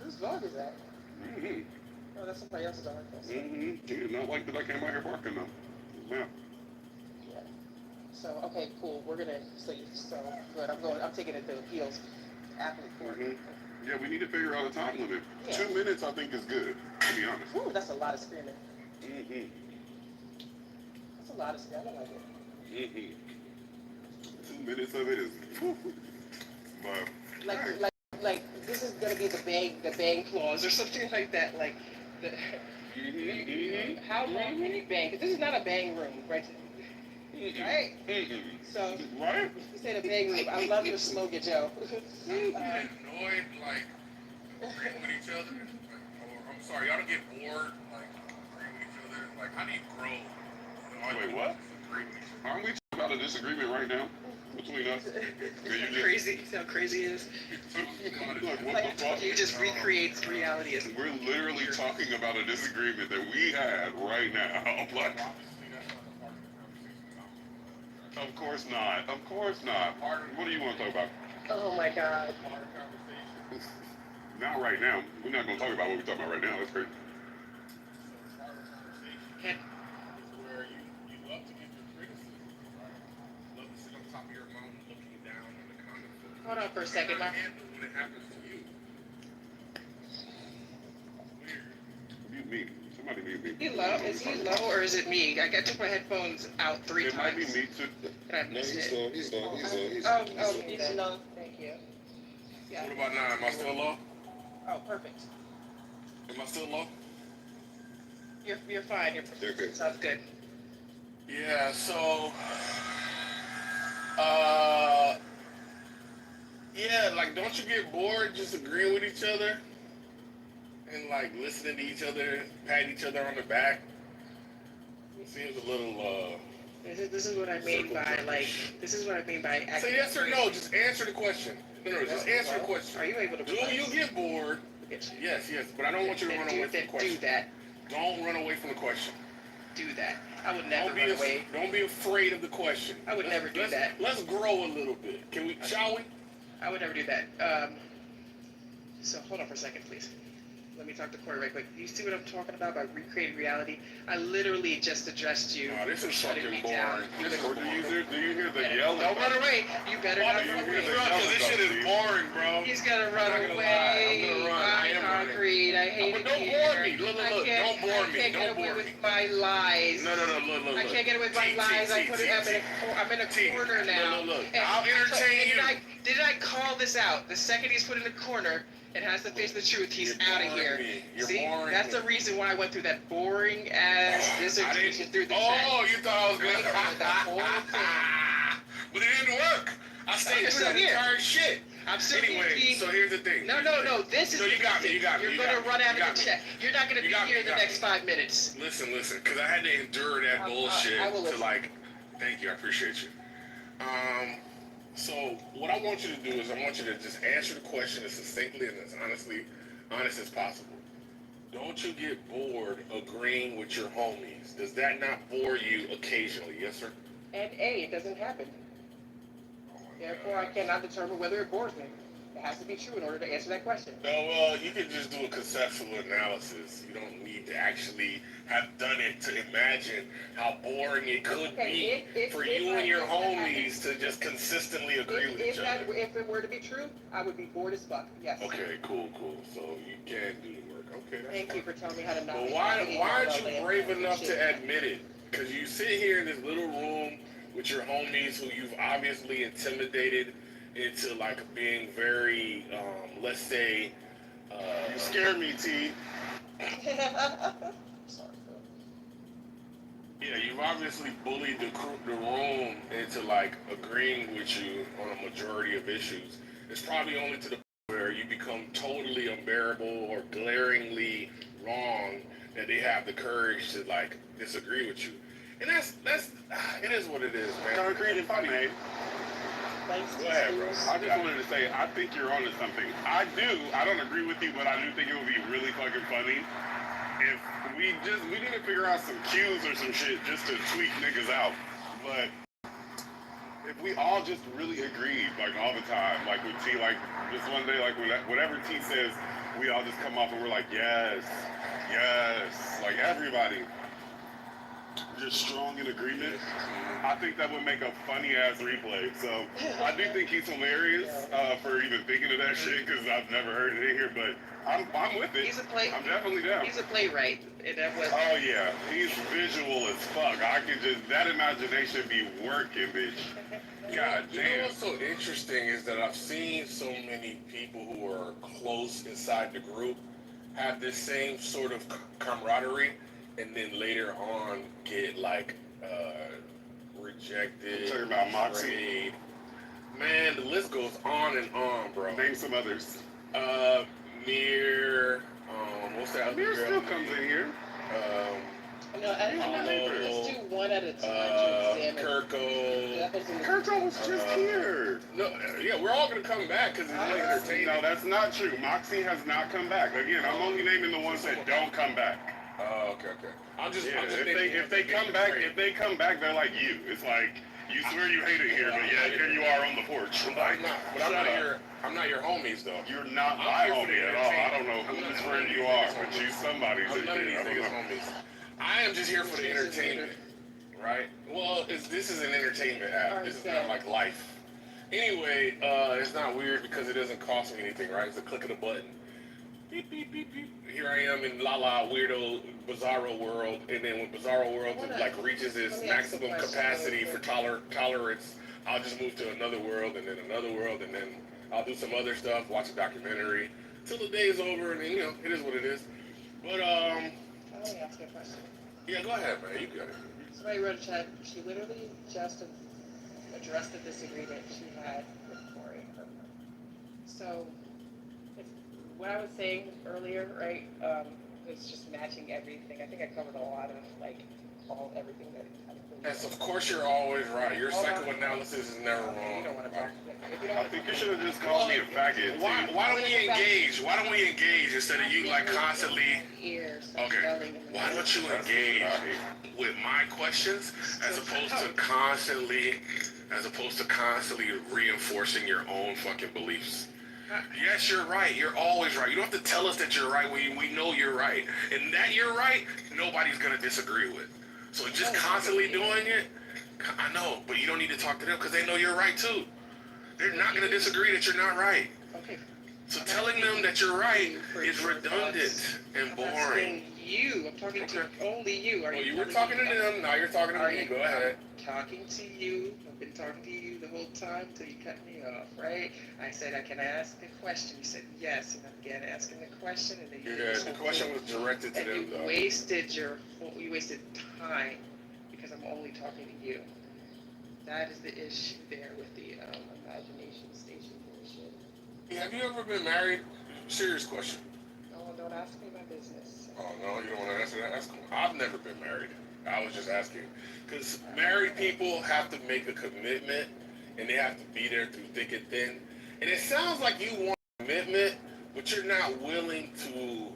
U: Whose dog is that?
M: Mm-hmm.
U: Oh, that's somebody else's dog.
M: Mm-hmm. He did not like that I came out here barking though. Yeah.
U: Yeah. So okay, cool. We're gonna so good. I'm taking it to appeals. Appellate court.
M: Mm-hmm. Yeah, we need to figure out a time limit.
U: Yeah.
M: 2 minutes, I think, is good. To be honest.
U: Ooh, that's a lot of screaming.
M: Mm-hmm.
U: That's a lot of screaming. I don't like it.
M: Mm-hmm. 2 minutes of it is. But.
U: Like this is gonna be the bang clause or something like that. Like the. How long can you bang? Because this is not a bang room, right? Right? So,
M: right?
U: You said a bang room. I love your slogan, Joe.
K: Annoyed, like, agreeing with each other. Or, I'm sorry, y'all don't get bored, like, agreeing with each other. Like, how do you grow?
M: Wait, what? Aren't we talking about a disagreement right now between us?
U: Crazy. See how crazy it is?
M: Like, what the fuck?
U: You just recreate reality.
M: We're literally talking about a disagreement that we had right now. Like, of course not. Of course not. What do you want to talk about?
U: Oh my God.
M: Not right now. We're not going to talk about what we're talking about right now. That's crazy.
K: Where you love to give your criticism, right? Love to sit on top of your mountain looking down on the comments.
U: Hold on for a second.
K: When it happens to you.
M: Mute me. Somebody mute me.
U: Is he low or is it me? I took my headphones out 3 times.
M: It might be me too.
U: No,
M: he's low. He's low.
U: He's low. Thank you. Yeah.
K: What about now? Am I still low?
U: Oh, perfect.
K: Am I still low?
U: You're fine. You're good. Sounds good.
K: Yeah, so yeah, like, don't you get bored just agreeing with each other and like listening to each other, patting each other on the back? It seems a little
U: This is what I mean by like. This is what I mean by.
K: Say yes or no. Just answer the question. No, just answer the question.
U: Are you able to?
K: Do you get bored? Yes, but I don't want you to run away from the question.
U: Do that.
K: Don't run away from the question.
U: Do that. I would never run away.
K: Don't be afraid of the question.
U: I would never do that.
K: Let's grow a little bit. Shall we?
U: I would never do that. So hold on for a second, please. Let me talk to Corey right quick. Do you see what I'm talking about by recreating reality? I literally just addressed you.
M: Oh, this is
U: shutting
M: fucking
U: me
M: boring.
U: down.
M: Do you hear the yelling?
U: Don't run away. You better not run away.
K: This shit is boring, bro.
U: He's gonna run away.
K: I'm gonna run. I am running.
U: Concrete. I hate it.
K: Don't bore me. Look. Don't bore me.
U: I can't get away with my lies.
K: No. Look.
U: I can't get away with my lies. I'm in a corner now.
K: Look. I'll entertain you.
U: Did I call this out? The second he's put in the corner and has to face the truth, he's out of here. See, that's the reason why I went through that boring ass dissertation through the chat.
K: Oh, you thought I was good?
U: That whole thing.
K: But it didn't work. I stayed through the entire shit.
U: I'm still
K: anyway, so here's the thing.
U: No. This is.
K: No, you got me.
U: You're gonna run out of the check. You're not gonna be here in the next 5 minutes.
K: Listen, because I had to endure that bullshit to like. Thank you, I appreciate you. So what I want you to do is I want you to just answer the question as succinctly and as honest as possible. Don't you get bored agreeing with your homies? Does that not bore you occasionally? Yes, sir?
U: And A, it doesn't happen. Therefore, I cannot determine whether it bores me. It has to be true in order to answer that question.
K: No, well, you can just do a conceptual analysis. You don't need to actually have done it to imagine how boring it could be for you and your homies to just consistently agree with each other.
U: If it were to be true, I would be bored as fuck. Yes.
K: Okay, cool. So you can do the work. Okay, that's
U: Thank you for telling me how to not.
K: But why aren't you brave enough to admit it? Because you sit here in this little room with your homies who you've obviously intimidated into like being very, let's say,
M: you scared me, T.
U: Sorry, Phil.
K: Yeah, you've obviously bullied the room into like agreeing with you on a majority of issues. It's probably only to the point where you become totally unbearable or glaringly wrong that they have the courage to like disagree with you. And that's it is what it is, man.
M: Concrete and funny, man.
K: Go ahead, bro.
M: I just wanted to say, I think you're onto something. I don't agree with you, but I do think it would be really fucking funny if we need to figure out some cues or some shit just to tweak niggas out. But if we all just really agreed, like all the time, like with T, like just one day, like whatever T says, we all just come off and we're like, yes, like everybody. Just strong in agreement. I think that would make a funny ass replay. So I do think he's hilarious for even thinking of that shit because I've never heard it in here. But I'm with it. I'm definitely down.
U: He's a playwright.
M: Oh yeah, he's visual as fuck. I can just that imagination be working, bitch. God damn.
K: You know what's so interesting is that I've seen so many people who are close inside the group have this same sort of camaraderie. And then later on get like rejected.
M: Talking about Moxie.
K: Man, the list goes on and on, bro.
M: Name some others.
K: Mir, what's that other
M: Mir
K: girl?
M: still comes in here.
U: No, I didn't know. Let's do one at a time to examine.
K: Kirko
M: was just here.
K: No, yeah, we're all gonna come back because it's really entertaining.
M: No, that's not true. Moxie has not come back. Again, I'm only naming the ones that don't come back.
K: Oh, okay. I'm just
M: if they come back, they're like you. It's like you swear you hate it here, but yeah, here you are on the porch. Like,
K: I'm not your homies though.
M: You're not my homie at all. I don't know whose friend you are, but you somebody's
K: I'm none of these niggas homies. I am just here for the entertainment, right? Well, this is an entertainment app. This is not like life. Anyway, it's not weird because it doesn't cost me anything, right? It's a click of the button. Beep, beep, beep, beep. Here I am in La La Weirdo Bizarro World, and then when Bizarro World like reaches its maximum capacity for tolerance, I'll just move to another world, and then another world, and then I'll do some other stuff, watch a documentary, till the day is over, and then, you know, it is what it is. But,
U: I want to ask you a question.
K: Yeah, go ahead, man, you got it.
U: Somebody wrote a chat, she literally just addressed the disagreement she had with Corey. So, what I was saying earlier, right, is just matching everything. I think I covered a lot of, like, everything that I believe.
K: Yes, of course you're always right. Your psychoanalysis is never wrong.
U: You don't want to talk.
M: I think you should have just called me a faggot.
K: Why don't we engage? Why don't we engage instead of you, like, constantly... Okay, why don't you engage with my questions as opposed to constantly reinforcing your own fucking beliefs? Yes, you're right. You're always right. You don't have to tell us that you're right when we know you're right. And that you're right, nobody's going to disagree with. So just constantly doing it, I know, but you don't need to talk to them because they know you're right too. They're not going to disagree that you're not right.
U: Okay.
K: So telling them that you're right is redundant and boring.
U: I'm talking to only you.
K: You were talking to them, now you're talking to me. Go ahead.
U: Talking to you. I've been talking to you the whole time until you cut me off, right? I said, can I ask a question? You said yes, and I began asking the question, and then
K: the question was directed to them, though.
U: You wasted time because I'm only talking to you. That is the issue there with the imagination station bullshit.
K: Yeah, have you ever been married? Serious question.
U: No, don't ask me my business.
K: Oh, no, you don't want to answer that? That's cool. I've never been married. I was just asking. Because married people have to make a commitment
M: and they have to be there through thick and thin. And it sounds like you want commitment, but you're not willing to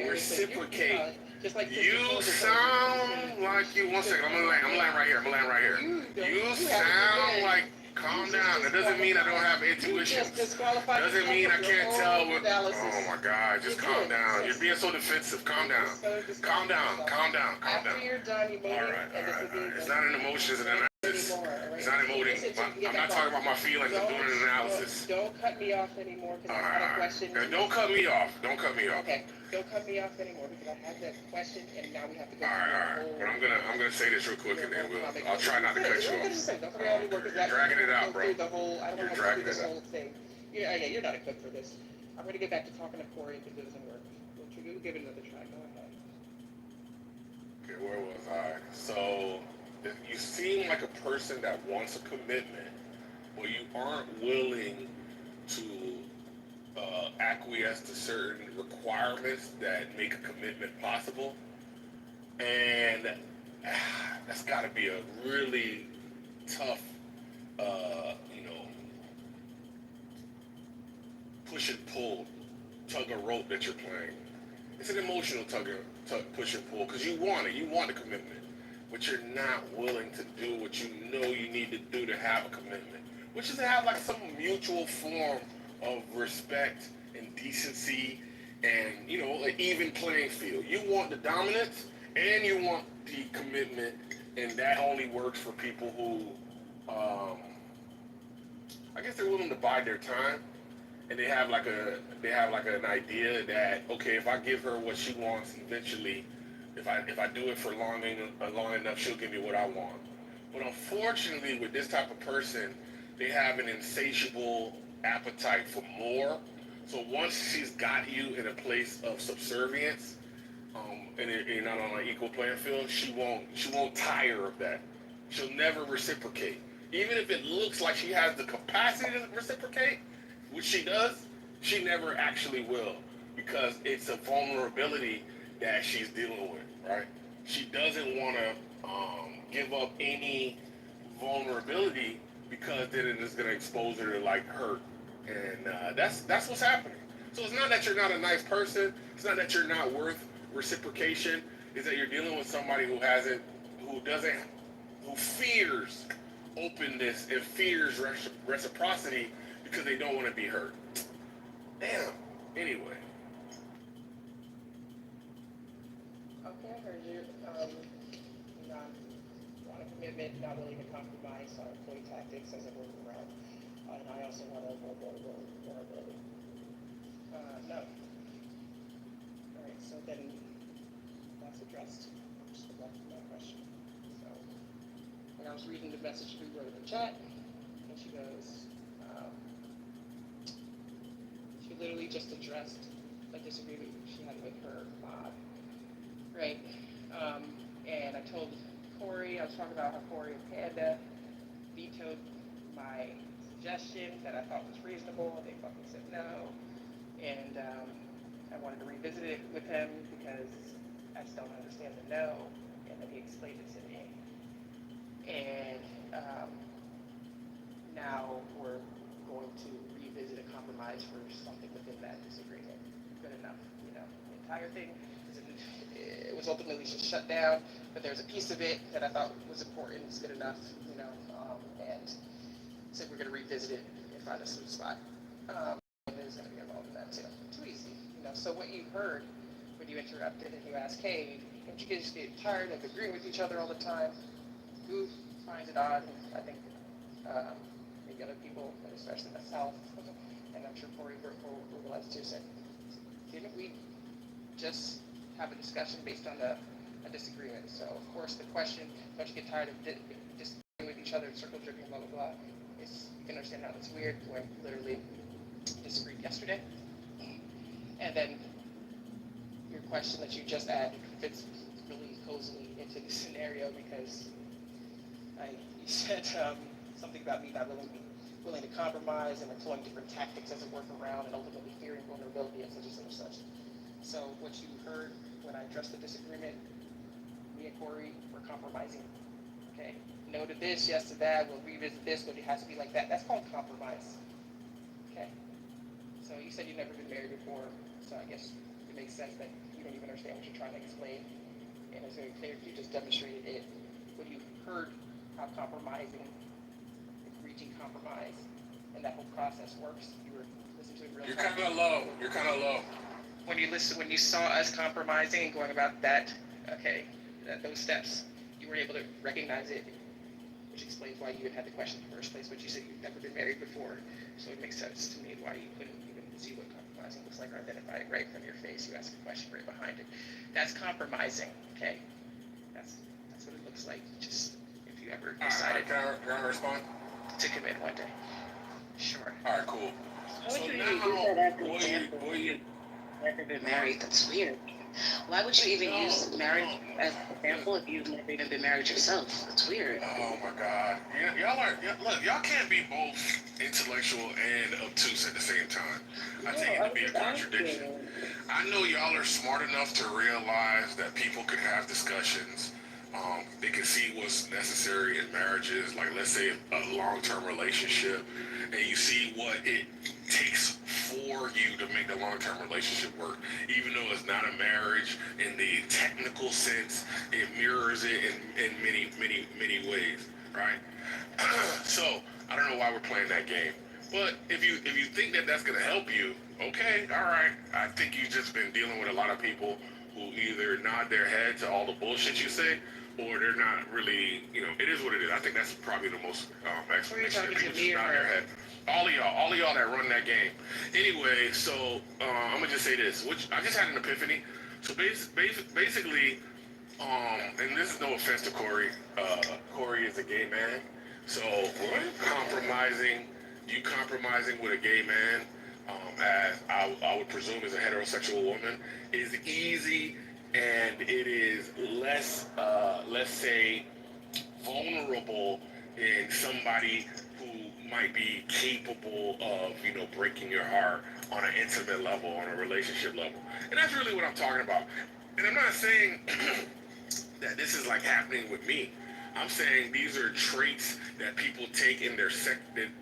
M: reciprocate. You sound like you. One second, I'm gonna land right here. You sound like. Calm down. That doesn't mean I don't have intuition. Doesn't mean I can't tell what. Oh my God! Just calm down. You're being so defensive. Calm down. Calm down.
U: After you're done emoting,
M: All right. It's not an emotion. It's an analysis. It's not emoting. I'm not talking about my feelings. I'm doing an analysis.
U: Don't cut me off anymore because I had a question.
M: Don't cut me off. Don't cut me off.
U: Okay. Don't cut me off anymore because I had that question and now we have to go.
M: All right. But I'm gonna say this real quick and then I'll try not to cut you off. You're dragging it out, bro. You're dragging it out.
U: Yeah, you're not equipped for this. I'm gonna get back to talking to Corey if it doesn't work. We'll give it another try. Go ahead.
M: Okay, where was I? So, if you seem like a person that wants a commitment, but you aren't willing to acquiesce to certain requirements that make a commitment possible, and that's got to be a really tough, push and pull, tug of rope that you're playing. It's an emotional push and pull because you want it, you want a commitment, but you're not willing to do what you know you need to do to have a commitment, which is to have like some mutual form of respect and decency and, an even playing field. You want the dominance and you want the commitment, and that only works for people who, I guess they're willing to bide their time, and they have like an idea that, okay, if I give her what she wants, eventually, if I do it for long enough, she'll give me what I want. But unfortunately, with this type of person, they have an insatiable appetite for more. So once she's got you in a place of subservience, and you're not on an equal playing field, she won't tire of that. She'll never reciprocate. Even if it looks like she has the capacity to reciprocate, which she does, she never actually will, because it's a vulnerability that she's dealing with, right? She doesn't want to give up any vulnerability because then it is going to expose her to like hurt, and that's what's happening. So it's not that you're not a nice person. It's not that you're not worth reciprocation. It's that you're dealing with somebody who fears openness and fears reciprocity because they don't want to be hurt. Damn. Anyway.
U: Okay, I heard you. Not want a commitment, not willing to compromise, or employ tactics as a workaround. And I also want a vulnerability. No. All right, so then that's addressed. Just go back to my question. So, when I was reading the message we wrote in the chat, and she goes, she literally just addressed a disagreement she had with her mod, right? And I told Corey, I was talking about how Corey and Panda vetoed my suggestion that I thought was reasonable. They fucking said no. And I wanted to revisit it with him because I just don't understand the no. And then he explained it to me. And now we're going to revisit a compromise for something within that disagreement. Good enough, The entire thing, it was ultimately just shut down, but there's a piece of it that I thought was important. It's good enough, and said we're going to revisit it and find a sweet spot. And there's going to be involved in that too. Too easy, So what you heard when you interrupted and you asked, hey, don't you guys get tired of agreeing with each other all the time? Who finds it odd? I think maybe other people, but especially myself, and I'm sure Corey will realize too, said, didn't we just have a discussion based on a disagreement? So, of course, the question, don't you get tired of disagreeing with each other, circle jerking, blah, blah, blah, you can understand how it's weird when we literally disagreed yesterday. And then your question that you just added fits really cozily into the scenario because you said something about me not willing to compromise and employing different tactics as a workaround and ultimately fearing vulnerability and such and such. So what you heard when I addressed the disagreement, me and Corey were compromising. Okay, no to this, yes to that, we'll revisit this, but it has to be like that. That's called compromise. Okay. So you said you've never been married before, so I guess it makes sense that you don't even understand what you're trying to explain. And it's very clear if you just demonstrated it when you heard how compromising, reaching compromise, and that whole process works. You were listening to it real
K: You're
U: time.
K: kind of low. You're kind of low.
U: When you saw us compromising and going about that, okay, those steps, you were able to recognize it, which explains why you even had the question in the first place. But you said you've never been married before, so it makes sense to me why you couldn't even see what compromising looks like or identify it right from your face. You ask a question right behind it. That's compromising, okay? That's what it looks like. Just if you ever decided
K: Can I respond?
U: to commit one day. Sure.
K: All right, cool.
E: Why would
K: So
E: you
K: now,
E: even use that as an
K: what
E: example?
K: you
E: Never been married. That's weird. Why would you even use marriage as an example if you've never even been married yourself? That's weird.
K: Oh my God! Look, y'all can't be both intellectual and obtuse at the same time. I think it'd be a contradiction. I know y'all are smart enough to realize that people could have discussions. They can see what's necessary in marriages, like let's say a long-term relationship, and you see what it takes for you to make the long-term relationship work. Even though it's not a marriage in the technical sense, it mirrors it in many ways, right? So I don't know why we're playing that game, but if you think that that's gonna help you, okay, all right. I think you've just been dealing with a lot of people who either nod their head to all the bullshit you say, or they're not really, it is what it is. I think that's probably the most explanation. That people just nod their head. All of y'all that run that game. Anyway, so I'm gonna just say this, which I just had an epiphany. So basically, and this is no offense to Corey. Corey is a gay man, so you compromising with a gay man, as I would presume is a heterosexual woman, is easy, and it is less, let's say, vulnerable in somebody who might be capable of, breaking your heart on an intimate level, on a relationship level. And that's really what I'm talking about. And I'm not saying that this is like happening with me. I'm saying these are traits that people take in their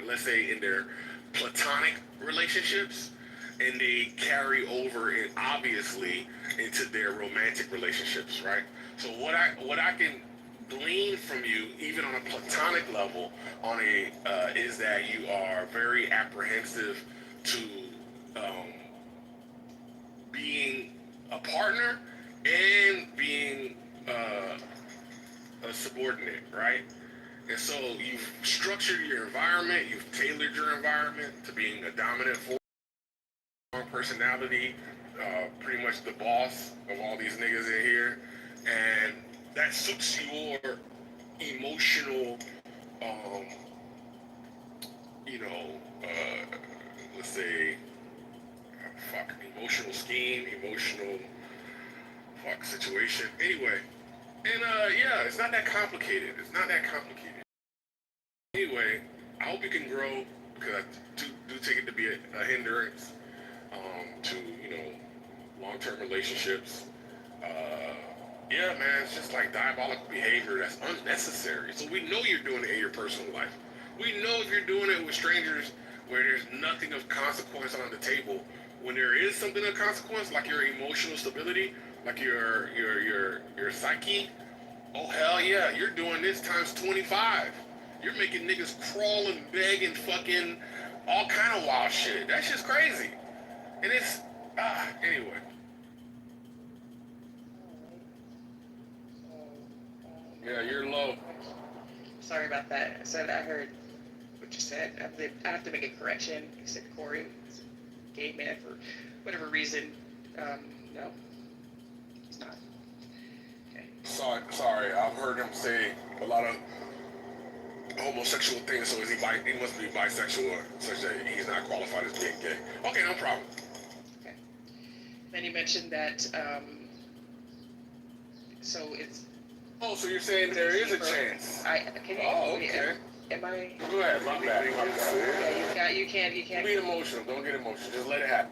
K: let's say in their platonic relationships, and they carry over it obviously into their romantic relationships, right? So what I can glean from you, even on a platonic level, is that you are very apprehensive to being a partner and being a subordinate, right? And so you've structured your environment, you've tailored your environment to being a dominant force, personality, pretty much the boss of all these niggas in here, and that suits your emotional, let's say, emotional scheme, emotional situation. Anyway, and yeah, it's not that complicated. Anyway, I hope you can grow, because I do take it to be a hindrance to long-term relationships. Yeah, man, it's just like diabolical behavior that's unnecessary. So we know you're doing it in your personal life. We know if you're doing it with strangers where there's nothing of consequence on the table. When there is something of consequence, like your emotional stability, like your psyche, oh hell yeah, you're doing this times 25. You're making niggas crawl and beg and fucking all kind of wild shit. That's just crazy. And it's anyway. Yeah, you're low.
U: Sorry about that. I said I heard what you said. I have to make a correction. You said Corey is a gay man for whatever reason. No, he's not. Okay.
K: Sorry. I've heard him say a lot of homosexual things. So he must be bisexual, such that he's not qualified as being gay. Okay, no problem.
U: Okay. Then you mentioned that. So it's.
K: Oh, so you're saying there is a chance? Okay.
U: Am I?
K: Go ahead, my bad.
U: Yeah, you can't.
K: Don't be emotional. Don't get emotional. Just let it happen.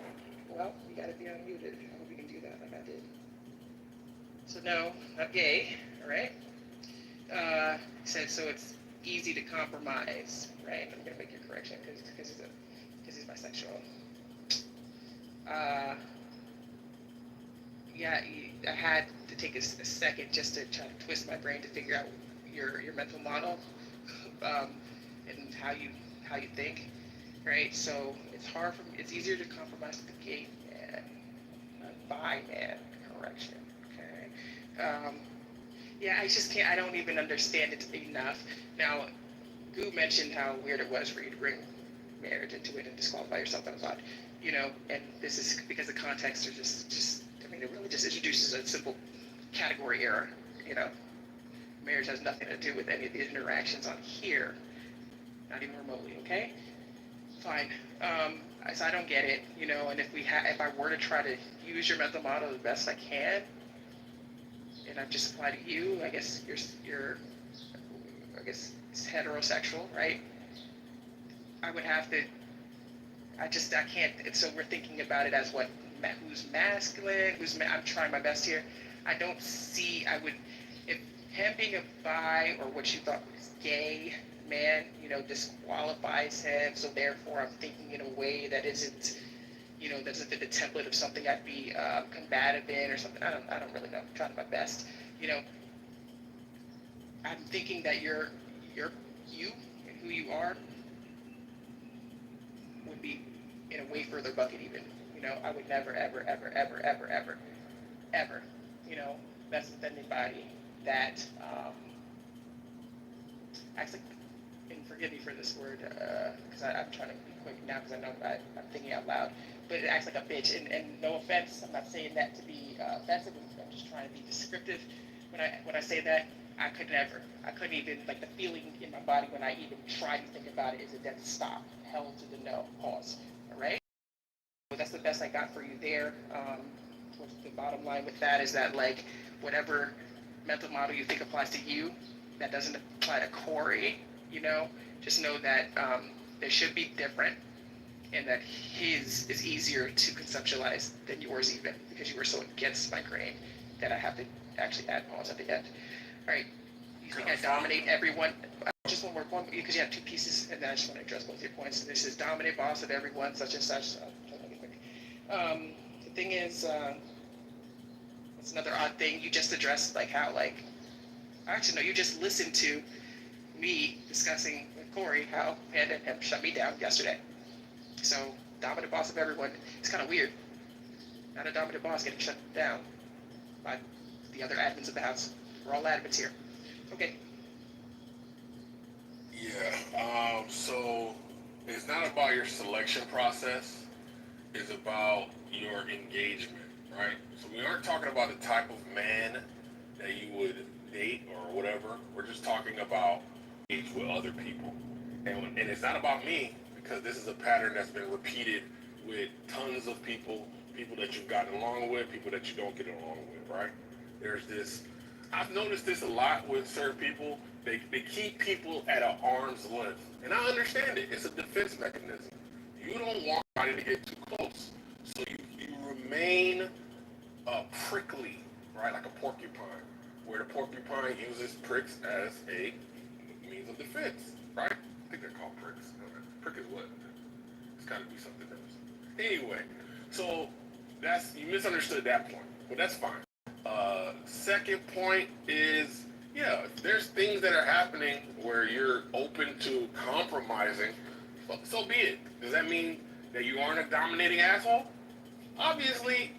U: Well, you gotta be unmuted. I hope you can do that like I did. So no, not gay. All right. Said so it's easy to compromise, right? I'm gonna make your correction because he's bisexual. Yeah, I had to take a second just to try to twist my brain to figure out your mental model, and how you think, right? So it's hard for me. It's easier to compromise with the gay man, bi man. Correction. Okay. Yeah, I just can't. I don't even understand it enough. Now, Goo mentioned how weird it was for you to bring marriage into it and disqualify yourself. That was odd, And this is because the context are just. I mean, it really just introduces a simple category error. Marriage has nothing to do with any of the interactions on here, not even remotely. Okay, fine. So I don't get it, And if I were to try to use your mental model the best I can, and I've just applied to you, I guess you're I guess it's heterosexual, right? I would have to. I can't. So we're thinking about it as who's masculine, I'm trying my best here. I don't see. If him being a bi or what you thought was gay man, disqualifies him. So therefore, I'm thinking in a way that isn't, doesn't fit the template of something I'd be combative in or something. I don't really know. I'm trying my best. I'm thinking that you and who you are would be in a way further bucket even. I would never, ever, ever, ever, ever, ever, ever, mess with anybody that acts like, and forgive me for this word, because I'm trying to be quick now because I know I'm thinking out loud, but it acts like a bitch, and no offense, I'm not saying that to be offensive, I'm just trying to be descriptive. When I say that, I couldn't even, like the feeling in my body when I even try to think about it is a dead stop, hell to the no, pause, all right? So that's the best I got for you there. What's the bottom line with that is that, like, whatever mental model you think applies to you, that doesn't apply to Corey, just know that they should be different and that his is easier to conceptualize than yours even because you were so against my grain that I have to actually add pause at the end. All right, you think I dominate everyone? Just one more point, because you have two pieces, and then I just want to address both your points. This is dominate boss of everyone, such and such. The thing is, it's another odd thing. You just addressed, actually, no, you just listened to me discussing with Corey how Panda and him shut me down yesterday. So, dominant boss of everyone, it's kind of weird. Not a dominant boss getting shut down by the other admins of the house. We're all admins here. Okay.
M: Yeah, so it's not about your selection process, it's about your engagement, right? So we aren't talking about the type of man that you would date or whatever. We're just talking about engage with other people. And it's not about me, because this is a pattern that's been repeated with tons of people that you've gotten along with, people that you don't get along with, right? There's this, I've noticed this a lot with certain people. They keep people at an arm's length. And I understand it. It's a defense mechanism. You don't want anybody to get too close. So you remain prickly, right? Like a porcupine, where the porcupine uses pricks as a means of defense, right? I think they're called pricks. Prick is what? It's got to be something else. Anyway, so you misunderstood that point, but that's fine. Second point is, yeah, if there's things that are happening where you're open to compromising, so be it. Does that mean that you aren't a dominating asshole? Obviously,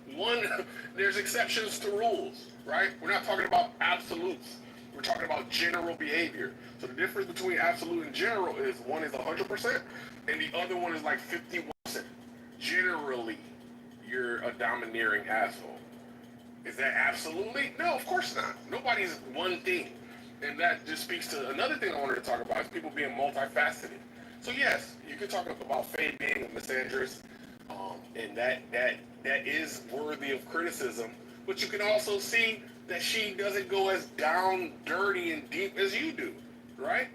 M: there's exceptions to rules, right? We're not talking about absolutes. We're talking about general behavior. So the difference between absolute and general is one is 100% and the other one is like 51%. Generally, you're a domineering asshole. Is that absolutely? No, of course not. Nobody's one thing. And that just speaks to another thing I wanted to talk about, is people being multifaceted. So yes, you could talk about Faye being a misandrist, and that is worthy of criticism. But you can also see that she doesn't go as down, dirty, and deep as you do, right?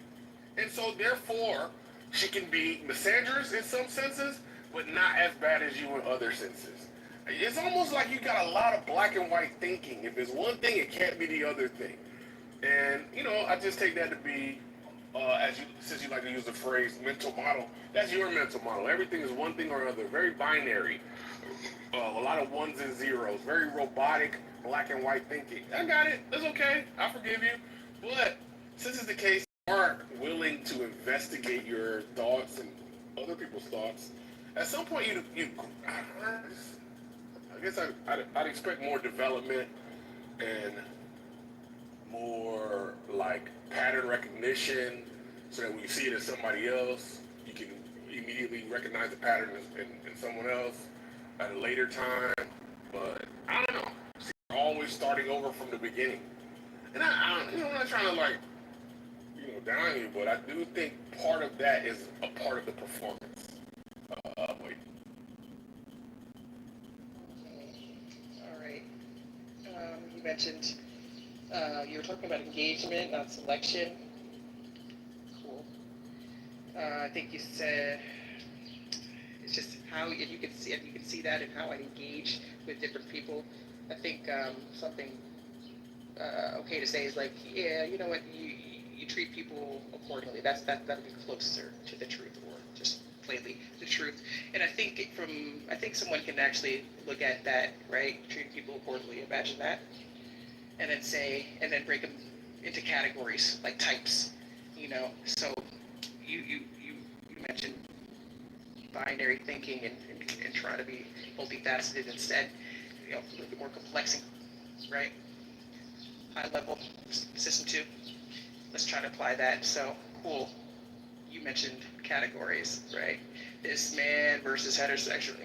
M: And so therefore, she can be misandrous in some senses, but not as bad as you in other senses. It's almost like you got a lot of black and white thinking. If it's one thing, it can't be the other thing.
K: And I just take that to be, since you like to use the phrase mental model, that's your mental model. Everything is one thing or another, very binary. A lot of ones and zeros, very robotic, black and white thinking. I got it. That's okay. I forgive you. But since it's the case, you aren't willing to investigate your thoughts and other people's thoughts. At some point, I guess I'd expect more development and more like pattern recognition, so that when you see it in somebody else, you can immediately recognize the pattern in someone else at a later time. But I don't know. See, you're always starting over from the beginning, and I'm not trying to down you, but I do think part of that is a part of the performance. Wait.
U: All right. You mentioned you were talking about engagement, not selection. Cool. I think you said it's just how if you can see that in how I engage with different people. I think something okay to say is like, yeah, you know what, you treat people accordingly. That'll be closer to the truth, or just plainly the truth. And I think someone can actually look at that, right? Treating people accordingly. Imagine that, and then break them into categories like types. So you mentioned binary thinking and trying to be multifaceted instead. A little bit more complex, right? High level system 2. Let's try to apply that. So cool. You mentioned categories, right? This man versus heterosexual,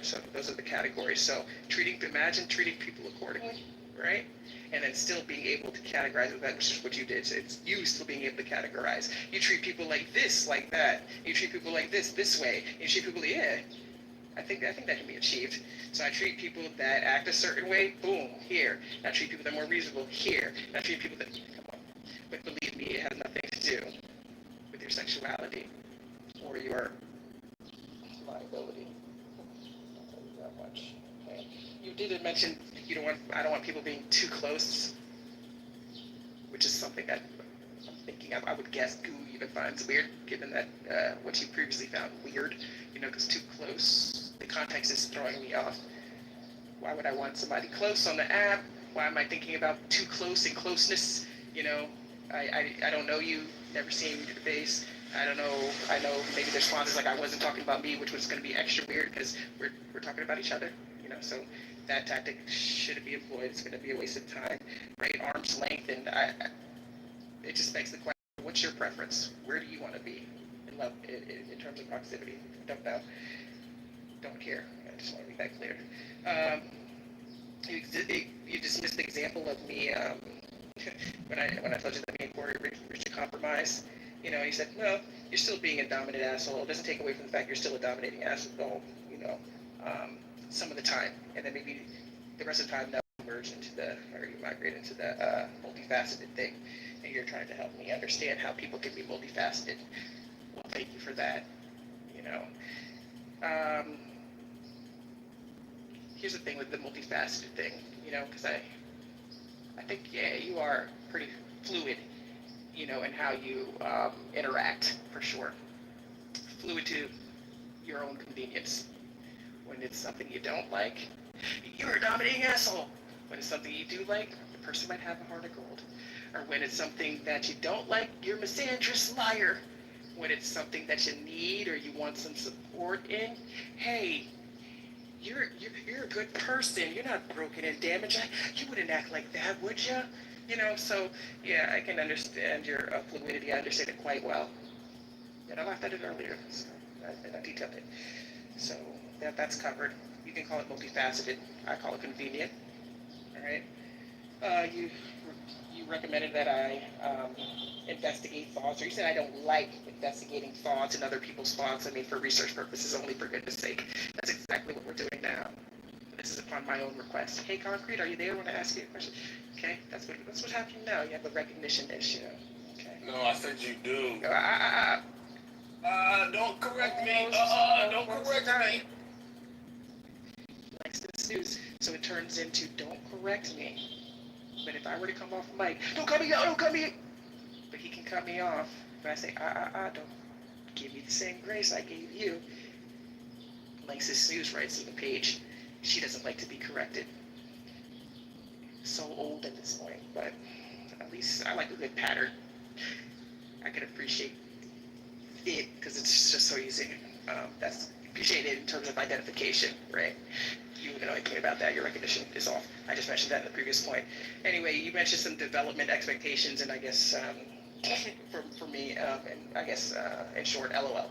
U: so those are the categories. So imagine treating people accordingly, right? And then still being able to categorize with that, which is what you did. So it's you still being able to categorize. You treat people like this, like that. You treat people like this way. You treat people, yeah. I think that can be achieved. So I treat people that act a certain way, boom, here. I treat people that are more reasonable, here. I treat people that, come on. But believe me, it has nothing to do with your sexuality or your liability. I'll tell you that much. Okay. You did mention I don't want people being too close, which is something that I'm thinking I would guess Goo even finds weird, given that what you previously found weird, because too close, the context is throwing me off. Why would I want somebody close on the app? Why am I thinking about too close and closeness? I don't know you, never seen your face. I don't know. I know maybe the response is like I wasn't talking about me, which was going to be extra weird because we're talking about each other. So that tactic shouldn't be employed. It's going to be a waste of time, right? Arm's length, and it just begs the question: what's your preference? Where do you want to be in love in terms of proximity? Don't know. Don't care. I just want to make that clear. You dismissed the example of me when I told you that me and Corey reached a compromise. You said, well, you're still being a dominant asshole. It doesn't take away from the fact you're still a dominating asshole, some of the time. And then maybe the rest of the time, now you migrate into the multifaceted thing. And you're trying to help me understand how people can be multifaceted. Well, thank you for that. Here's the thing with the multifaceted thing, because I think, yeah, you are pretty fluid, in how you interact, for sure. Fluid to your own convenience. When it's something you don't like, you're a dominating asshole. When it's something you do like, the person might have a heart of gold. Or when it's something that you don't like, you're a misandrous liar. When it's something that you need or you want some support in, hey, you're a good person. You're not broken and damaged. You wouldn't act like that, would you? So yeah, I can understand your fluidity. I understand it quite well. And I laughed at it earlier, so I detailed it. So that's covered. You can call it multifaceted. I call it convenient. All right. You recommended that I investigate thoughts, or you said I don't like investigating thoughts and other people's thoughts. I mean, for research purposes only, for goodness sake. That's exactly what we're doing now. This is upon my own request. Hey, Concrete, are you there? I want to ask you a question. Okay, that's what's happening now. You have a recognition issue. Okay.
K: No, I said you do. Don't correct me. Don't correct me.
U: Likes to snooze, so it turns into don't correct me. But if I were to come off the mic, don't cut me out, don't cut me. But he can cut me off. But I say, don't give me the same grace I gave you. Langston Snooze writes in the page, she doesn't like to be corrected. So old at this point, but at least I like a good pattern. I can appreciate it because it's just so easy. That's appreciated in terms of identification, right? You know anything about that, your recognition is off. I just mentioned that in the previous point. Anyway, you mentioned some development expectations, and I guess for me, and I guess in short, LOL.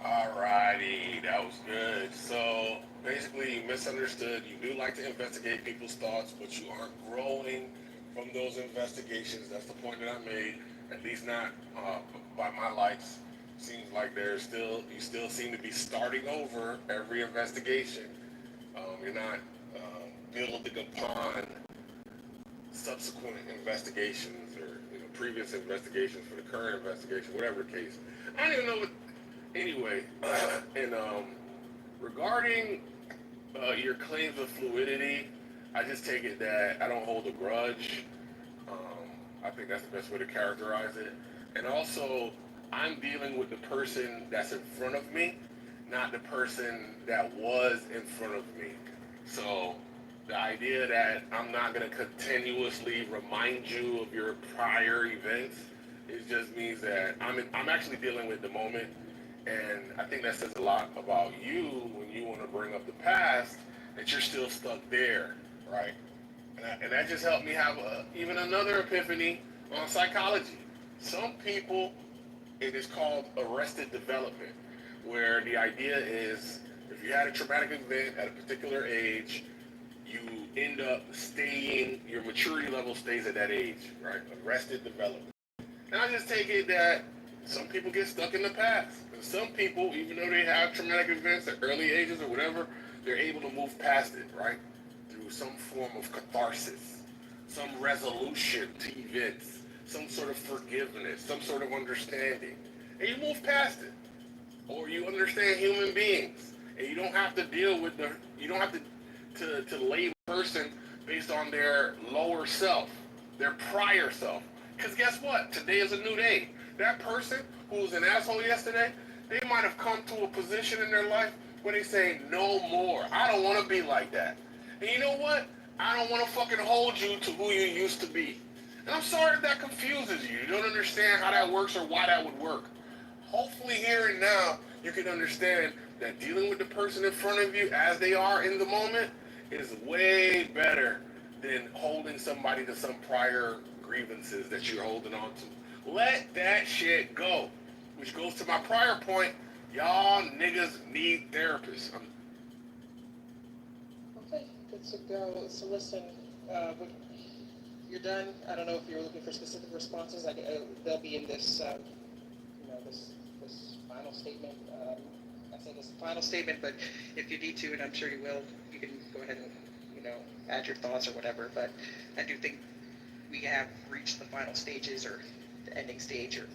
M: Alrighty, that was good. So basically, you misunderstood. You do like to investigate people's thoughts, but you aren't growing from those investigations. That's the point that I made. At least not by my lights. Seems like you still seem to be starting over every investigation. You're not building upon subsequent investigations or previous investigations for the current investigation, whatever the case. I don't even know what. Anyway, and regarding your claims of fluidity, I just take it that I don't hold a grudge. I think that's the best way to characterize it. And also, I'm dealing with the person that's in front of me, not the person that was in front of me. So the idea that I'm not going to continuously remind you of your prior events, it just means that I'm actually dealing with the moment. And I think that says a lot about you when you want to bring up the past, that you're still stuck there, right? And that just helped me have even another epiphany on psychology. Some people, it is called arrested development, where the idea is if you had a traumatic event at a particular age, you end up staying, your maturity level stays at that age, right? Arrested development. And I just take it that some people get stuck in the past. And some people, even though they have traumatic events at early ages or whatever, they're able to move past it, right? Through some form of catharsis, some resolution to events, some sort of forgiveness, some sort of understanding. And you move past it. Or you understand human beings. And you don't have to deal with you don't have to label a person based on their lower self, their prior self. Because guess what? Today is a new day. That person who was an asshole yesterday, they might have come to a position in their life where they say, no more. I don't want to be like that. And you know what? I don't want to fucking hold you to who you used to be. And I'm sorry if that confuses you. You don't understand how that works or why that would work. Hopefully here and now, you can understand that dealing with the person in front of you as they are in the moment is way better than holding somebody to some prior grievances that you're holding on to. Let that shit go. Which goes to my prior point, y'all niggas need therapists.
U: Okay, good to go. So listen, you're done. I don't know if you're looking for specific responses. They'll be in this, this final statement. I say this final statement, but if you need to, and I'm sure you will, you can go ahead and add your thoughts or whatever. But I do think we have reached the final stages or the ending stage, or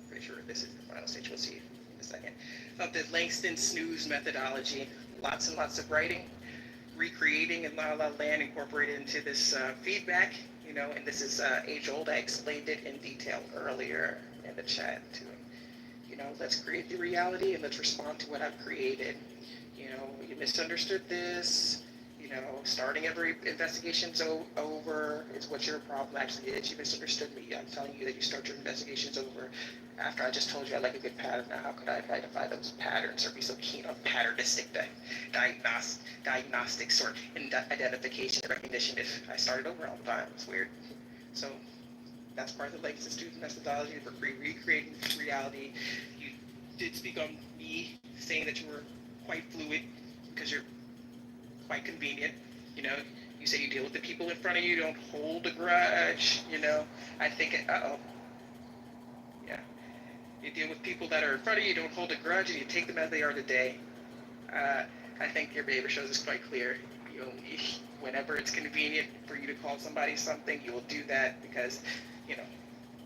U: pretty sure this is the final stage. We'll see in a second. Of the Langston Snooze methodology, lots and lots of writing, recreating in La La Land incorporated into this feedback, and this is age-old. I explained it in detail earlier in the chat too. Let's create the reality and let's respond to what I've created. You misunderstood this. Starting every investigation's over is what your problem actually is. You misunderstood me. I'm telling you that you start your investigations over after I just told you I like a good pattern. Now, how could I identify those patterns or be so keen on patternistic diagnostics or identification and recognition if I started over all the time? It's weird. So that's part of the Langston Snooze methodology for recreating reality. You did speak on me saying that you were quite fluid because you're quite convenient. You say you deal with the people in front of you, don't hold a grudge. I think yeah, you deal with people that are in front of you, don't hold a grudge, and you take them as they are today. I think your behavior shows is quite clear. Whenever it's convenient for you to call somebody something, you will do that because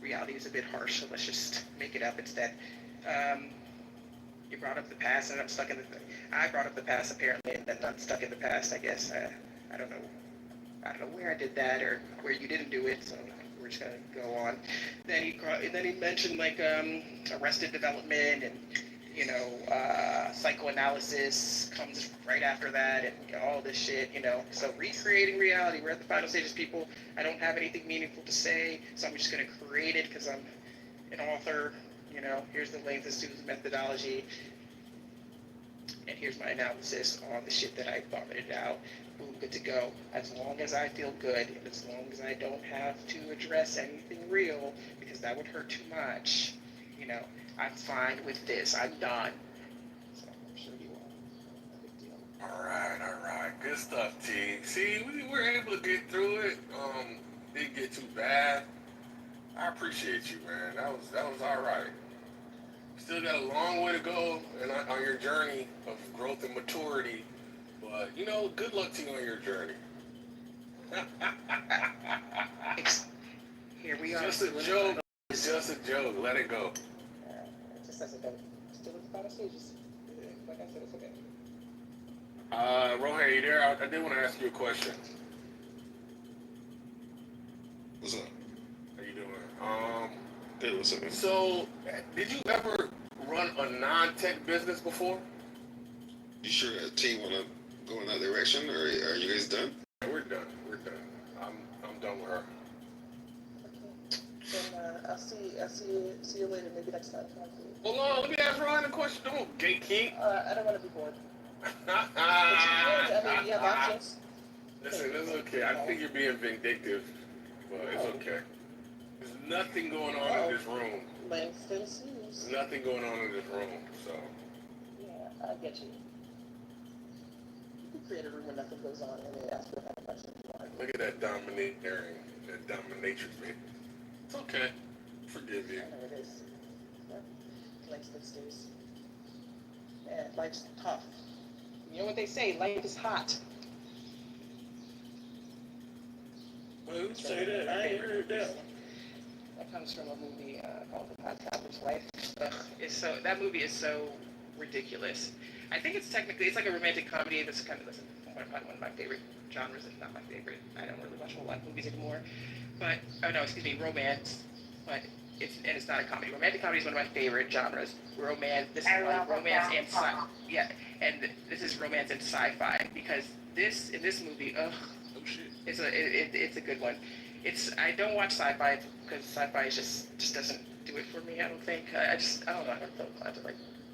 U: reality is a bit harsh, so let's just make it up instead. You brought up the past, and I'm stuck in I brought up the past apparently, and then I'm stuck in the past, I guess. I don't know. I don't know where I did that or where you didn't do it, so we're just gonna go on. Then he mentioned like Arrested Development and psychoanalysis comes right after that and all this shit. So recreating reality. We're at the final stages, people. I don't have anything meaningful to say, so I'm just gonna create it because I'm an author. Here's the length of student's methodology, and here's my analysis on the shit that I vomited out. Boom, good to go. As long as I feel good, and as long as I don't have to address anything real, because that would hurt too much, I'm fine with this. I'm done. So I'm sure you are. No big deal.
M: All right. Good stuff, T. See, we were able to get through it. Didn't get too bad. I appreciate you, man. That was all right. Still got a long way to go on your journey of growth and maturity, but good luck to you on your journey.
U: Here we are.
M: Just a joke. It's just a joke. Let it go.
U: It just doesn't go. Still at the final stages. Like I said, it's okay.
M: Rohan, you there? I did want to ask you a question.
L: What's up?
M: How you doing?
L: Hey, what's up, man?
M: So, did you ever run a non-tech business before?
L: You sure that team wanna go in that direction, or are you guys done?
M: We're done. I'm done with her.
U: Then I'll see you later. Maybe next time.
M: Hold on, let me ask Rohan a question. Don't gatekeep.
U: I don't want to be bored. But you can. You have options.
M: Listen, it's okay. I think you're being vindictive, but it's okay. There's nothing going on in this room.
U: Langston sees.
M: There's nothing going on in this room, so.
U: Yeah, I get you. You can create a room where nothing goes on and then ask for that question if you want.
M: Look at that dominating, that dominatrix, man. It's okay. Forgive you.
U: I know it is. Yeah. Langston stays. Man, life's tough. You know what they say, life is hot.
N: Who say that? I ain't heard that.
U: That comes from a movie called The Hot Traveler's Wife. That movie is so ridiculous. I think it's like a romantic comedy that's kind of one of my favorite genres, if not my favorite. I don't really watch a whole lot of movies anymore. But, romance. But it's not a comedy. Romantic comedy is one of my favorite genres. Romance, this is like romance and sci-fi. Yeah, and this is romance and sci-fi because in this movie, it's a good one. I don't watch sci-fi because sci-fi just doesn't do it for me. I don't think. I don't know. I don't feel glad to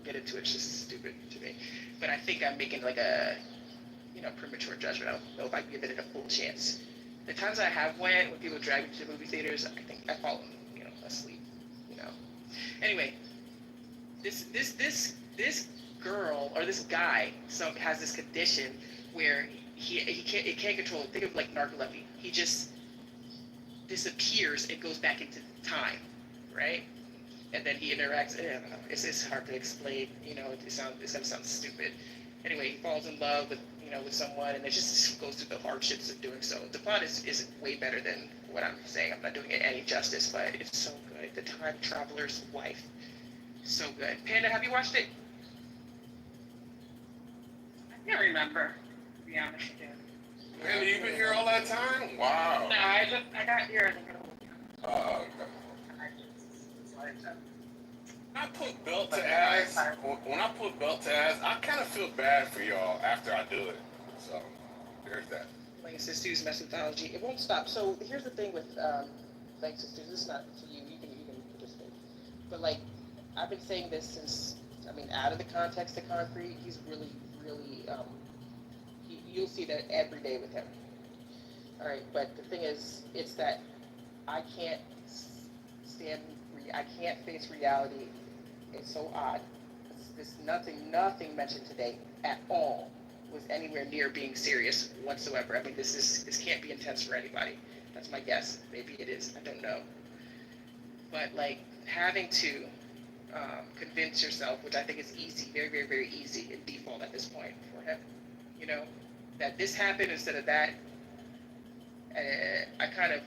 U: get into it. It's just stupid to me. But I think I'm making like a premature judgment. I don't know if I can give it a full chance. The times I have went when people drag me to the movie theaters, I think I've fallen asleep. Anyway, this girl or this guy has this condition where he can't control it. Think of like narcolepsy. He just disappears and goes back into time, right? And then he interacts. I don't know. It's hard to explain. It's gonna sound stupid. Anyway, he falls in love with someone, and it just goes through the hardships of doing so. The plot is way better than what I'm saying. I'm not doing it any justice, but it's so good. The Time Traveler's Wife, so good. Panda, have you watched it?
O: I can't remember, to be honest with you.
M: Man, you've been here all that time? Wow.
O: No, I got here in the middle of the
M: Okay. I put belt to ass. When I put belt to ass, I kind of feel bad for y'all after I do it. So, there's that.
U: Like Sisters methodology, it won't stop. So here's the thing with Thanks Sisters. This is not for you. You can participate. But I've been saying this since. Out of the context of Concrete, he's really. You'll see that every day with him. All right, but the thing is, it's that I can't face reality. It's so odd. Nothing mentioned today at all was anywhere near being serious whatsoever. This can't be intense for anybody. That's my guess. Maybe it is. I don't know. But having to convince yourself, which I think is easy, very, very, very easy in default at this point for him, that this happened instead of that. I kind of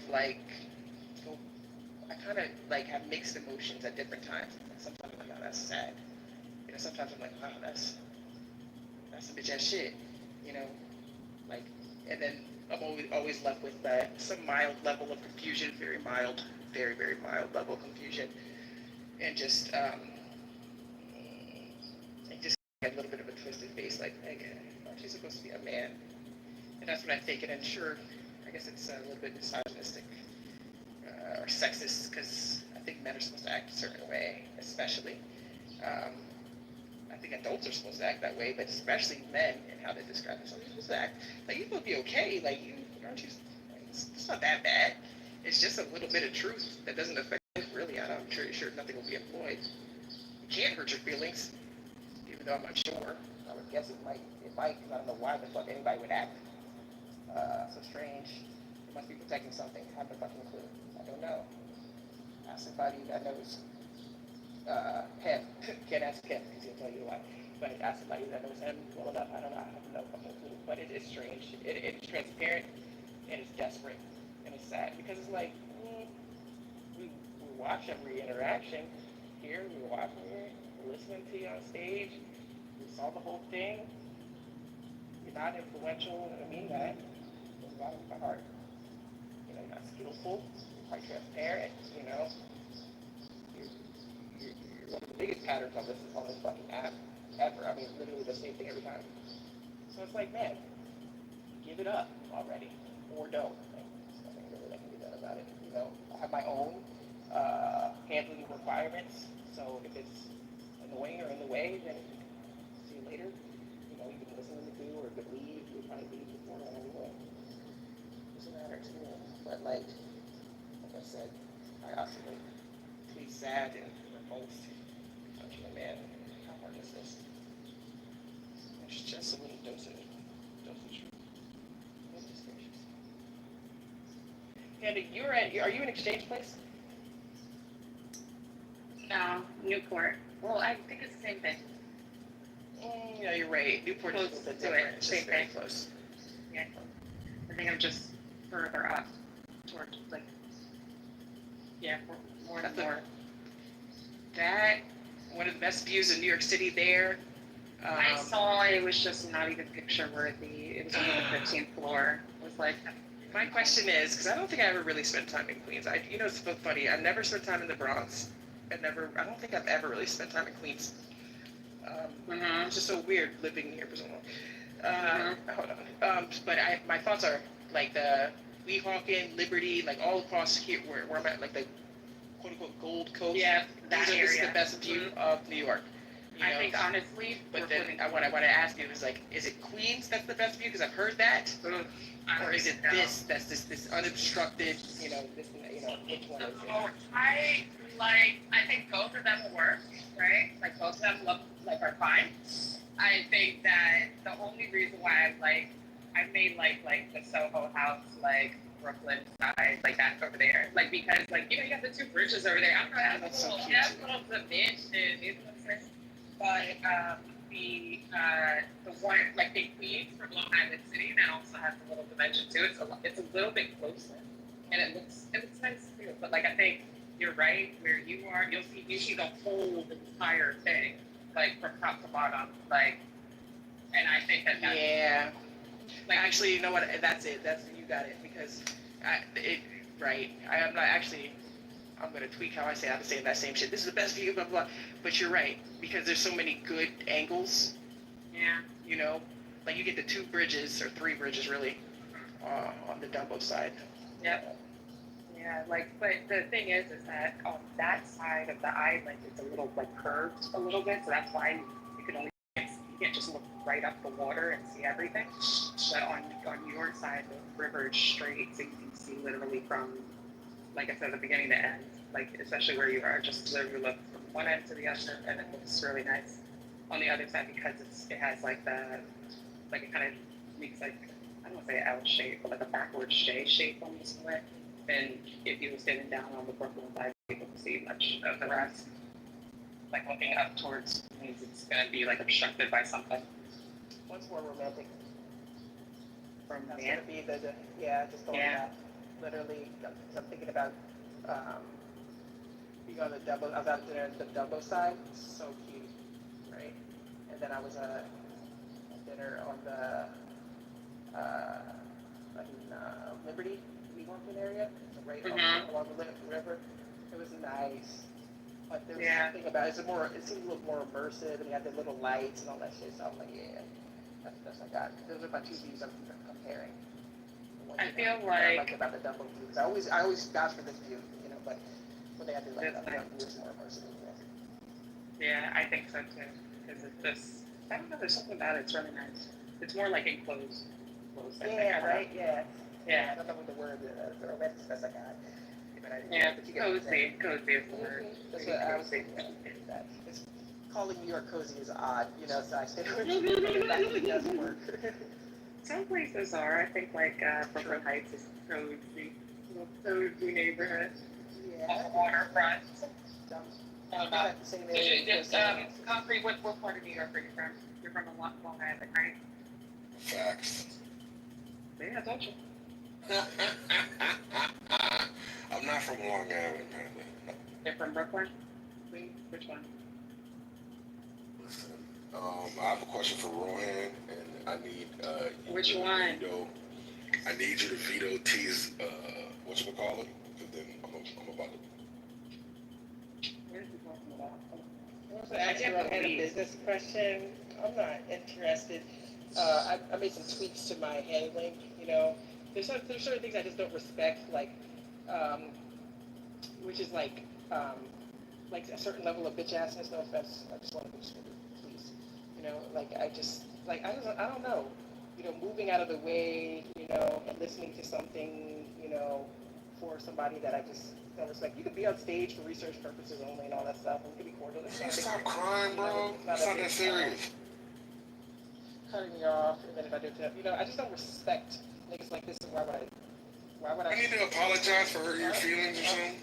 U: have mixed emotions at different times. Sometimes I'm like, oh, that's sad. Sometimes I'm like, wow, that's some bitch ass shit. And then I'm always left with that some mild level of confusion, very mild, very very mild level of confusion, and just a little bit of a twisted face, like, hey, aren't you supposed to be a man? And that's what I think. And I'm sure, I guess it's a little bit misogynistic or sexist, because I think men are supposed to act a certain way, especially. I think adults are supposed to act that way, but especially men and how they describe themselves. You're supposed to act like you're supposed to be okay. Like aren't you? It's not that bad. It's just a little bit of truth that doesn't affect you really. I'm sure nothing will be employed. It can't hurt your feelings, even though I'm not sure. I would guess it might. It might, because I don't know why the fuck anybody would act so strange. They must be protecting something. I have no fucking clue. I don't know. Ask somebody that knows. Him. Can't ask him because he'll tell you why. But ask somebody that knows him well enough. I don't know. I have no fucking clue. But it is strange. It's transparent and it's desperate and it's sad because it's like we watch every interaction here. We're watching it. We're listening to you on stage. We saw the whole thing. You're not influential, and I mean that. From the bottom of my heart. You know, you're not skillful. You're quite transparent. You know. One of the biggest patterns on this fucking app ever. I mean, literally the same thing every time. So it's like, man, give it up already, or don't. There's nothing really that can be done about it. You know, I have my own handling requirements. So if it's annoying or in the way, then see you later. You know, you can listen to do or believe. You probably leave before that anyway. Doesn't matter to me. But like I said, I oscillate between sad and repulsed. Man, how hard is this? It's just a little dosage. Goodness gracious. Andy, are you in Exchange Place?
O: No, Newport. Well, I think it's the same thing.
U: Yeah, you're right. Newport is a little bit different. It's just very close.
O: Yeah. I think I'm just further up towards, like, yeah, more and more.
U: That, one of the best views of New York City there.
O: I saw it was just not even picture worthy. It was only the 15th floor. It was like,
U: my question is, because I don't think I ever really spent time in Queens. You know, it's so funny. I never spent time in the Bronx. I don't think I've ever really spent time in Queens. It's just so weird living here for so long. Hold on. But my thoughts are like the Weehawken, Liberty, like all across here where I'm at, like the quote unquote Gold Coast.
O: Yeah, that area.
U: This is the best view of New York.
O: I think honestly,
U: but then what I want to ask you is like, is it Queens that's the best view? Because I've heard that, or is it that's this unobstructed, you know, which one is it?
O: Oh, I think both of them will work, right? Like both of them are fine. I think that the only reason why I made like the Soho House, like Brooklyn side, like that over there, like because like you got the two bridges over there. I'm gonna have a little dimension, you know what I'm saying? But the one like in Queens from Long Island City that also has a little dimension too. It's a little bit closer, and it looks nice too. But like I think you're right where you are. You see the whole entire thing, like from top to bottom, like. And I think that's
U: like actually, you know what? That's it. You got it because I'm not actually. I'm gonna tweak how I say it. I'm saying that same shit. This is the best view, blah blah. But you're right because there's so many good angles.
O: Yeah.
U: You know, like you get the two bridges or three bridges really on the Dumbo side.
O: Yep. Yeah, but the thing is that on that side of the island, it's a little curved a little bit, so that's why you can't just look right up the water and see everything. But on your side, the river is straight, so you can see literally from, like I said, the beginning to end. Like especially where you are, just literally look from one end to the other, and it looks really nice. On the other side, because it has it kind of makes I don't want to say L shape, but like a backwards J shape on the split. And if you were sitting down on the Brooklyn side, you wouldn't see much of the rest. Like looking up towards means it's gonna be like obstructed by something.
U: What's more romantic?
O: From
U: That's
O: man?
U: gonna be just going back. Literally, because I'm thinking about being on the Dumbo. I was out there at the Dumbo side, so cute, right? And then I was at dinner on the Liberty, New York area, right along the river. It was nice. But there was something about it. It seemed a little more immersive, and you had the little lights and all that shit. So I'm like, yeah, that's the best I got. Those are my two views I'm comparing.
O: I feel
U: I
O: like
U: about the double views. I always vouch for this view, but when they had the like double view, it's more immersive.
O: Yeah, I think so too. Because it's just, I don't know, there's something about it. It's really nice. It's more like enclosed.
U: Yeah, right. Yeah.
O: Yeah.
U: I don't know what the word is. That's the best I got.
O: Cozy is the word.
U: That's what I was thinking. It's calling New York cozy is odd, so I stay with you. It actually doesn't work.
O: Some places are. I think like Brooklyn Heights is cozy. Little cozy neighborhood.
U: Yeah.
O: On the waterfront. Concrete, what part of New York are you from? You're from Long Island, right?
K: Facts.
O: Yeah, I told you.
K: I'm not from Long Island, apparently.
O: They're from Brooklyn? Which one?
K: Listen, I have a question for Rohan, and I need
O: Which
K: you to
O: one?
K: veto. I need you to veto T's whatchamacallit, because then I'm about to.
O: What is he talking about?
U: I had a business question. I'm not interested. I made some tweaks to my handling. There's certain things I just don't respect, which is like a certain level of bitch assness. No offense. I just want to be stupid, please. I don't know. Moving out of the way. And listening to something. For somebody that I just don't respect. You could be on stage for research purposes only and all that stuff. And we could be cordial.
K: Stop crying, bro. It's not that serious.
U: Cutting me off, and then if I do I just don't respect niggas like this. And why would I?
K: I need to apologize for hurting your feelings or something.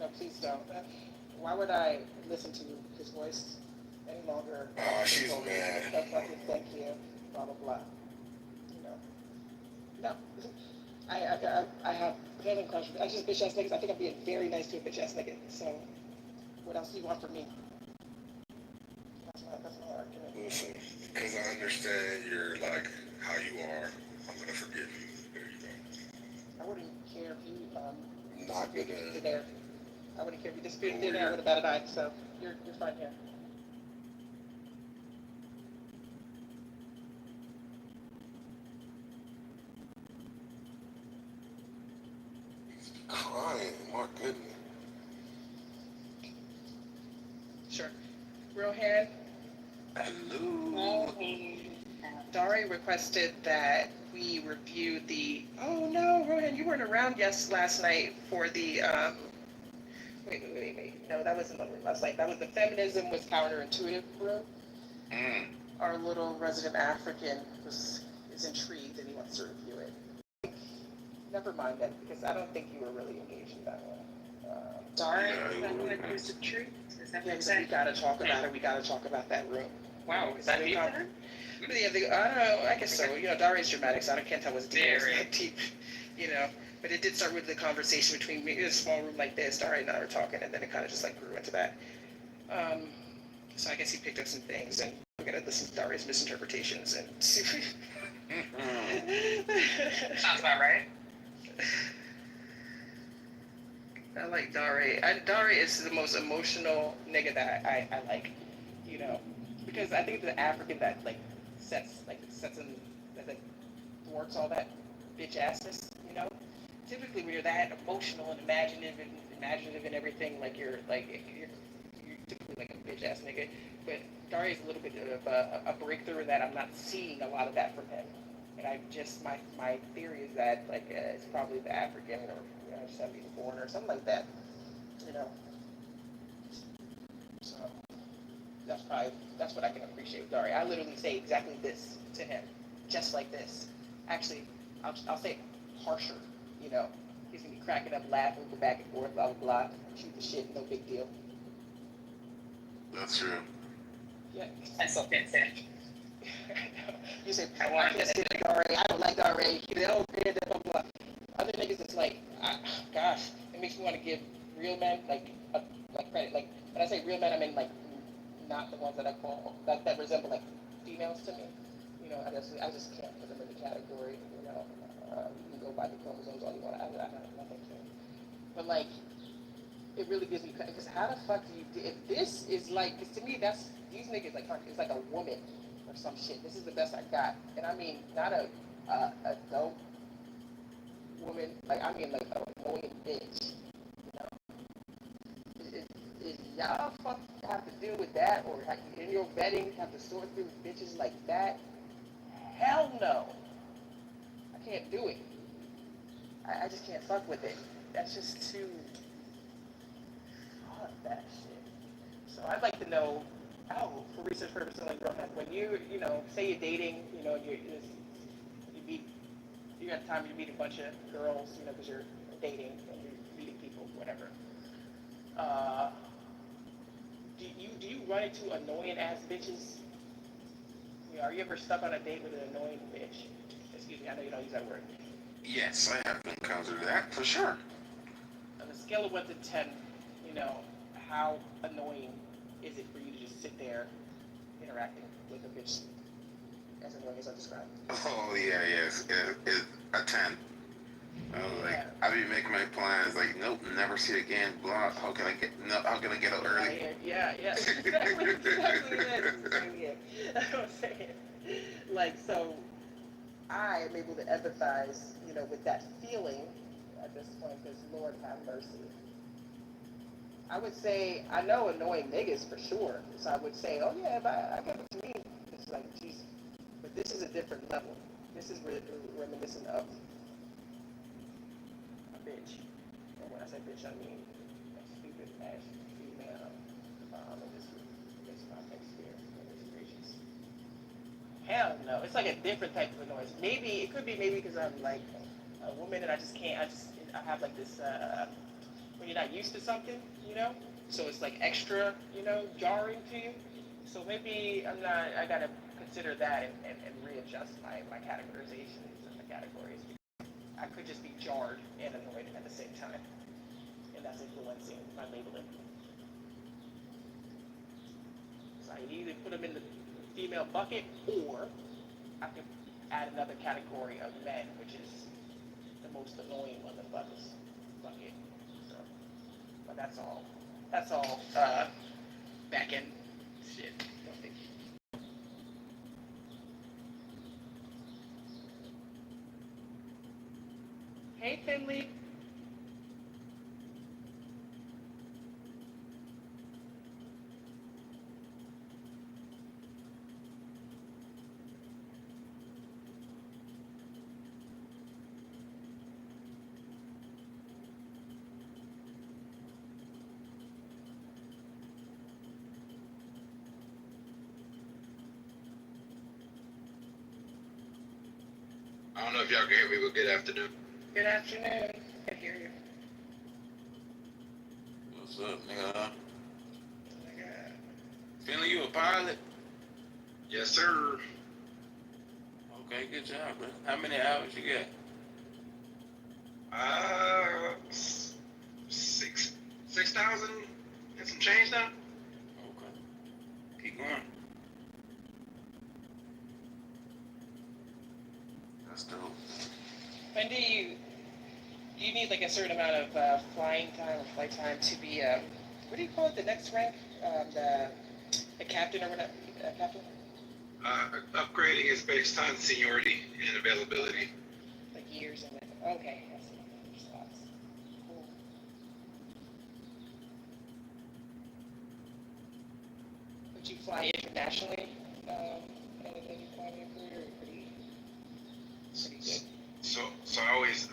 U: No, please don't. Why would I listen to his voice any longer?
K: Oh, she's mad.
U: Thank you. Blah blah blah. No. I have handling questions. I just bitch ass niggas. I think I'm being very nice to a bitch ass nigga. So, what else do you want from me? That's my argument.
K: Listen, because I understand you're like how you are, I'm gonna forgive you. There you go.
U: I wouldn't care if you
K: Not gonna.
U: There. I wouldn't care if you disappeared dinner. I would have batted eye. So you're fine here.
K: Crying, my goodness.
U: Sure. Rohan.
K: Hello.
U: Dari requested that we review the. Oh no, Rohan, you weren't around last night for the. Wait. No, that wasn't last night. That was the feminism was counterintuitive room. Our little resident African is intrigued and he wants to review it. Never mind that because I don't think you were really engaged in that one.
O: Dari, is that what was the truth? Is that what you're saying?
U: We gotta talk about it. We gotta talk about that room.
O: Wow, is that deep then?
U: Yeah, I don't know. I guess so. Dari's dramatic, so I can't tell what's deep. It's not deep, But it did start with the conversation between me in a small room like this. Dari and I were talking, and then it kind of just grew into that. So I guess he picked up some things, and we're gonna listen to Dari's misinterpretations and see.
O: Sounds about right.
U: I like Dari. Dari is the most emotional nigga that I like, because I think the African that sets in that thwarts all that bitch assness, Typically, when you're that emotional and imaginative and everything, you're typically like a bitch ass nigga. But Dari is a little bit of a breakthrough in that I'm not seeing a lot of that from him. And my theory is that it's probably the African or just being born or something like that, So that's what I can appreciate with Dari. I literally say exactly this to him, just like this. Actually, I'll say it harsher, He's gonna be cracking up, laughing, go back and forth, blah blah blah, shoot the shit, no big deal.
K: That's true.
U: Yeah.
O: I still can't say it.
U: You say, I can't stand Dari, I don't like Dari, they don't care, blah blah blah. Other niggas, it's gosh, it makes me want to give real men credit. When I say real men, I mean not the ones that I call that resemble females to me. I just can't put them in the category. You can go by the chromosomes all you want. I don't think so. But like, it really gives me because how the fuck do you if this is like? Because to me, that's these niggas like it's like a woman or some shit. This is the best I got, and I mean not a dope woman. Like I mean like a annoying bitch. You know, if y'all fuck have to deal with that, or like in your vetting have to sort through bitches like that, hell no. I can't do it. I just can't fuck with it. That's just too. Fuck that shit. So I'd like to know, for research purposes, like when you know, say you're dating, you know, you meet, you got time to meet a bunch of girls, you know, because you're dating and you're meeting people, whatever. Do you run into annoying ass bitches? You know, are you ever stuck on a date with an annoying bitch? Excuse me, I know you don't use that word.
N: Yes, I have encountered that for sure.
U: On a scale of 1 to 10, you know, how annoying is it for you to just sit there interacting with a bitch as annoying as I described?
N: Oh yeah, yes, it's a 10. I be making my plans like, nope, never see it again. Blah. How can I get out early?
U: Yeah, exactly it. That's what I'm saying. Like, so I am able to empathize, you know, with that feeling at this point because Lord have mercy. I would say I know annoying niggas for sure. So I would say, oh yeah, I get what you mean. It's like, geez, but this is a different level. This is reminiscent of a bitch. And when I say bitch, I mean a stupid ass female. In this context here, gracious. Hell no, it's like a different type of annoyance. Maybe it could be because I'm like a woman and I have like this when you're not used to something, you know, so it's like extra, you know, jarring to you. So maybe I gotta consider that and readjust my categorizations and the categories. I could just be jarred and annoyed at the same time, and that's influencing my labeling. So I either put them in the female bucket, or I could add another category of men, which is the most annoying motherfuckers bucket. So, but that's all. That's all. Back end shit. No big. Hey, Finley.
A: I don't know if y'all can hear me, but good afternoon.
U: Good afternoon. I hear you.
N: What's up, nigga? Finley, you a pilot?
A: Yes, sir.
N: Okay, good job, bro. How many hours you got?
A: 6,000 and some change now.
N: Okay. Keep going. That's dope.
U: When do you need like a certain amount of flying time or flight time to be what do you call it? The next rank, the captain or whatever. Captain.
A: Upgrading is based on seniority and availability.
U: Like years and okay. I see. Slots. Cool. Would you fly internationally? Anything you fly in your career? Pretty good.
A: So I always.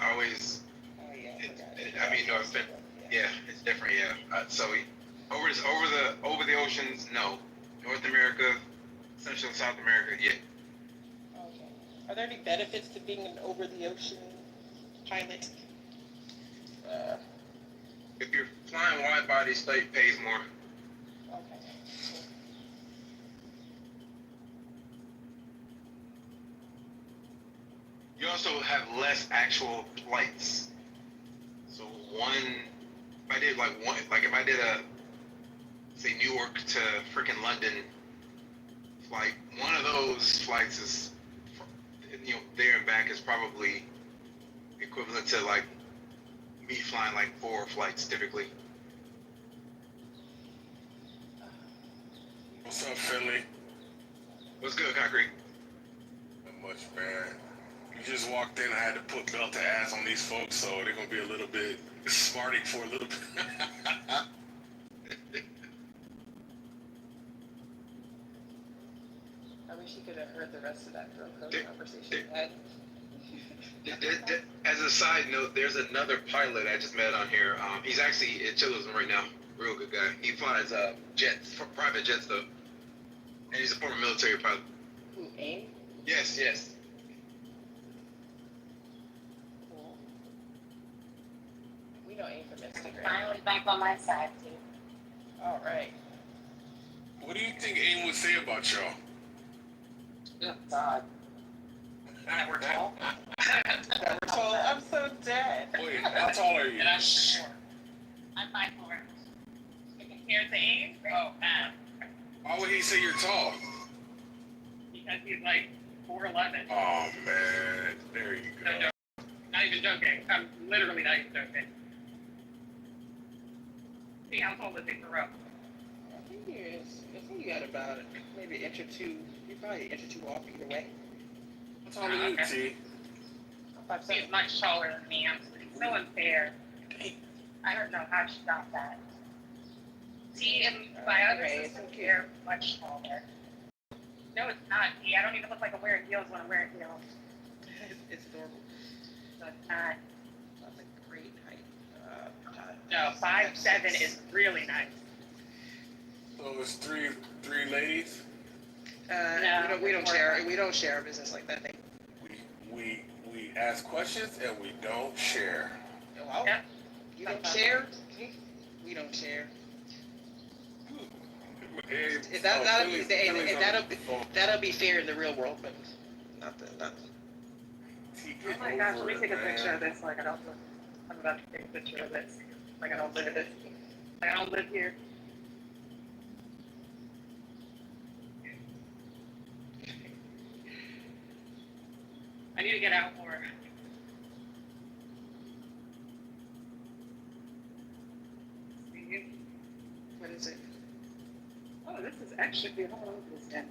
U: Oh yeah.
A: I mean, no, it's been, yeah, it's different. Yeah. So over the oceans, no. North America, Central and South America, yeah.
U: Okay. Are there any benefits to being an over the ocean pilot?
A: If you're flying wide body, state pays more.
U: Okay.
A: You also have less actual flights. So if I did say New York to freaking London flight, one of those flights is, there and back is probably equivalent to like me flying like 4 flights typically.
N: What's up, Philly?
A: What's good, Concrete?
N: Not much, man. You just walked in. I had to put belt to ass on these folks, so they're gonna be a little bit smarting for a little bit.
U: I wish you could have heard the rest of that girl code conversation we had.
A: As a side note, there's another pilot I just met on here. He's actually at Chillism right now. Real good guy. He flies jets, private jets though, and he's a former military pilot.
U: Who, AIM?
A: Yes, yes.
U: Cool. We know AIM from Instagram.
G: Finally back on my side, too.
U: All right.
N: What do you think AIM would say about y'all?
Q: Good God.
U: That we're tall. That we're tall. I'm so dead.
N: Wait, how tall are you?
G: And I'm short. I'm 5'4". Compared to AIM? Oh, man.
N: Why would he say you're tall?
G: Because he's like 4'11".
N: Oh man, there you go.
G: No, not even joking. I'm literally not even joking. See how tall is he for up?
U: I think you got about maybe an inch or two. You're probably an inch or two off either way.
N: How tall are you, T?
G: She's much taller than me. It's so unfair. I don't know how she got that. T and my other sister are much taller. No, it's not. T. I don't even look like I'm wearing heels when I'm wearing heels.
U: It's adorable.
G: So it's not.
U: That's a great height.
G: No, 5'7" is really nice.
N: So it's three ladies.
G: No,
U: we don't share. We don't share a business like that.
N: We ask questions and we don't share.
U: Well,
G: Yep.
U: You don't share. We don't share. That'll be fair in the real world, but not.
G: Oh my gosh, let me take a picture of this. Like I don't. I'm about to take a picture of this. Like I don't live this. Like I don't live here. I need to get out more. See?
U: What is it?
G: Oh, this is actually all over this den.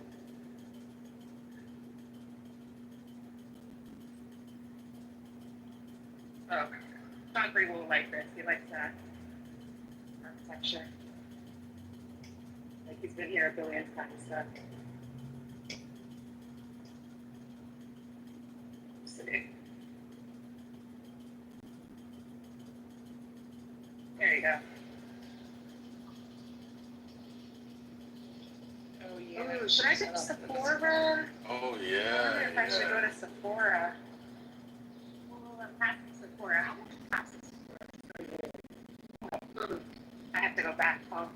G: Oh, Concrete will like this. He likes that architecture. Like he's been here a billion times. So. See. There you go.
U: Oh yeah.
G: Ooh, should I go to Sephora?
N: Oh
G: I
N: yeah.
G: wonder if I should go to Sephora. Well, I'm passing Sephora. How much passes Sephora? I have to go back home.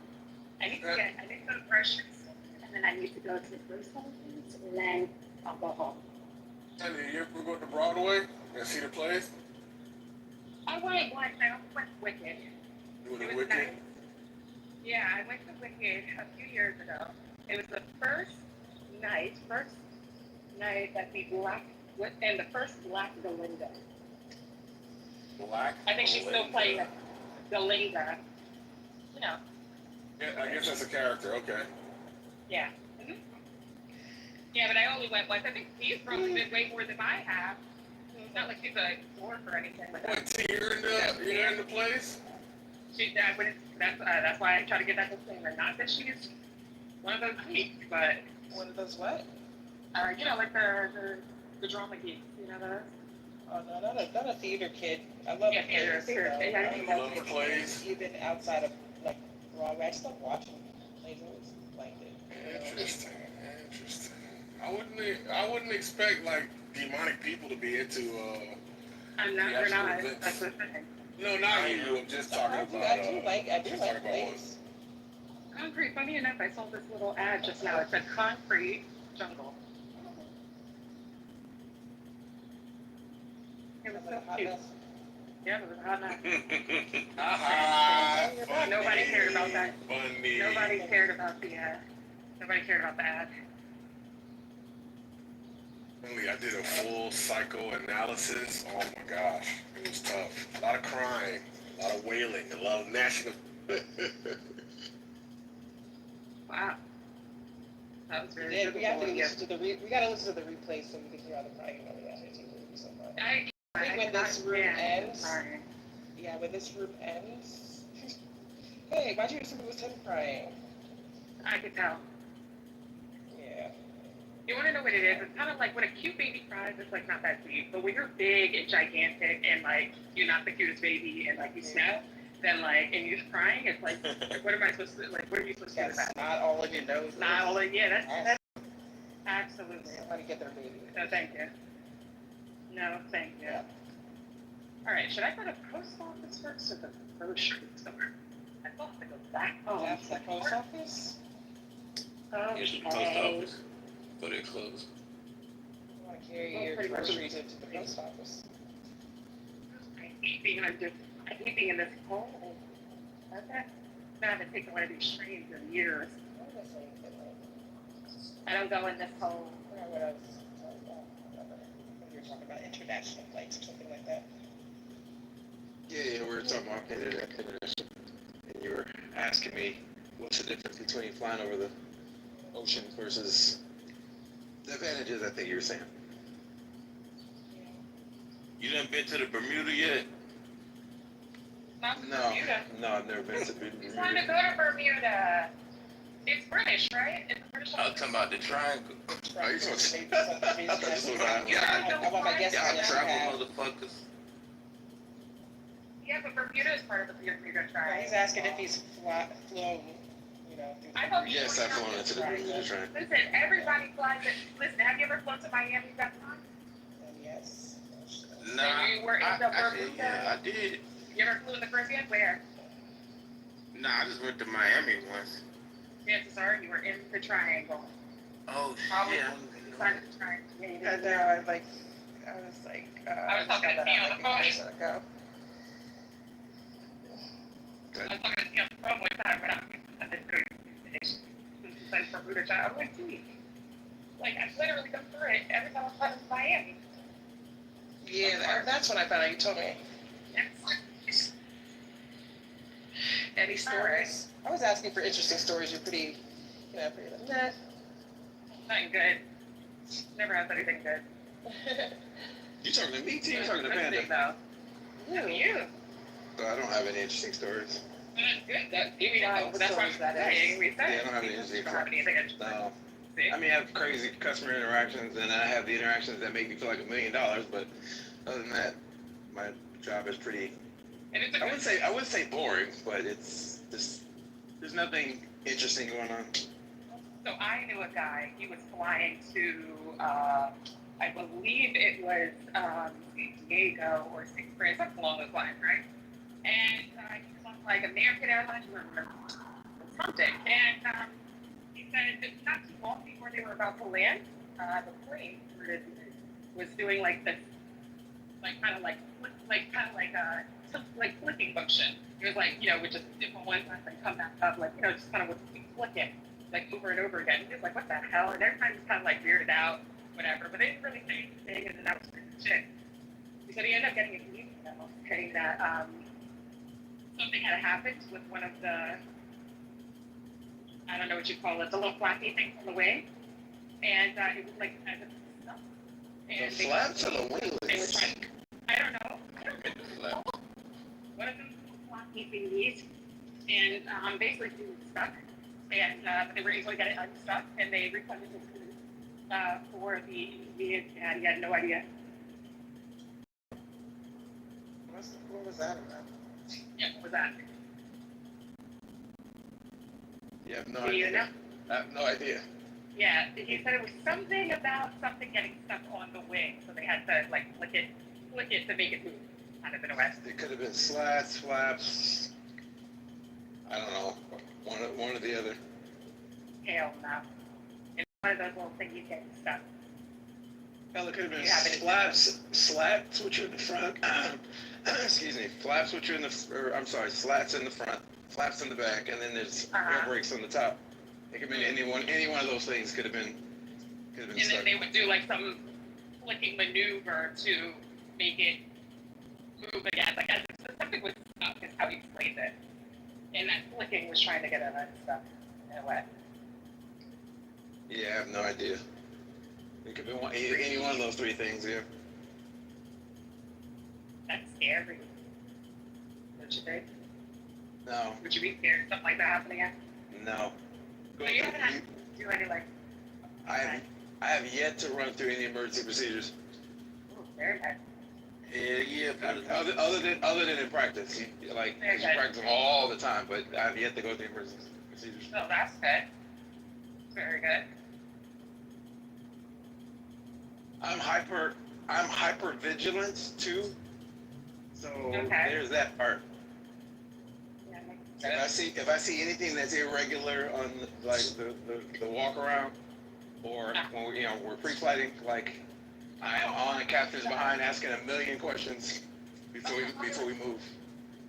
G: I need to go to grocery store, and then I need to go to the grocery things, and then I'll go home.
N: Hey, you ever go to Broadway and see the plays?
G: I went once. I also went to Wicked.
N: You went
G: It
N: to
G: was
N: Wicked?
G: nice. Yeah, I went to Wicked a few years ago. It was the first night that the black, and the first black Belinda.
N: Black?
G: I think she's still playing Belinda. You know.
N: Yeah, I guess that's a character. Okay.
G: Yeah. Mm-hmm. Yeah, but I only went once. I think he's probably been way more than I have. It's not like she's a dork or anything like that.
N: Wait, so you're in the place?
G: That's why I try to get that disclaimer. Not that she's one of those geeks, but
U: one of those what?
G: You know, like the drama geeks. You know those.
U: Oh no, not a theater kid. I love
G: Yeah,
U: theater.
G: theater.
U: I
N: love the plays.
U: Even outside of like Broadway, I just love watching plays. I always liked it.
N: Interesting. I wouldn't expect like demonic people to be into
G: I'm not. We're not. That's the thing.
N: No, not you. I'm just talking about.
U: I do like plays.
G: Concrete. Funny enough, I saw this little ad just now. It said Concrete Jungle. It was so cute. Yeah, it was a hot mess. Nobody cared about that.
N: Funny.
G: Nobody cared about the ad.
M: Recently, I did a full psychoanalysis. Oh my gosh, it was tough. A lot of crying, a lot of wailing, a lot of gnashing of.
O: Wow. That was very
U: Yeah, we have
O: difficult.
U: to listen to the we gotta listen to the replay so we can hear all the crying on the too. So much. I think when this room ends, yeah, when this room ends. Hey, why'd you assume it was him crying?
O: I could tell.
U: Yeah.
O: You want to know what it is? It's kind of like when a cute baby cries, it's like not that deep. But when you're big and gigantic and like you're not the cutest baby and like you snap, then like and you're crying, it's like what am I supposed to like? What are you supposed to do with that?
U: Not all in your nose.
O: Not all in. Yeah, that's absolutely.
U: Somebody get their baby.
O: No, thank you. No, thank you.
U: Yeah.
O: All right, should I go to post office first or the grocery store? I thought to go back home.
U: That's the post office.
K: Here's the post office. But it closed.
U: I want to carry your groceries into the post office.
O: I hate being in this hole. Okay. I haven't taken one of these trains in years. I don't go in this hole.
U: What else? You were talking about international flights or something like that.
A: Yeah, we were talking about international, and you were asking me what's the difference between flying over the ocean versus the advantages. I think you were saying.
K: You done been to the Bermuda yet?
A: No, I've never been to Bermuda.
O: You want to go to Bermuda? It's British, right? It's British.
K: I was talking about the triangle.
A: Oh, you supposed to
U: I want my guests
K: Y'all
U: to
K: travel motherfuckers.
O: Yeah, but Bermuda is part of the Bermuda Triangle.
U: He's asking if he's flown, you know.
A: Yes, I've flown into the Bermuda Triangle.
O: Listen, everybody flies it. Listen, have you ever flown to Miami that time?
U: Yes.
K: Nah,
O: And you were in the Bermuda?
K: Yeah, I did.
O: You ever flew in the Caribbean? Where?
K: Nah, I just went to Miami once.
O: Chances are you were in the Triangle.
K: Oh,
O: Probably
K: shit.
O: inside the Triangle. Yeah, you
U: And
O: didn't
U: I
O: know.
U: was like,
O: I was talking to Tia on the phone.
U: I
O: I was talking to Tia on the phone one time when I was doing the Bermuda Triangle. I'm like, gee, like I've literally come through it every time I fly to Miami.
U: Yeah, that's when I found out. You told me.
O: Yes.
U: Any stories? I was asking for interesting stories. You're pretty, pretty like, nah.
O: Nothing good. Never has anything good.
A: You talking to me, T? You talking to Panda?
O: No. You.
A: So I don't have any interesting stories.
O: That's good. That's what I'm saying. We said.
A: Yeah, I don't have any interesting stories. No. I mean, I have crazy customer interactions, and I have the interactions that make me feel like $1 million. But other than that, my job is pretty. I wouldn't say boring, but it's just there's nothing interesting going on.
O: So I knew a guy. He was flying to, I believe it was San Diego or San Fran, something along those lines, right? And he was on like American Airlines, I don't remember something. And he said that not too long before they were about to land, the plane was doing like this, kind of like flicking function. It was like, would just dip on one side and come back up, just kind of would flicking, over and over again. He was like, what the hell? And everybody was kind of weirded out, whatever. But they didn't really say anything, and then that was pretty much it. He said he ended up getting an email saying that something had happened with one of the, I don't know what you call it, the little flappy things on the wing. And it was like as if stuff. And
A: The flaps or the winglets?
O: They were trying, I don't know. One of them flappy thingies, and basically he was stuck. And they were able to get it unstuck, and they refunded his food for the inconvenience he had. He had no idea.
U: What was that about?
O: Yeah, what was that?
A: You have no
O: Do
A: idea.
O: you know?
A: I have no idea.
O: Yeah, he said it was something about something getting stuck on the wing, so they had to flick it to make it move, kind of in a way.
A: It could have been slats, flaps. I don't know. One or the other.
O: Hell no. It's one of those little thingies getting stuck.
A: Hell, it could have been
O: You have any-
A: slats, which are in the front. Excuse me. Flaps, which are in the. I'm sorry, slats in the front, flaps in the back, and then there's air brakes on the top. It could have been any one of those things could have been
O: And
A: stuck.
O: then they would do some flicking maneuver to make it move again. Like something was stuck is how he explained it. And that flicking was trying to get it unstuck in a way.
A: Yeah, I have no idea. It could be any one of those three things, yeah.
O: That's scary. Don't you think?
A: No.
O: Would you be scared of something like that happening again?
A: No.
O: But you haven't had to do any like.
A: I have yet to run through any emergency procedures.
O: Ooh, very nice.
A: Yeah. Other than in practice, you practice them all the time, but I have yet to go through emergency procedures.
O: Oh, that's good. Very good.
A: I'm hyper vigilant too. So there's that part.
O: Yeah,
A: if I see anything that's irregular on like the walk around, or when we're pre-flighting, like I am on the captain's behind asking a million questions before we move.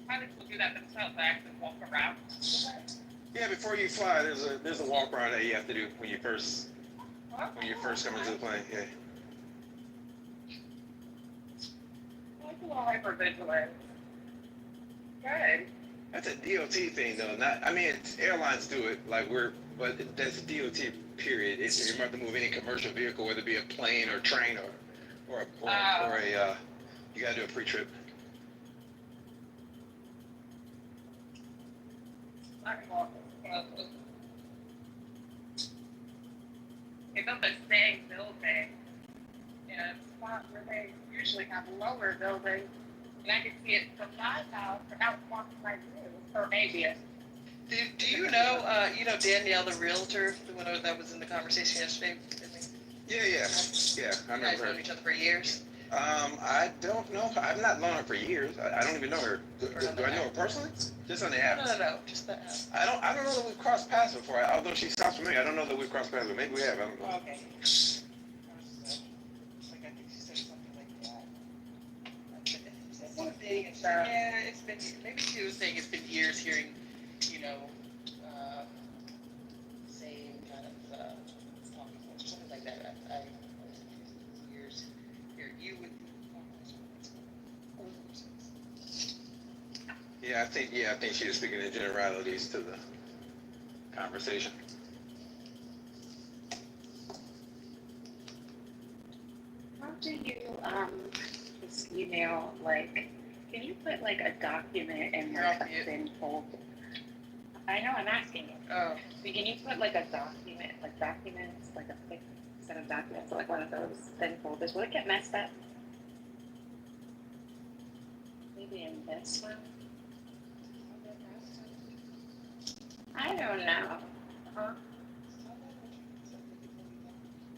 O: How do people do that themselves? They actually walk around.
A: Yeah, before you fly, there's a walk around that you have to do when you first come into the plane. Yeah.
O: I like a little hypervigilance. Good.
A: That's a DOT thing, though. It's airlines do it. But that's DOT. Period. You're about to move any commercial vehicle, whether it be a plane or train or a you gotta do a pre-trip.
O: They built this big building in a spot where they usually have lower buildings, and I could see it from my house, and I was walking my roof, or maybe it.
U: Do you know Danielle, the realtor, the one that was in the conversation yesterday?
A: Yeah. I
U: You guys
A: remember
U: known
A: her.
U: each other for years?
A: I don't know. I've not known her for years. I don't even know her. Do I know her personally? Just on the app?
U: No. Just the app.
A: I don't know that we've crossed paths before. Although she sounds familiar, I don't know that we've crossed paths, but maybe we have. I don't know.
U: Okay. Yeah, it's been, maybe she was saying it's been years hearing, same kind of talking points or something like that. I was years hear you with
A: I think she was speaking in generalities to the conversation.
O: How do you this email can you put a document in a thin folder? I know I'm asking you.
U: Oh.
O: But can you put a document, documents, a thick set of documents, one of those thin folders? Will it get messed up? Maybe in this one? I don't know. Huh?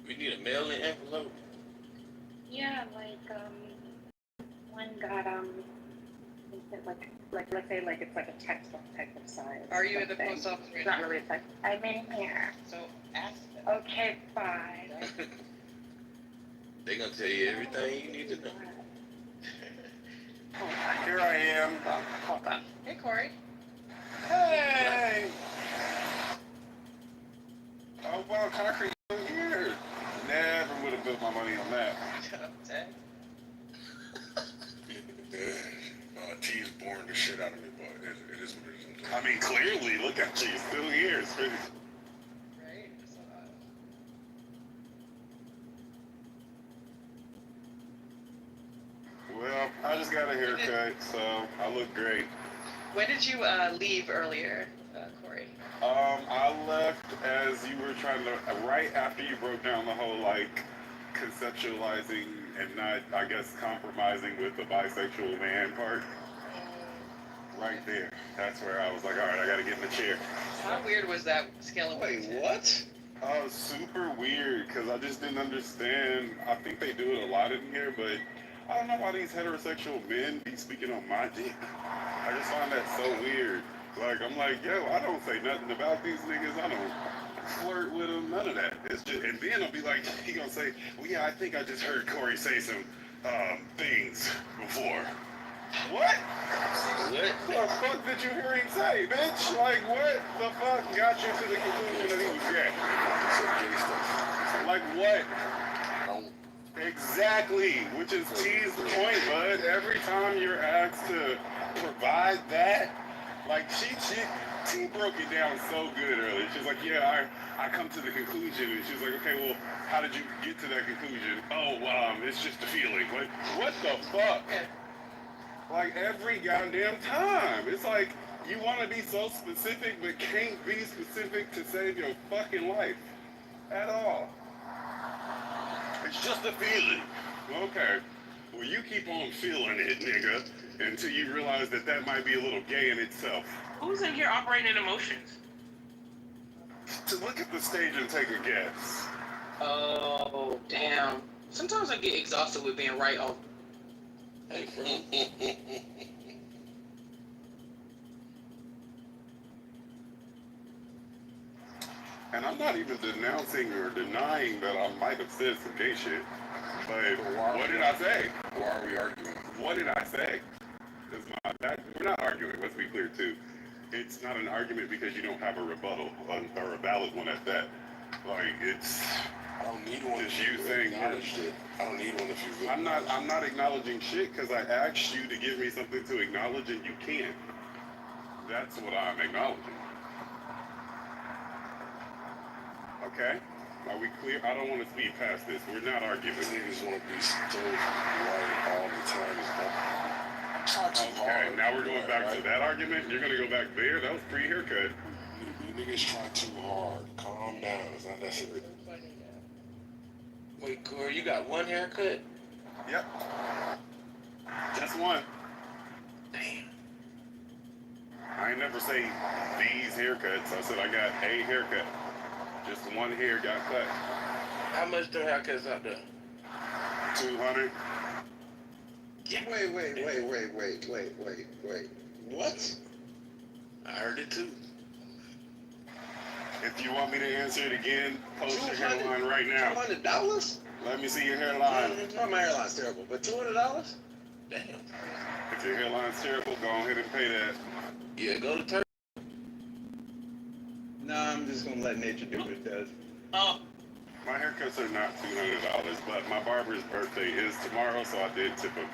N: We need a mailing envelope.
O: Yeah, one got let's say it's a textbook type of size.
U: Are you in the
O: thing.
U: post office right
O: It's not
U: now?
O: really a text. I'm in here.
U: So ask them.
O: Okay, fine.
N: They're gonna tell you everything you need to know.
O: Hold on.
M: Here I am.
O: Hold on.
U: Hey, Corey.
M: Hey! Oh, wow, concrete here. Never would have built my money on that. T's boring the shit out of me, but it is what it is. I mean, clearly, look at you, still here. It's pretty.
U: Right?
M: Well, I just got a haircut, so I look great.
U: When did you leave earlier, Corey?
M: I left as you were trying to, right after you broke down the whole, conceptualizing and not, I guess, compromising with the bisexual man part. Right there. That's where I was like, all right, I got to get in the chair.
U: How weird was that scale of
A: Wait, what?
M: Super weird, because I just didn't understand. I think they do it a lot in here, but I don't know why these heterosexual men be speaking on my dick. I just find that so weird. I'm like, yo, I don't say nothing about these niggas. I don't flirt with them, none of that. It's just, and then I'll be like, he gonna say, well, yeah, I think I just heard Corey say some things before. What? What the fuck did you hear him say, bitch? What the fuck got you to the conclusion that he was gay? What? Exactly, which is T's point, bud. Every time you're asked to provide that, like T broke it down so good earlier. She's like, yeah, I come to the conclusion, and she's like, okay, well, how did you get to that conclusion? Oh, it's just a feeling. Like, what the fuck? Like every goddamn time, it's like you want to be so specific, but can't be specific to save your fucking life at all. It's just a feeling. Okay. Well, you keep on feeling it, nigga, until you realize that that might be a little gay in itself.
U: Who's in here operating emotions?
M: To look at the stage and take a guess.
U: Oh, damn. Sometimes I get exhausted with being right off.
M: And I'm not even denouncing or denying that I might have said some gay shit. But what did I say? Why are we arguing? What did I say? We're not arguing, let's be clear too. It's not an argument because you don't have a rebuttal, or a valid one at that. Like, I don't need one if you acknowledged it. I don't need one if you I'm not acknowledging shit because I asked you to give me something to acknowledge and you can't. That's what I'm acknowledging. Okay? Are we clear? I don't want to speed past this. We're not arguing. Niggas want to be told right all the time. Okay, now we're going back to that argument. You're going to go back there? That was pre-haircut. You niggas try too hard. Calm down. It's not that serious.
U: Wait, Corey, you got one haircut?
M: Yep. Just one.
U: Damn.
M: I ain't never say these haircuts. I said I got a haircut. Just one hair got cut.
U: How much the haircuts out there?
M: 200.
U: Yeah.
A: Wait. What?
U: I heard it too.
M: If you want me to answer it again, post your hairline right now.
A: $200?
M: Let me see your hairline.
A: My hairline's terrible, but $200?
U: Damn.
M: If your hairline's terrible, go ahead and pay that.
U: Yeah, go to Turkey.
A: Nah, I'm just gonna let nature do what it does.
U: Oh.
M: My haircuts are not $200, but my barber's birthday is tomorrow, so I did tip him.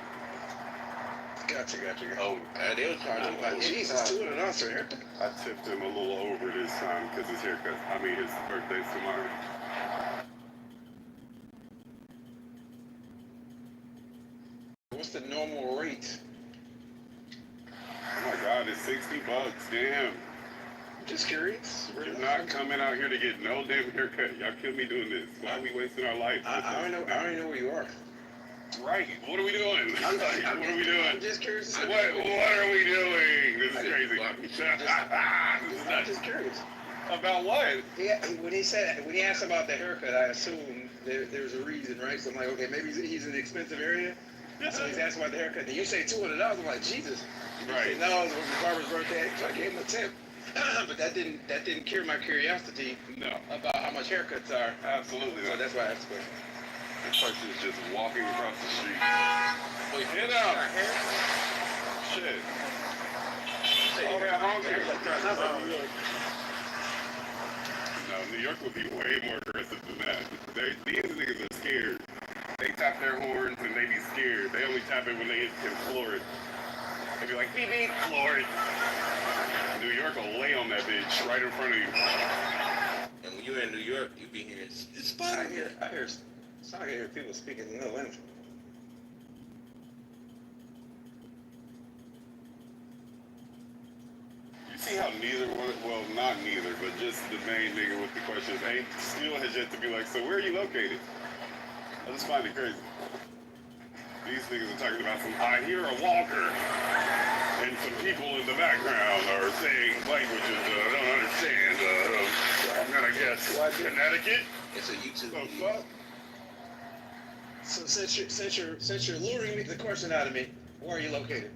A: Gotcha.
U: Oh, they'll charge him like
A: Jesus, $200 for a haircut.
M: I tipped him a little over this time because his birthday's tomorrow.
A: What's the normal rate?
M: Oh my God, it's $60. Damn.
A: Just curious.
M: You're not coming out here to get no damn haircut. Y'all kill me doing this. Why are we wasting our life?
A: I don't know where you are.
M: Right. What are we doing? What are we doing?
A: I'm just curious.
M: What are we doing? This is crazy.
A: I'm just curious.
M: About what?
A: Yeah, when he asked about the haircut, I assumed there's a reason, right? So I'm like, okay, maybe he's in an expensive area. So he's asking about the haircut. Then you say $200. I'm like, Jesus.
M: Right.
A: No, it was my barber's birthday, so I gave him a tip. But that didn't cure my curiosity.
M: No.
A: About how much haircuts are.
M: Absolutely
A: So
M: not.
A: that's why I asked the question.
M: This person's just walking across the street.
U: Wait,
M: Get out! Shit. Oh, man, hungry. No, New York would be way more aggressive than that. These niggas are scared. They tap their horns and they be scared. They only tap it when they can floor it. They be like, beep, beep, floor it. New York will lay on that bitch right in front of you.
U: And when you're in New York, you be hearing, it's fun.
A: I hear people speaking another language.
M: You see how not neither, but just the main nigga with the questions still has yet to be like, so where are you located? I just find it crazy. These niggas are talking about I hear a walker, and some people in the background are saying languages I don't understand. I'm gonna guess Connecticut?
U: It's a YouTube
M: The
U: video.
M: fuck?
A: So since you're luring the question out of me, where are you located?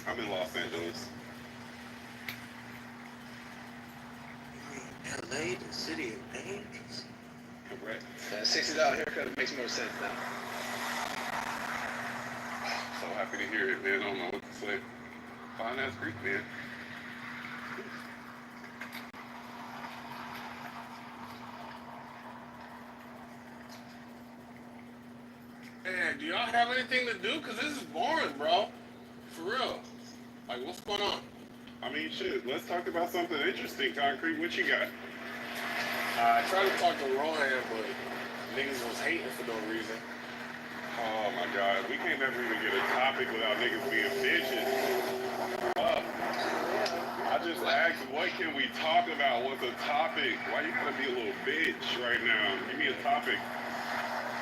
M: I'm in Los Angeles.
U: LA, the city of angels.
M: Correct.
A: $60 haircut makes more sense now.
M: So happy to hear it, man. I don't know what to say. Fine ass Greek, man.
N: Man, do y'all have anything to do? Cause this is boring, bro. For real. Like, what's going on?
M: I mean, shit, let's talk about something interesting, Concrete. What you got?
N: I tried to talk to Rohan, but niggas was hating for no reason.
M: Oh my God, we can't never even get a topic without niggas being bitches. I just asked, what can we talk about? What's a topic? Why you gotta be a little bitch right now? Give me a topic.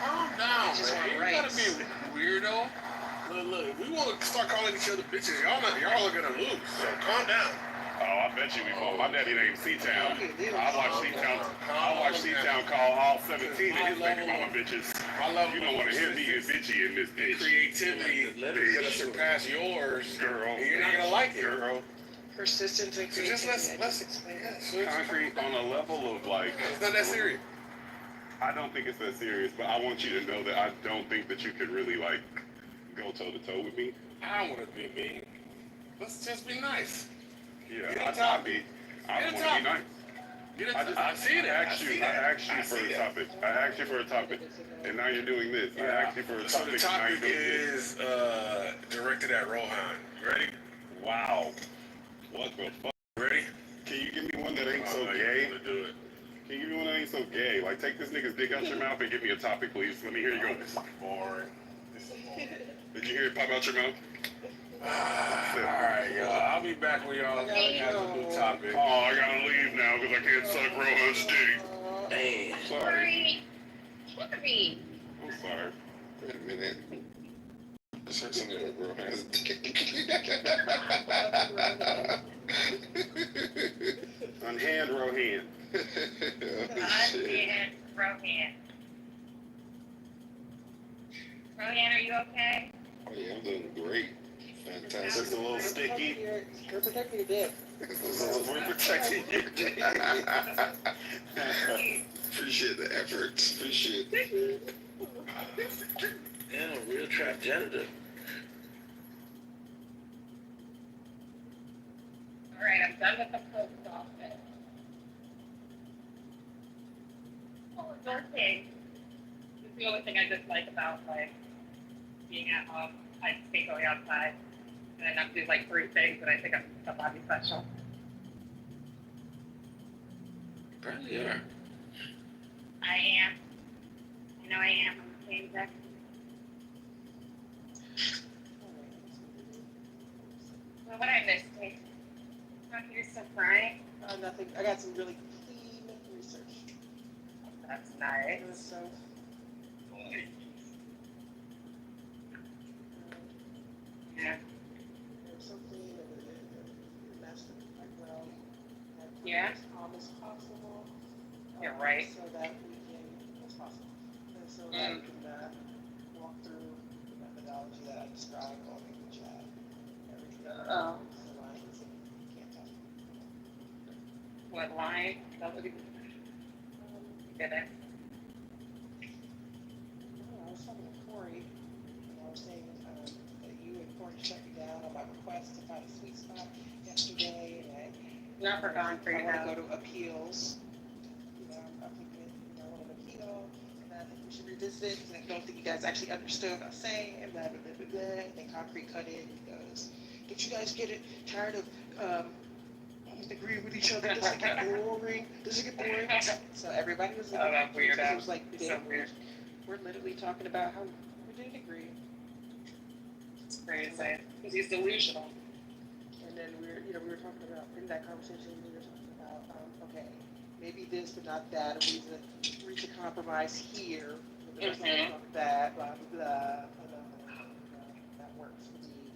N: Calm down, man. You gotta be a weirdo. Look, if we want to start calling each other bitches, y'all are gonna lose. So calm down.
M: Oh, I bet you we will. My daddy named C-Town. I watch C-Town call all 17 of his baby mama bitches. You don't want to hear me get bitchy in this bitch.
N: Creativity is gonna surpass yours,
M: girl.
N: And you're not gonna like it,
M: girl.
U: Persistence and creativity.
N: So just let's explain that.
M: Concrete on a level of like.
N: It's not that serious.
M: I don't think it's that serious, but I want you to know that I don't think that you could really like go toe to toe with me.
N: I want to be mean. Let's just be nice.
M: Yeah, I want to be nice. I asked you for a topic. I asked you for a topic, and now you're doing this. I asked you for a topic.
N: So the topic is directed at Rohan. You ready?
M: Wow. What the fuck?
N: Ready?
M: Can you give me one that ain't so gay?
N: Do it.
M: Can you give me one that ain't so gay? Like, take this nigga's dick out your mouth and give me a topic, please. Let me hear you go.
N: Boring.
M: Did you hear it pop out your mouth?
N: Alright, y'all. I'll be back with y'all. I got a new topic.
M: Oh, I gotta leave now because I can't suck Rohan's dick.
N: Hey.
M: Sorry.
G: Sorry.
M: I'm sorry.
L: Wait a minute. Suck some of Rohan's dick.
M: Unhand Rohan.
G: Unhand Rohan. Rohan, are you okay?
L: Oh yeah, I'm doing great. Fantastic.
M: Just a little sticky.
U: We're protecting your dick.
M: We're protecting your dick.
L: Appreciate the efforts. Appreciate it.
N: Damn, a real trap janitor.
O: Alright, I'm done with the post office.
G: Oh, okay.
O: This is the only thing I dislike about, like, being at home. I just hate going outside. And I have to do, like, 3 things, and I think I'm somebody special.
N: Probably are.
G: I am. I know I am. I'm the same exact.
O: Well, what I missed, Kate? You're still crying?
U: Nothing. I got some really clean research.
O: That's nice.
U: So,
O: yeah.
U: there's something that we're master quite well.
O: Yeah.
U: As calm as possible.
O: You're right.
U: So that we can, as possible. And so that we can walk through the methodology that I described on the chat.
O: Oh.
U: The lines that you can't touch.
O: What line? That would be. Get it.
U: I was talking to Corey, and I was saying that you and Corey shut me down on my request to find a sweet spot yesterday, and
O: Not for concrete.
U: I want to go to appeals. I'm thinking, I want to appeal, and I think we should revisit it, because I don't think you guys actually understood what I was saying, and blah, blah, blah, blah, blah. And then Concrete cut in and goes, "Don't you guys get it tired of agreeing with each other? Does it get boring? Does it get boring?" So everybody was like,
O: that's weird.
U: It was like,
O: So weird.
U: we're literally talking about how we didn't agree.
O: It's crazy. Because he's delusional.
U: And then we were talking about, in that conversation, we were talking about, okay, maybe this, but not that, or reach a compromise here, with the rest of that, blah, blah, blah, that works for me,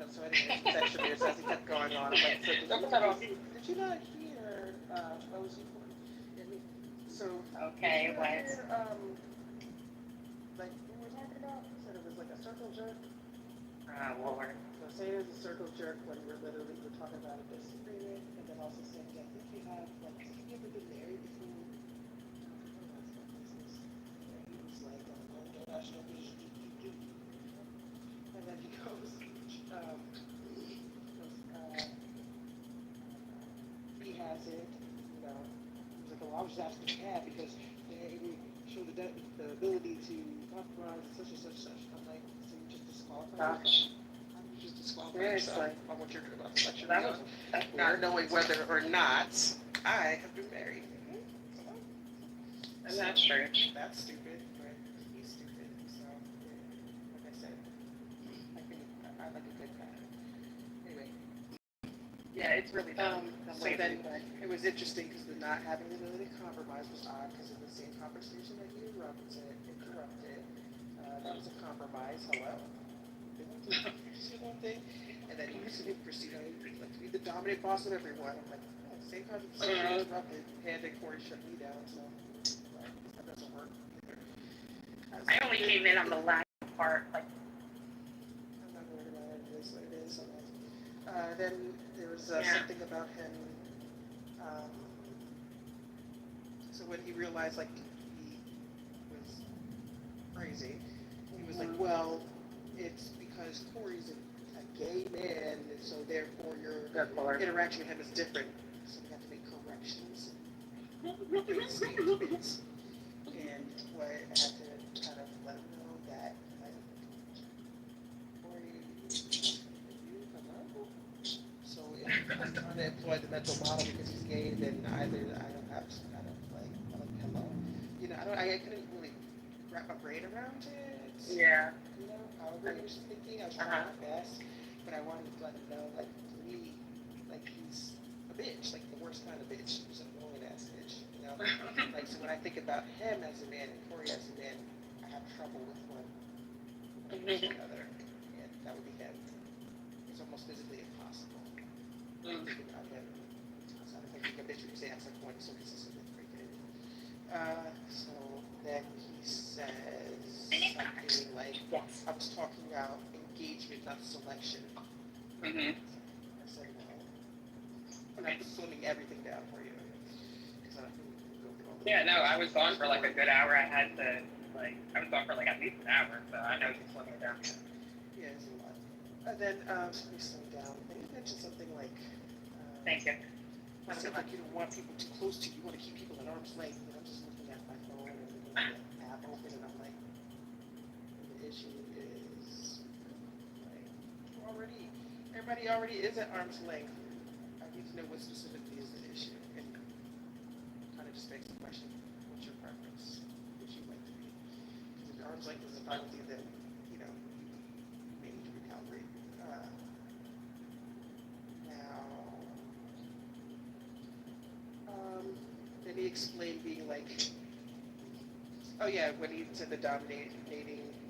U: and so anyway, it's extra weird, so as it kept going on, I'm like, so did you not hear, what was you, so.
O: Okay,
U: did you
O: what?
U: hear, like, we were talking about, said it was like a circle jerk.
O: Lord.
U: So say there's a circle jerk when we're talking about a disagreement, and then also saying, yeah, I think you have, like, have you ever been married before? He was like, oh, gosh, no, you do. And then he goes, he has it, He's like, well, I was just asking if you had, because they show the the ability to compromise and such and such and such. I'm like, so you just disqualify
O: Gosh.
U: yourself? How do you just disqualify yourself
O: Seriously.
U: on what you're doing about selection?
O: That was
U: Not knowing whether or not I have been married.
O: And that's strange.
U: That's stupid, but he's stupid. So, like I said, I like a good guy. Anyway.
O: Yeah, it's really dumb.
U: So then it was interesting because the not having the ability to compromise was odd because of the same conversation that he interrupted. That was a compromise. Hello. See one thing, and then he proceeded like to be the dominant boss of everyone. I'm like, oh, same conversation interrupted. Handed Corey shut me down. So that doesn't work either.
O: I only came in on the last part, like.
U: I'm not worried about it. It is what it is. Then there was something about him. So when he realized like he was crazy, he was like, well, it's because Corey's a gay man, and so therefore your interaction with him is different. So we have to make corrections. Statements. And what I had to kind of let him know that like, Corey, you come up. So if he's trying to employ the mental model because he's gay, then either I don't have some kind of like hello. You know, I couldn't really wrap my brain around it.
O: Yeah.
U: You know, however he was thinking, I was trying my best, but I wanted to let him know, like, to me, like, he's a bitch, like the worst kind of bitch. He's an annoying ass bitch, you know? Like, so when I think about him as a man and Corey as a man, I have trouble with one versus the other, and that would be him. It's almost physically impossible. Think about him. So I think a bitch would say acts like one, so consistent with freaking. So then he says something like, I was talking about engagement, not selection. I said, no. And I'm slimming everything down for you.
O: Yeah, no, I was gone for like a good hour. I was gone for like at least an hour, so I know he's slimming it down.
U: Yeah, it's a lot. And then, let me slow down. And he mentioned something like,
O: thank you.
U: Like you don't want people too close to you. You want to keep people at arm's length. And I'm just looking at my phone and the app open, and I'm like, the issue is like everybody already is at arm's length. I need to know what specifically is the issue, and kind of just begs the question: what's your preference? Would you like to be? Because if arm's length is fine with you, then you know you may need to recalibrate. Then he explained being like, oh yeah, when he said the dominating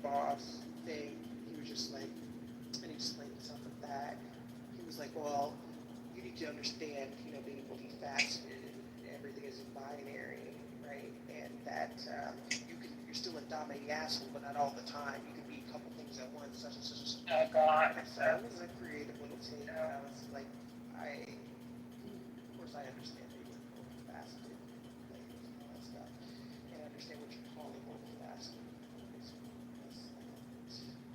U: boss thing, he was just like, and he explained something back. He was like, well, you need to understand, you know, being multifaceted and everything isn't binary, right? And that you're still a dominating asshole, but not all the time. You can be a couple things at once, such and such and such.
O: Oh God.
U: So that was a creative little take. I was like, of course I understand being multifaceted. Stuff. And I understand what you're calling multifaceted. I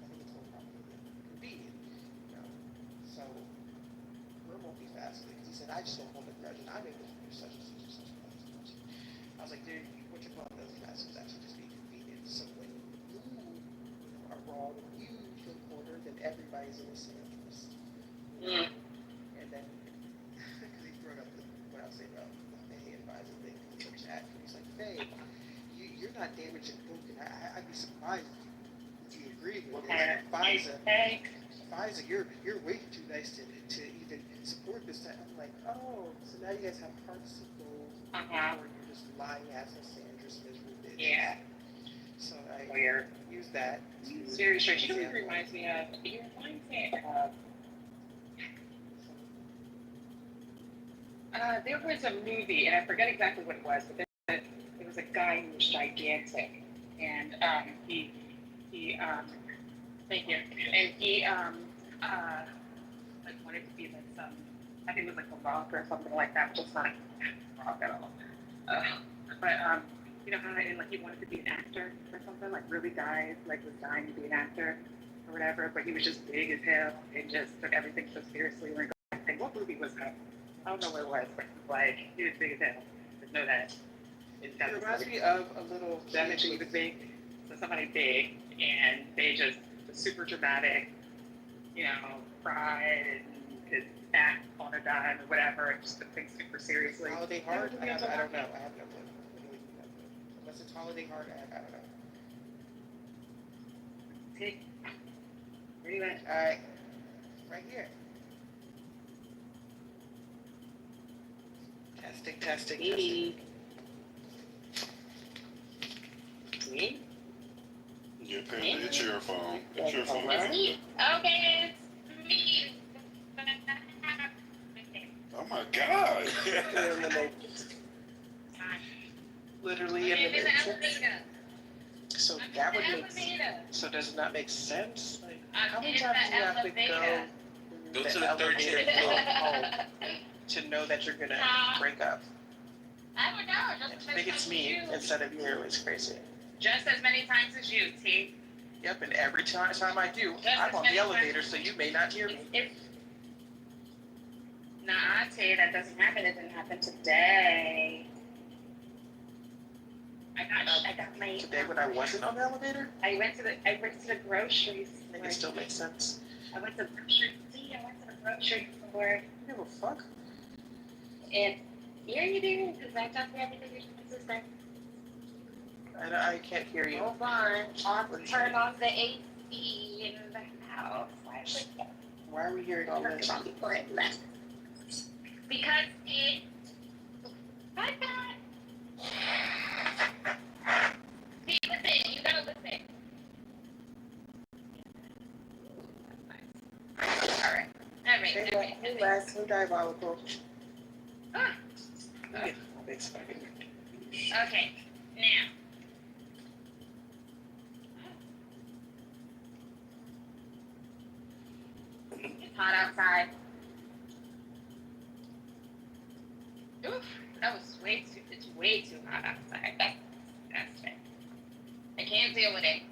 U: think it's more probably convenient, you know. So we're multifaceted because he said I just don't hold a grudge and I'm able to do such and such and such and such. I was like, dude, what you're calling multifaceted is actually just being convenient. So when you are wrong, when you feel cornered, then everybody's in the same interest. And then because he brought up what I was saying about the Faye advisor thing in the chat. He's like, Faye, you're not damaging broken. I'd be surprised if you agree with it. FISA, you're way too nice to even support this. I'm like, oh, so now you guys have hearts of gold, or you're just lying ass and Sandra's miserable bitch. Yeah. So I use that.
O: Seriously, you know what it reminds me of? It reminds me of. There was a movie, and I forget exactly what it was, but there was a guy who was gigantic, and he thank you, and he like wanted to be like some, I think it was like a rock or something like that, which is not rock at all. But you know how like he wanted to be an actor or something, like really was dying to be an actor or whatever, but he was just big as hell and just took everything so seriously. I think what movie was that? I don't know what it was, but like he was big as hell. Just know that.
U: It reminds me of a little
O: that you would make so somebody big and they just super dramatic, you know, cry and could act on a dime or whatever, and just took things super seriously.
U: Holiday Heart? I don't know. I have no clue. Unless it's Holiday Heart, I don't know.
O: Okay. Where you at?
U: Alright. Right here. Testing.
O: Me.
M: Yeah, apparently it's your phone. It's your phone.
O: It's me. Okay, it's me.
M: Oh my God.
U: Literally in the matrix. So that would make sense. So does it not make sense? Like, how many times do you have to
F: Go to the third chair.
U: home to know that you're gonna break up?
O: I don't know. Just
U: I think it's me instead of you. It's crazy.
O: Just as many times as you, T.
U: Yep, and every time I do, I'm on the elevator, so you may not hear me.
O: Nah, T, that doesn't happen. It didn't happen today. I got my.
U: Today when I wasn't on the elevator?
O: I went to the grocery store.
U: I think it still makes sense.
O: I went to the grocery store.
U: You give a fuck?
O: And yeah, you do, because I talked to everything your sister.
U: I can't hear you.
O: Hold on. Turn on the AC in the house.
U: Why are we hearing all this?
O: Because it. Bye bye. Hey, listen, you gotta listen. Alright.
U: Hey, Les, so diabolical.
O: Okay, now. It's hot outside. Oof, it's way too hot outside. That's it. I can't deal with it.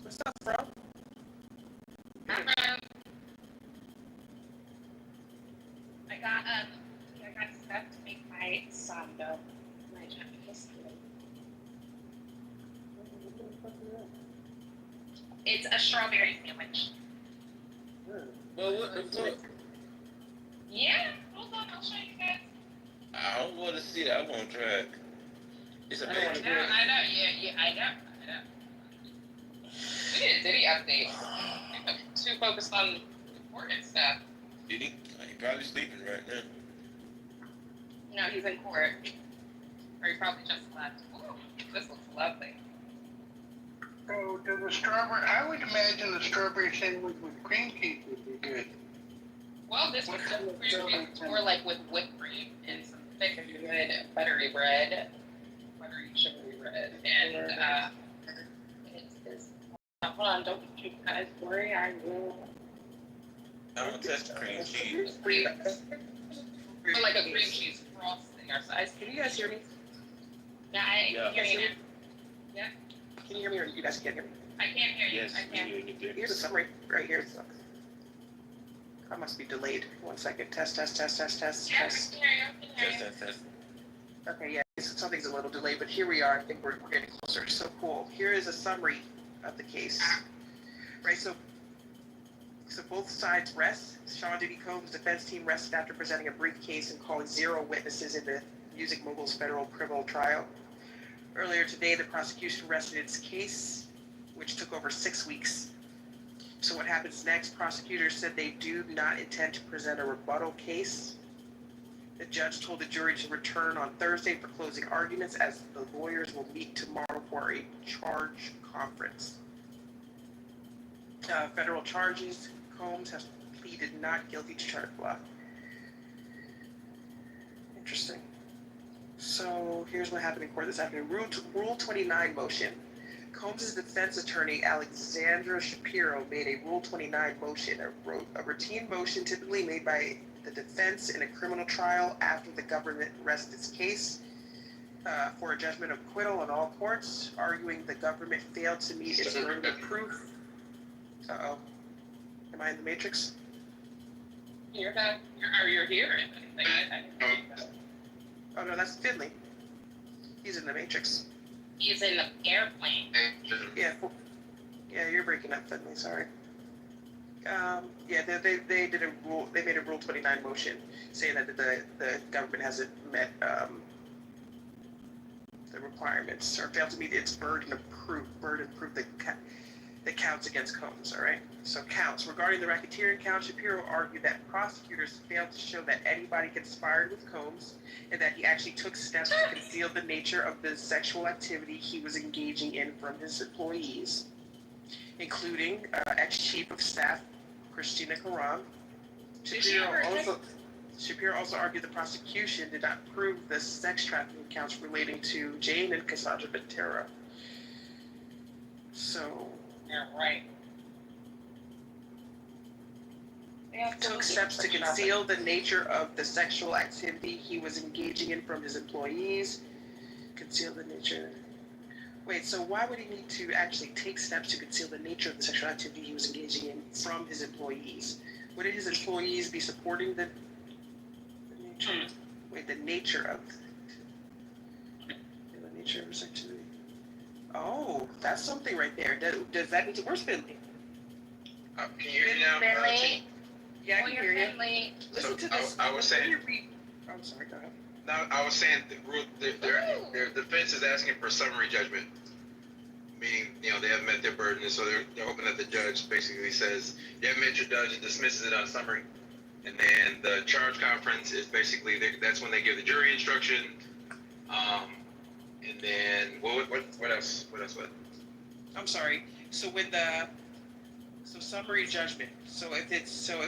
U: What's up, bro?
O: I got stuff to make my sando. My Japanese food. It's a strawberry sandwich.
F: Well, what the fuck?
O: Yeah, hold on, I'll show you guys.
F: I don't want to see it. I want to try it. It's a
O: I
F: big
O: know, I know. We need a Diddy update. I'm too focused on important stuff.
F: Did he? He's probably sleeping right now.
O: No, he's in court. Or he probably just left. Ooh, this looks lovely.
N: So, the strawberry, I would imagine the strawberry sandwich with cream cheese would be good.
O: Well, this was more like with whipped cream and some thick, good buttery bread. Buttery, sugary bread. And, it's hold on, don't you guys worry, I will.
F: I don't touch the cream cheese.
O: Or like a cream cheese frosting or size. Can you guys hear me? Yeah, I can hear you now. Yeah.
U: Can you hear me or you guys can't hear me?
O: I can't hear you.
F: Yes,
O: I can't.
U: Here's a summary right here. I must be delayed. 1 second. Test.
O: Yeah, I can hear you.
F: Test.
U: Okay, yeah, something's a little delayed, but here we are. I think we're getting closer. So cool. Here is a summary of the case. Right, so both sides rest. Sean Diddy Combs' defense team rested after presenting a brief case and calling 0 witnesses in the music mogul's federal criminal trial. Earlier today, the prosecution rested its case, which took over 6 weeks. So what happens next? Prosecutors said they do not intend to present a rebuttal case. The judge told the jury to return on Thursday for closing arguments, as the lawyers will meet tomorrow for a charge conference. Federal charges: Combs has pleaded not guilty to charge blah. Interesting. So here's what happened in court this afternoon. Rule 29 motion. Combs' defense attorney, Alexandra Shapiro, made a Rule 29 motion, a routine motion typically made by the defense in a criminal trial after the government rests its case. for a judgment of acquittal in all courts, arguing the government failed to meet its burden of proof. Uh-oh. Am I in the Matrix?
O: You're back. You're here.
U: Oh, no, that's Finley. He's in the Matrix.
E: He's in the airplane.
U: Yeah, you're breaking up, Finley. Sorry. Yeah, they did a rule. They made a Rule 29 motion saying that the government hasn't met the requirements or failed to meet its burden of proof that counts against Combs. All right. So counts regarding the racketeering count. Shapiro argued that prosecutors failed to show that anybody conspired with Combs and that he actually took steps to conceal the nature of the sexual activity he was engaging in from his employees, including ex-chief of staff Christina Karam. Shapiro also argued the prosecution did not prove the sex trafficking counts relating to Jane and Cassandra Ventura. So,
E: yeah, right.
U: Took steps to conceal the nature of the sexual activity he was engaging in from his employees. Conceal the nature. Wait, so why would he need to actually take steps to conceal the nature of the sexual activity he was engaging in from his employees? Wouldn't his employees be supporting the nature? Wait, the nature of the nature of his activity. Oh, that's something right there. Does that mean where's Finley?
A: Can you hear me now?
U: Finley? Yeah, I can hear you. Listen to this.
A: I was saying.
U: I'm sorry, go ahead.
A: No, I was saying their defense is asking for summary judgment, meaning they haven't met their burden, and so they're hoping that the judge basically says you haven't met your judge and dismisses it on summary, and then the charge conference is basically that's when they give the jury instruction, and then what else?
U: I'm sorry. So with summary judgment. So if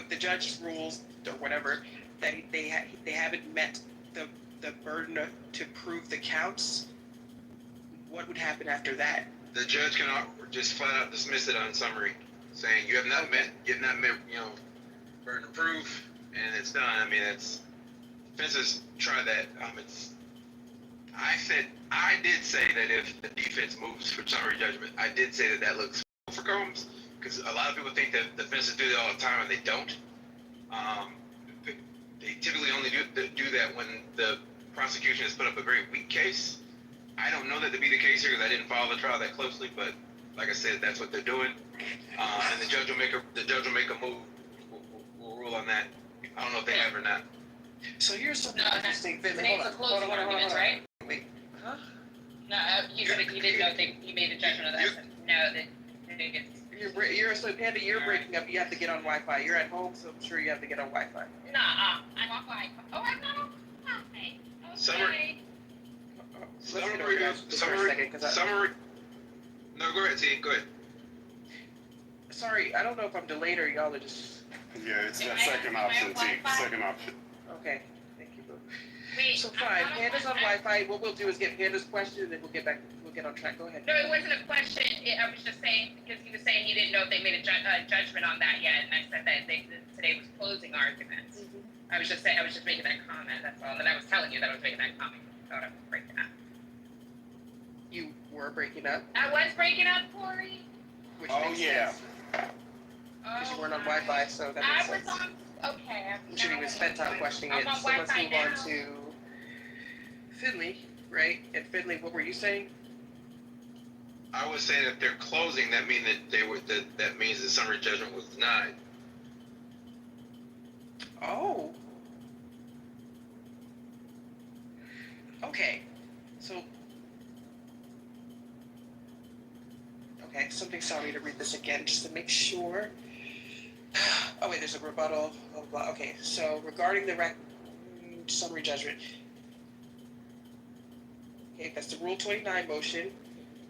U: the judge rules or whatever that they haven't met the burden to prove the counts, what would happen after that?
A: The judge can just flat out dismiss it on summary, saying you have not met burden of proof, and it's done. I mean, defenses try that. I did say that if the defense moves for summary judgment, I did say that looks for Combs, because a lot of people think that defenses do that all the time, and they don't. They typically only do that when the prosecution has put up a very weak case. I don't know that to be the case here because I didn't follow the trial that closely, but like I said, that's what they're doing. And the judge will make a move. We'll rule on that. I don't know if they have or not.
U: So here's something interesting.
E: Today's a closing argument, right?
U: Wait, huh?
E: No, you didn't know he made a judgment of that. No,
U: Panda, you're breaking up. You have to get on Wi-Fi. You're at home, so I'm sure you have to get on Wi-Fi.
E: Nah, I'm on Wi-Fi. Oh, I'm not on Wi-Fi.
A: Summary. No, go ahead, T. Go ahead.
U: Sorry, I don't know if I'm delayed or y'all are just.
M: Yeah, it's that second option, T. Second option.
U: Okay, thank you, bro.
E: Wait,
U: so fine, Panda's on Wi-Fi. What we'll do is get Panda's question, and then we'll get on track. Go ahead.
O: No, it wasn't a question. I was just saying, because he was saying he didn't know if they made a judgment on that yet, and I said that today was closing arguments. Mm-hmm. I was just making that comment, that's all. And I was telling you that I was making that comment. I thought I was breaking up.
U: You were breaking up?
O: I was breaking up, Corey.
U: Which makes sense. Because you weren't on Wi-Fi, so that makes sense.
O: I was on, okay.
U: We shouldn't even spend time questioning it. So let's move on to Finley, right? And Finley, what were you saying?
A: I was saying if they're closing, that means that means the summary judgment was denied.
U: Oh. Okay. So. Okay, something's telling me to read this again just to make sure. Oh wait, there's a rebuttal. Blah, blah, blah. Okay, so regarding the summary judgment. Okay, that's the Rule 29 motion.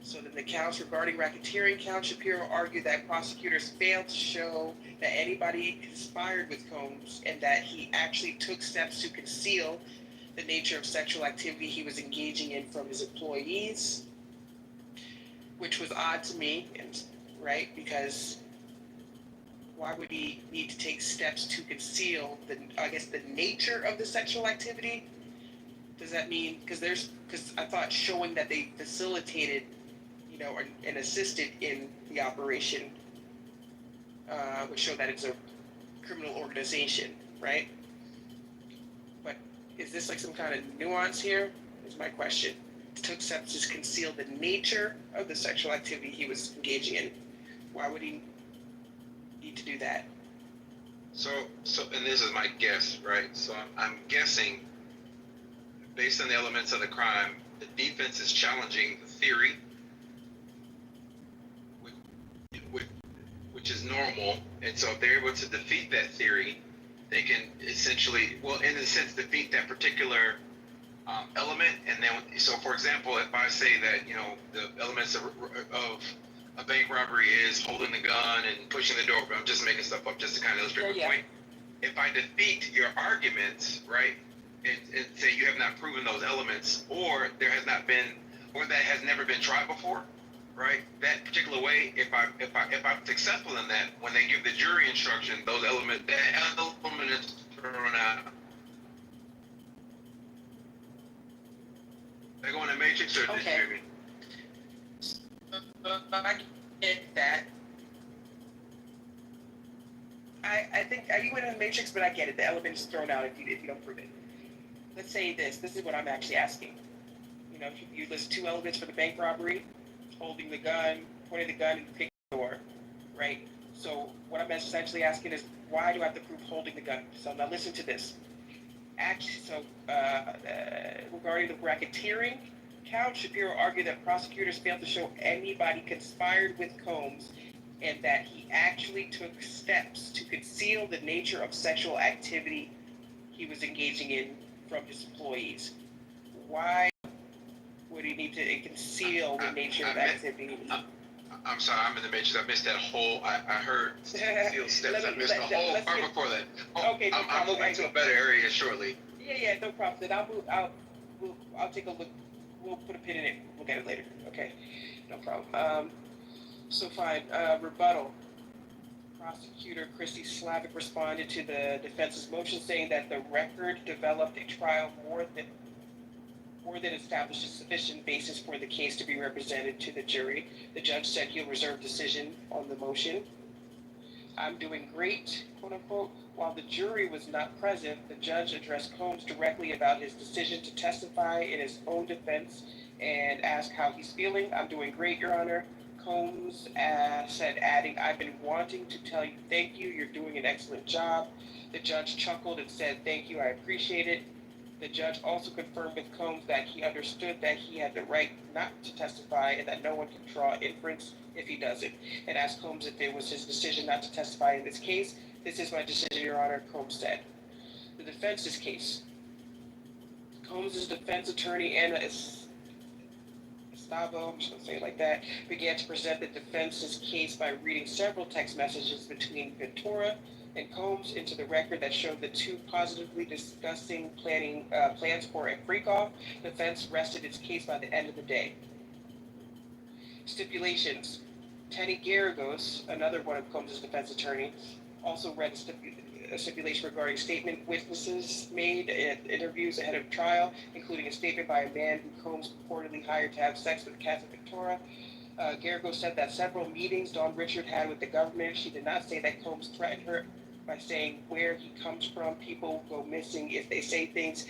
U: So then the counts regarding racketeering count, Shapiro argued that prosecutors failed to show that anybody conspired with Combs and that he actually took steps to conceal the nature of sexual activity he was engaging in from his employees, which was odd to me, right? Because why would he need to take steps to conceal the nature of the sexual activity? Does that mean, because I thought showing that they facilitated, and assisted in the operation would show that it's a criminal organization, right? But is this like some kind of nuance here? Is my question. Took steps to conceal the nature of the sexual activity he was engaging in. Why would he need to do that?
A: So, and this is my guess, right? So I'm guessing, based on the elements of the crime, the defense is challenging the theory, which is normal. And so if they're able to defeat that theory, they can essentially, well, in a sense, defeat that particular element. And then, so for example, if I say that, the elements of a bank robbery is holding the gun and pushing the door, I'm just making stuff up just to kind of illustrate my point. If I defeat your arguments, right, and say you have not proven those elements, or there has not been, or that has never been tried before, right? That particular way, if I'm successful in that, when they give the jury instruction, that element is thrown out. They go in the matrix, or did you hear me?
U: I get that. I think you went in the matrix, but I get it. The element is thrown out if you don't prove it. Let's say this. This is what I'm actually asking. You list two elements for the bank robbery: holding the gun, pointing the gun, and picking the door, right? So what I'm essentially asking is, why do I have to prove holding the gun? So now listen to this. Regarding the racketeering count, Shapiro argued that prosecutors failed to show anybody conspired with Combs and that he actually took steps to conceal the nature of sexual activity he was engaging in from his employees. Why would he need to conceal the nature of activity?
A: I'm sorry, I'm in the matrix. I missed that whole. I heard concealed steps. I missed the whole part before that.
U: Okay, no
A: I'm moving to a better area shortly.
U: Yeah, no problem. Then I'll take a look. We'll put a pin in it. Look at it later. Okay, no problem. So fine. Rebuttal. Prosecutor Christy Slavic responded to the defense's motion, saying that the record developed a trial more than established a sufficient basis for the case to be represented to the jury. The judge said he'll reserve decision on the motion. I'm doing great, quote unquote. While the jury was not present, the judge addressed Combs directly about his decision to testify in his own defense and asked how he's feeling. I'm doing great, Your Honor. Combs said, adding, I've been wanting to tell you thank you. You're doing an excellent job. The judge chuckled and said, thank you. I appreciate it. The judge also confirmed with Combs that he understood that he had the right not to testify and that no one can draw inference if he doesn't, and asked Combs if it was his decision not to testify in this case. This is my decision, Your Honor, Combs said. The defense's case. Combs' defense attorney, Anna Estavo, I'm just going to say it like that, began to present the defense's case by reading several text messages between Ventura and Combs into the record that showed the two positively discussing plans for a freak-off. The defense rested its case by the end of the day. Stipulations. Teddy Garagos, another one of Combs' defense attorney, also read a stipulation regarding statement witnesses made at interviews ahead of trial, including a statement by a man who Combs purportedly hired to have sex with Kathy Victoria. Garagos said that several meetings Dawn Richard had with the government, she did not say that Combs threatened her by saying where he comes from. People go missing if they say things.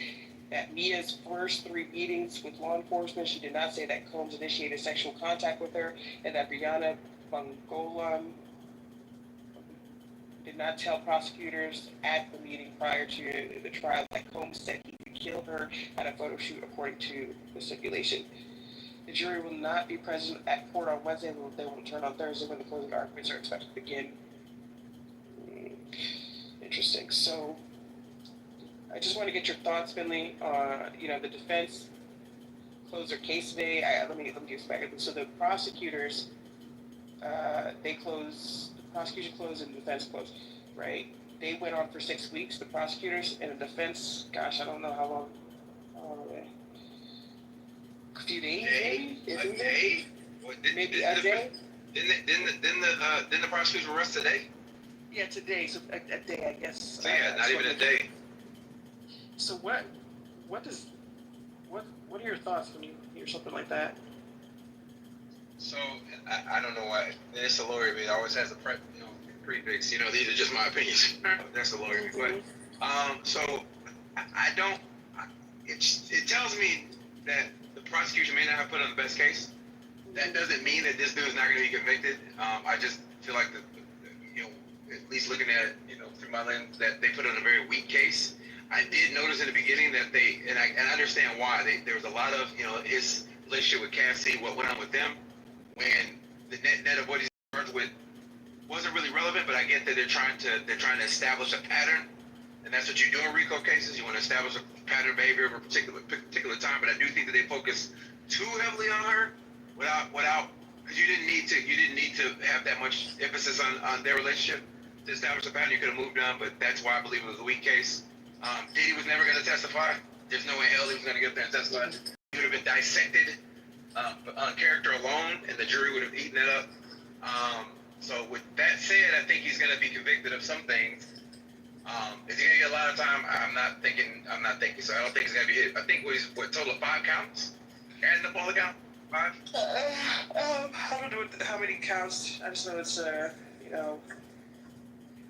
U: That Mia's first 3 meetings with law enforcement, she did not say that Combs initiated sexual contact with her, and that Brianna Bangolan did not tell prosecutors at the meeting prior to the trial that Combs said he could kill her at a photo shoot, according to the stipulation. The jury will not be present at court on Wednesday. They will return on Thursday when the closing arguments are expected to begin. Interesting. So, I just want to get your thoughts, Finley. The defense closed their case today. Let me get this back. So the prosecutors, the prosecution closed and the defense closed, right? They went on for 6 weeks, the prosecutors, and the defense, gosh, I don't know how long. A few days, maybe?
A: A day?
U: Maybe a day?
A: Didn't the prosecution arrest today?
U: Yeah, today. So a day, I guess.
A: So yeah, not even a day.
U: So what does What are your thoughts when you hear something like that?
A: So I don't know why. It's a lawyer. It always has a prefix. These are just my opinions. That's a lawyer. But so I don't. It tells me that the prosecution may not have put on the best case. That doesn't mean that this dude's not going to be convicted. I just feel like at least looking at it, through my lens, that they put on a very weak case. I did notice in the beginning that I understand why. There was a lot of, his relationship with Cassie, what went on with them, when the net of what he's charged with wasn't really relevant. But I get that they're trying to establish a pattern, and that's what you do in RICO cases. You want to establish a pattern of behavior over a particular time. But I do think that they focus too heavily on her without because you didn't need to have that much emphasis on their relationship to establish a pattern. You could have moved on, but that's why I believe it was a weak case. Diddy was never going to testify. There's no way in hell he was going to get up there and testify. He would have been dissected on character alone, and the jury would have eaten that up. So with that said, I think he's going to be convicted of some things. Is he going to get a lot of time? I'm not thinking so. I don't think he's going to be hit. I think what total of 5 counts? Adding up all the counts? 5?
U: I don't know how many counts. I just know it's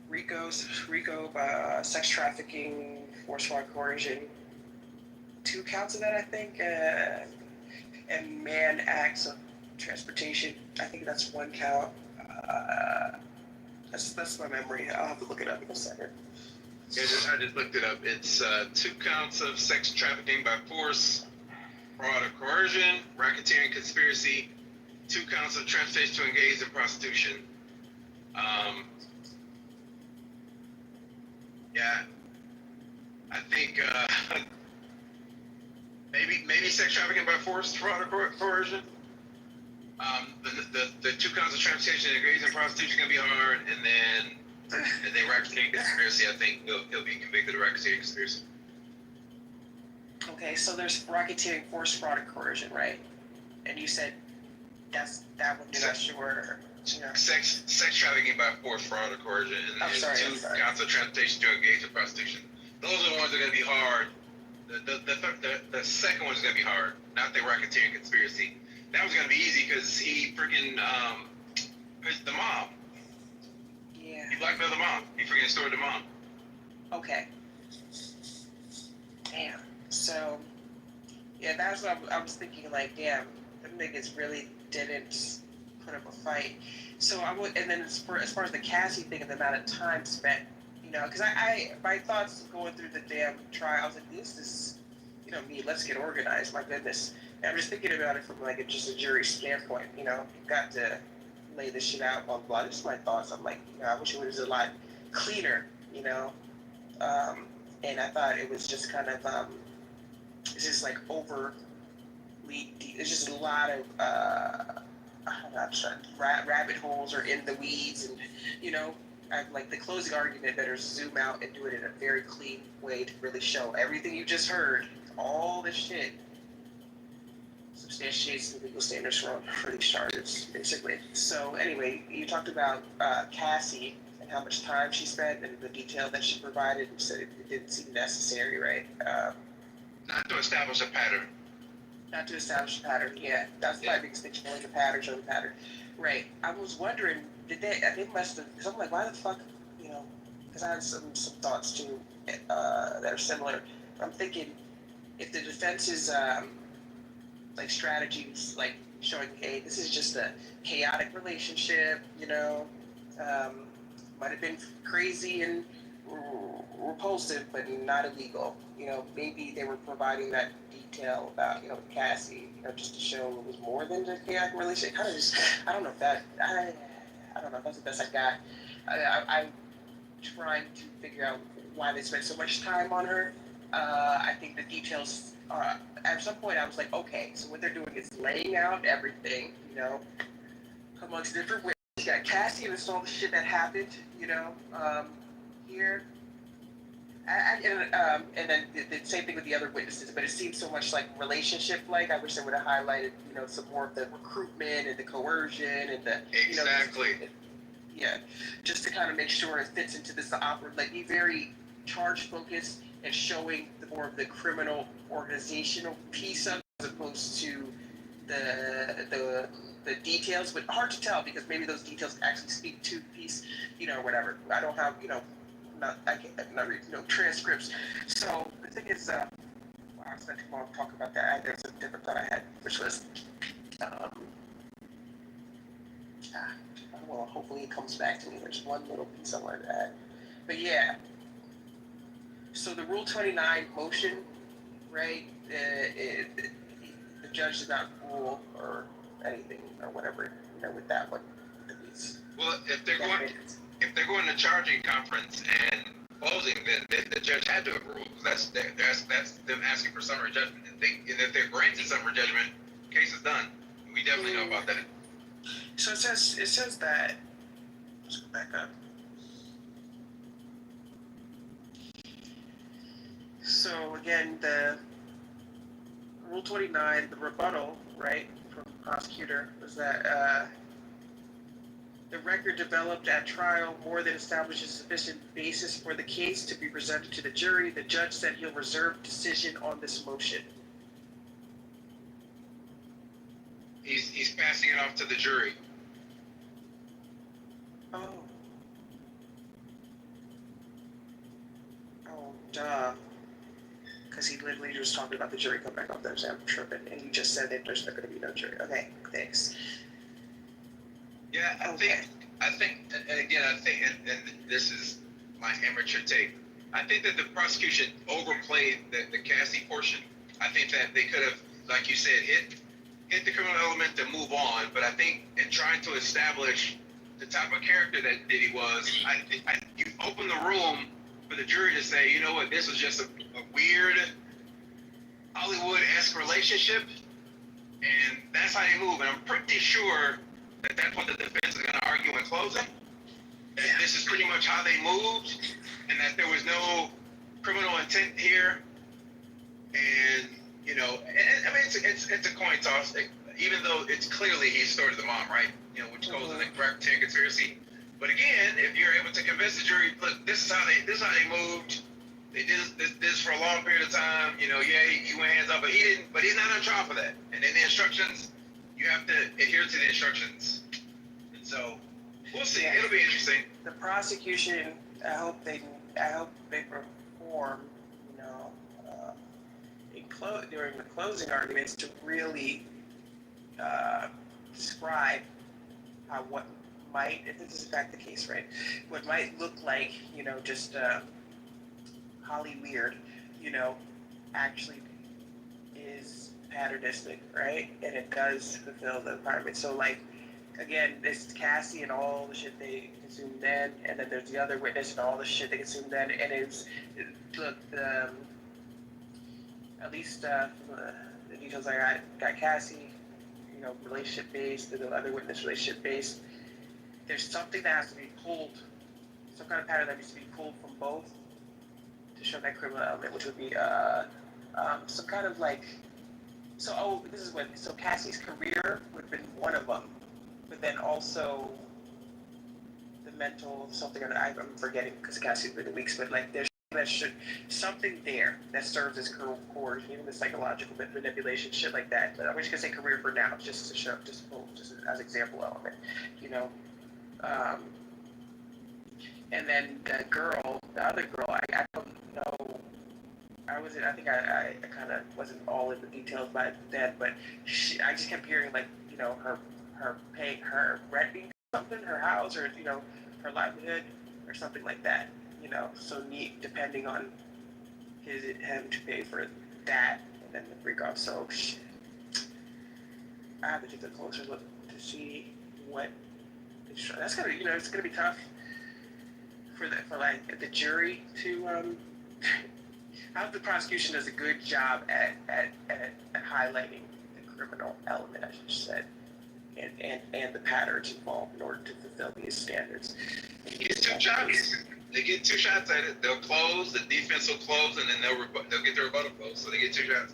U: RICO, sex trafficking, forced fraud, coercion. 2 counts of that, I think, and man acts of transportation. I think that's 1 count. That's my memory. I'll have to look it up in a second.
A: Yeah, I just looked it up. It's 2 counts of sex trafficking by force, fraud or coercion, racketeering, conspiracy, 2 counts of transportation to engage in prostitution. Yeah, I think maybe sex trafficking by force, fraud, or coercion. The 2 counts of transportation to engage in prostitution are gonna be hard, and then racketeering, conspiracy. I think he'll be convicted of racketeering, conspiracy.
U: Okay, so there's racketeering, force, fraud, and coercion, right? And you said that one you're not sure.
A: Sex trafficking by force, fraud, or coercion, and then 2 counts of transportation to engage in prostitution. Those are the ones that are going to be hard. The second one's going to be hard, not the racketeering conspiracy. That was going to be easy because he freaking the mom.
U: Yeah.
A: He blackmailed the mom. He freaking extorted the mom.
U: Okay. Damn. So, yeah, that's what I was thinking. Like, damn, them niggas really didn't put up a fight. So I would, and then as far as the Cassie thing and the amount of time spent, because my thoughts going through the damn trial, I was like, this is, me, let's get organized, my goodness. And I'm just thinking about it from like just a jury standpoint, you've got to lay this shit out, blah, blah. This is my thoughts. I'm like, I wish it was a lot cleaner, and I thought it was just kind of, it's just like overly deep. There's just a lot of, rabbit holes or in the weeds, and I'm like the closing argument better zoom out and do it in a very clean way to really show everything you just heard, all this shit substantiates the legal standards for these charges, basically. So anyway, you talked about Cassie and how much time she spent and the detail that she provided. You said it didn't seem necessary, right?
A: Not to establish a pattern.
U: Not to establish a pattern, yeah. That's my biggest thing, showing the pattern, showing the pattern. Right. I was wondering, they must have, because I'm like, why the fuck, because I had some thoughts too that are similar. I'm thinking, if the defense's like strategies, like showing, hey, this is just a chaotic relationship, might have been crazy and repulsive, but not illegal. Maybe they were providing that detail about, Cassie, just to show it was more than just chaotic relationship. Kind of just, I don't know if that's the best I got. I'm trying to figure out why they spent so much time on her. I think the details, at some point I was like, okay, so what they're doing is laying out everything, amongst different ways. You got Cassie and all the shit that happened, here. And then the same thing with the other witnesses, but it seems so much like relationship-like. I wish they would have highlighted, some more of the recruitment and the coercion and the,
A: Exactly.
U: Yeah, just to kind of make sure it fits into this awkward, like be very charge focus and showing more of the criminal organizational piece of it, as opposed to the details, but hard to tell because maybe those details actually speak to the piece, or whatever. I don't have, I'm not reading, transcripts. So the thing is, I spent too long talking about that. There's a different thought I had, which was, well, hopefully it comes back to me. There's one little piece I wanted to add. But yeah, so the Rule 29 motion, right? The judge did not rule or anything or whatever, with that one.
A: Well, if they're going to charging conference and closing, then the judge had to have ruled. That's them asking for summary judgment. And if they're granted summary judgment, case is done. We definitely know about that.
U: So it says that. Let's go back up. So again, the Rule 29, the rebuttal, right, from the prosecutor was that the record developed at trial more than establishes sufficient basis for the case to be presented to the jury. The judge said he'll reserve decision on this motion.
A: He's passing it off to the jury.
U: Oh, duh. Because he literally was talking about the jury coming back off the exam tripping, and you just said that there's not going to be no jury. Okay, thanks.
A: Yeah, I think, and again, and this is my amateur take. I think that the prosecution overplayed the Cassie portion. I think that they could have, like you said, hit the criminal element to move on. But I think in trying to establish the type of character that Diddy was, you open the room for the jury to say, you know what, this was just a weird Hollywood-esque relationship, and that's how they move. And I'm pretty sure that that's what the defense is going to argue in closing. That this is pretty much how they moved, and that there was no criminal intent here. And I mean, it's a coin toss. Even though it's clearly he started the mom, right? Which goes in the racketeering conspiracy. But again, if you're able to convince the jury, look, this is how they moved. They did this for a long period of time. He went hands up, but he didn't. But he's not on trial for that. And then the instructions, you have to adhere to the instructions. And so we'll see. Yeah. It'll be interesting.
U: The prosecution, I hope they perform, during the closing arguments to really describe what might, if this is in fact the case, right, what might look like, just Holly weird, actually is patternistic, right? And it does fulfill the requirement. So, like, again, this Cassie and all the shit they consumed then, and then there's the other witness and all the shit they consumed then, and look, at least the details I got Cassie, relationship based, and the other witness relationship based. There's something that has to be pulled, some kind of pattern that needs to be pulled from both to show that criminal element, which would be some kind of like. So Cassie's career would have been one of them, but then also the mental something I'm forgetting because Cassie's been weeks, but like there's something there that serves as core, even the psychological manipulation, shit like that. But I'm just gonna say career for now, just to show, just as example element, And then the other girl, I don't know. I think I kind of wasn't all in the details by then, but I just kept hearing like, her paying her rent being something, her house, or her livelihood, or something like that. So neat, depending on him to pay for that, and then the freak off. So I have to take a closer look to see what. That's gonna, it's gonna be tough for the jury to. I hope the prosecution does a good job at highlighting the criminal element, as you said, and the patterns involved in order to fulfill these standards.
A: He gets 2 shots. They get 2 shots at it. They'll close. The defense will close, and then they'll get their rebuttal close. So they get 2 shots.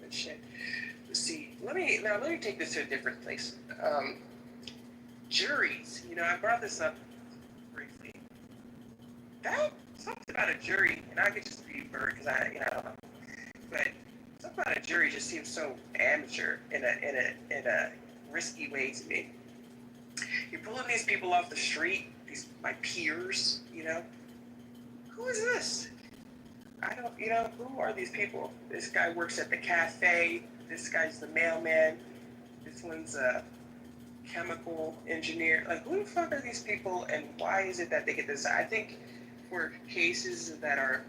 U: Good shit. Let's see. Let me take this to a different place. Juries. I brought this up briefly. That something about a jury, and I could just be bird because I don't know, but something about a jury just seems so amateur in a risky way to me. You're pulling these people off the street, my peers, Who is this? I don't, who are these people? This guy works at the cafe. This guy's the mailman. This one's a chemical engineer. Like, who the fuck are these people, and why is it that they get this? I think for cases that are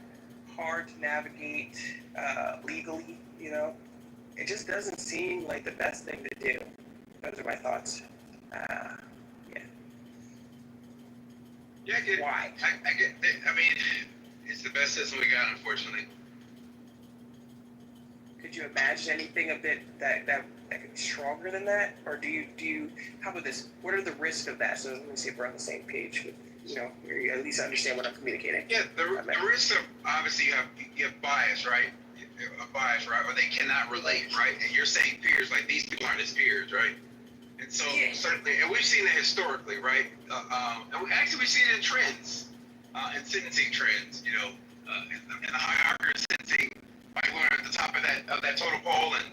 U: hard to navigate legally, it just doesn't seem like the best thing to do. Those are my thoughts. Yeah.
A: Yeah, I get.
U: Why?
A: I get. I mean, it's the best system we got, unfortunately.
U: Could you imagine anything a bit that could be stronger than that, or do you? How about this? What are the risks of that? So let me see if we're on the same page. With, you at least understand what I'm communicating.
A: Yeah, the risk of obviously you have bias, right? A bias, right? Or they cannot relate, right? And you're saying peers, like these people aren't his peers, right? And so certainly, and we've seen it historically, right? And we've seen it in trends, in sentencing trends. In the hierarchy of sentencing, white women are at the top of that total pole, and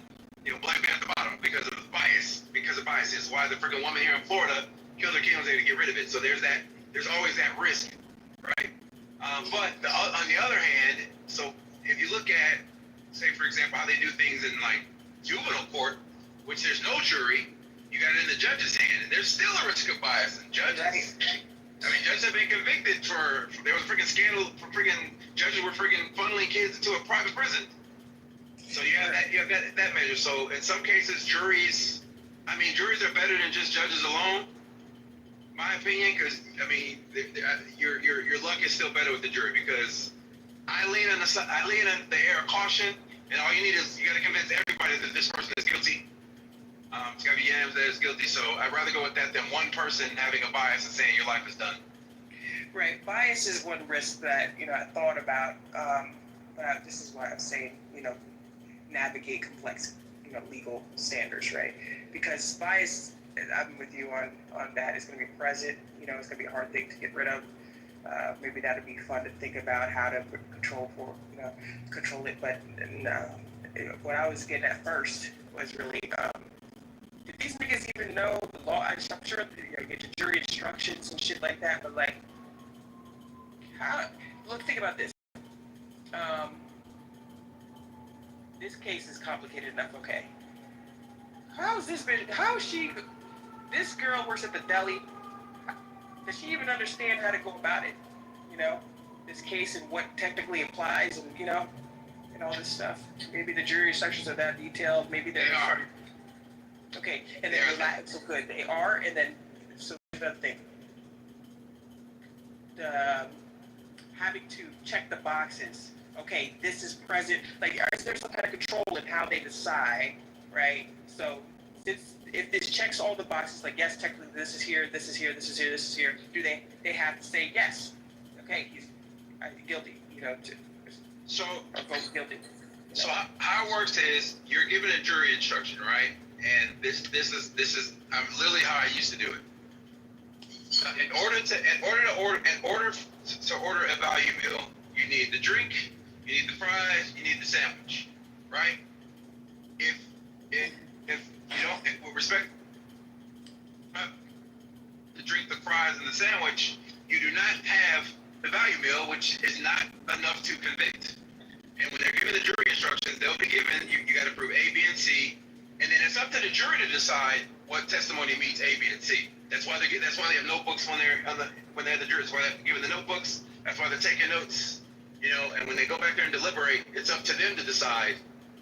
A: black men at the bottom because of bias. Because of bias is why the freaking woman here in Florida killed her kid and was able to get rid of it. So there's always that risk, right? But on the other hand, so if you look at, say for example, how they do things in like juvenile court, which there's no jury. You got it in the judge's hand, and there's still a risk of bias. And judges, judges have been convicted there was a freaking scandal for freaking judges were freaking funneling kids into a private prison. So you have that measure. So in some cases, juries are better than just judges alone. My opinion, because your luck is still better with the jury because I lean on the air of caution, and all you need is you got to convince everybody that this person is guilty. It's got to be unanimous that it's guilty, so I'd rather go with that than one person having a bias and saying your life is done.
U: Right, bias is one risk that I thought about. But this is why I'm saying navigate complex legal standards, right? Because bias, I'm with you on that. It's going to be present. It's going to be a hard thing to get rid of. Maybe that'd be fun to think about how to control it. But what I was getting at first was really. Did these niggas even know the law? I'm sure they get your jury instructions and shit like that, but like, how? Look, think about this. This case is complicated enough, okay? This girl works at the deli. Does she even understand how to go about it? This case and what technically applies and, and all this stuff. Maybe the jury instructions are that detailed. Maybe they are. Okay, and then so good. They are, and then so another thing. Having to check the boxes. Okay, this is present. Like, is there some kind of control in how they decide, right? So, if this checks all the boxes, like yes, technically this is here, this is here, this is here, this is here. Do they have to say yes? Okay, he's guilty.
A: So
U: vote guilty.
A: So how it works is you're given a jury instruction, right? And this is literally how I used to do it. In order to order a value meal, you need the drink, you need the fries, you need the sandwich, right? If with respect to drink, the fries, and the sandwich, you do not have the value meal, which is not enough to convict. And when they're given the jury instructions, they'll be given, you got to prove A, B, and C, and then it's up to the jury to decide what testimony meets A, B, and C. That's why they have notebooks when they're the jury. That's why they're given the notebooks. That's why they're taking notes. And when they go back there and deliberate, it's up to them to decide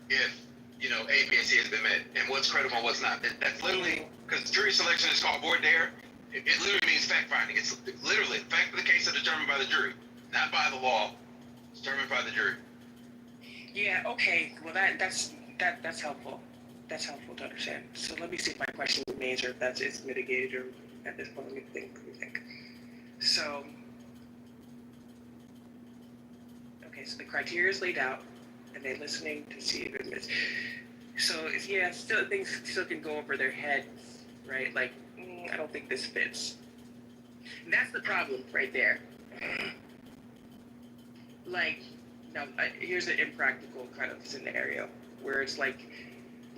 A: if A, B, and C has been met and what's credible and what's not. That's literally because jury selection is called voir dire. It literally means fact finding. It's literally fact of the case are determined by the jury, not by the law. It's determined by the jury.
U: Yeah. Okay. Well, that's helpful. That's helpful to understand. So let me see if my question remains, or if it's mitigated, or at this point, let me think. So, okay. So the criteria is laid out, and they're listening to see if it's. So things still can go over their heads, right? Like, I don't think this fits. And that's the problem right there. like, now here's an impractical kind of scenario where it's like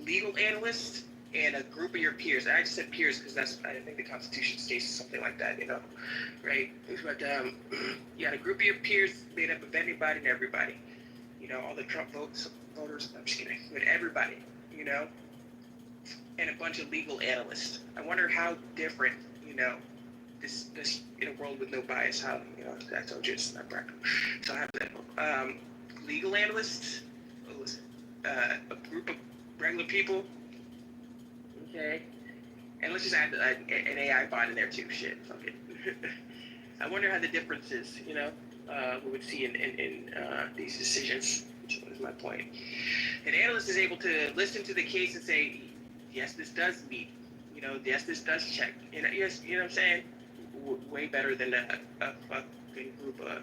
U: legal analysts and a group of your peers. I just said peers because I think the Constitution states something like that, right? But you had a group of your peers made up of anybody and everybody, all the Trump voters. I'm just kidding, but everybody, and a bunch of legal analysts. I wonder how different, this in a world with no bias, how I told you it's not practical. So I have that. Legal analysts, a group of regular people. Okay, and let's just add an AI bot in there too. Shit, fuck it. I wonder how the differences, we would see in these decisions. Which is my point. An analyst is able to listen to the case and say, yes, this does meet. Yes, this does check. Yes, you know what I'm saying? Way better than a fucking group of,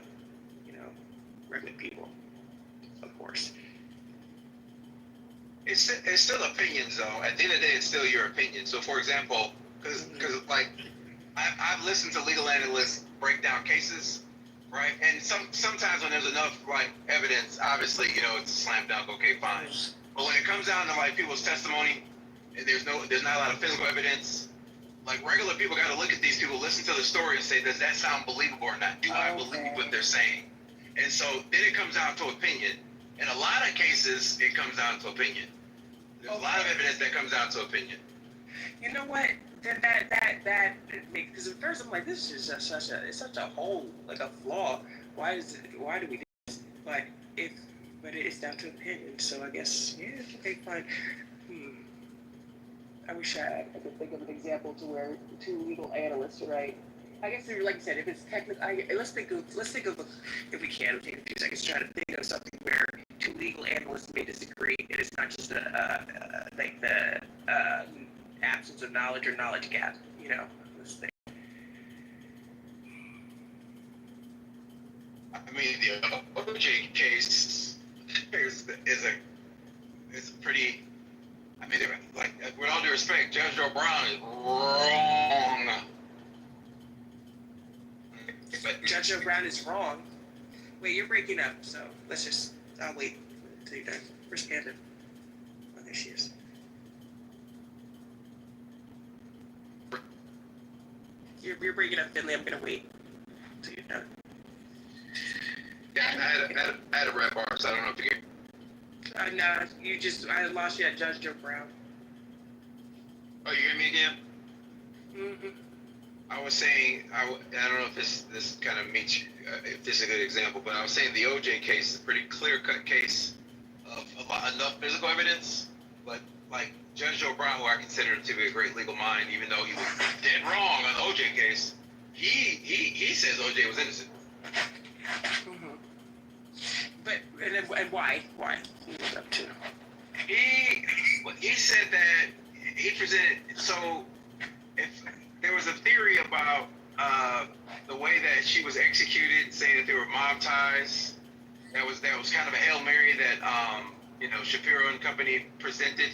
U: regular people, of course.
A: It's still opinions, though. At the end of the day, it's still your opinion. So, for example, because like I've listened to legal analysts break down cases, right? And sometimes when there's enough like evidence, obviously, it's a slam dunk. Okay, fine. But when it comes down to like people's testimony, and there's not a lot of physical evidence, like regular people got to look at these people, listen to the story, and say, does that sound believable or not? Do I believe what they're saying? And so then it comes down to opinion. In a lot of cases, it comes down to opinion. There's a lot of evidence that comes down to opinion.
U: You know what? That makes, because at first I'm like, this is such a hole, like a flaw. Why do we do this? But it's down to opinion. So I guess okay, fine. I wish I could think of an example to where two legal analysts, right? I guess, like you said, if it's technical, let's think of, if we can, take a few seconds to try to think of something where two legal analysts may disagree, and it's not just like the absence of knowledge or knowledge gap, this thing.
A: I mean, the OJ case is a pretty. I mean, like, with all due respect, Judge Joe Brown is wrong.
U: But Judge Joe Brown is wrong. Wait, you're breaking up, so I'll wait until you're done. Where's Panda? Oh, there she is. You're breaking up, Finley. I'm gonna wait until you're done.
A: Yeah, I had a red bar, so I don't know if you can.
U: No, I lost you at Judge Joe Brown.
A: Oh, you hear me again?
U: Mm-hmm.
A: I was saying, I don't know if this kind of meets, if this is a good example, but I was saying the OJ case is a pretty clear-cut case of enough physical evidence, but like Judge Joe Brown, who I consider to be a great legal mind, even though he was dead wrong on the OJ case, he says OJ was innocent.
U: Mm-hmm. But and why? Why? He was up to.
A: He said that he presented. So if there was a theory about the way that she was executed, saying that there were mob ties, that was kind of a Hail Mary that Shapiro and company presented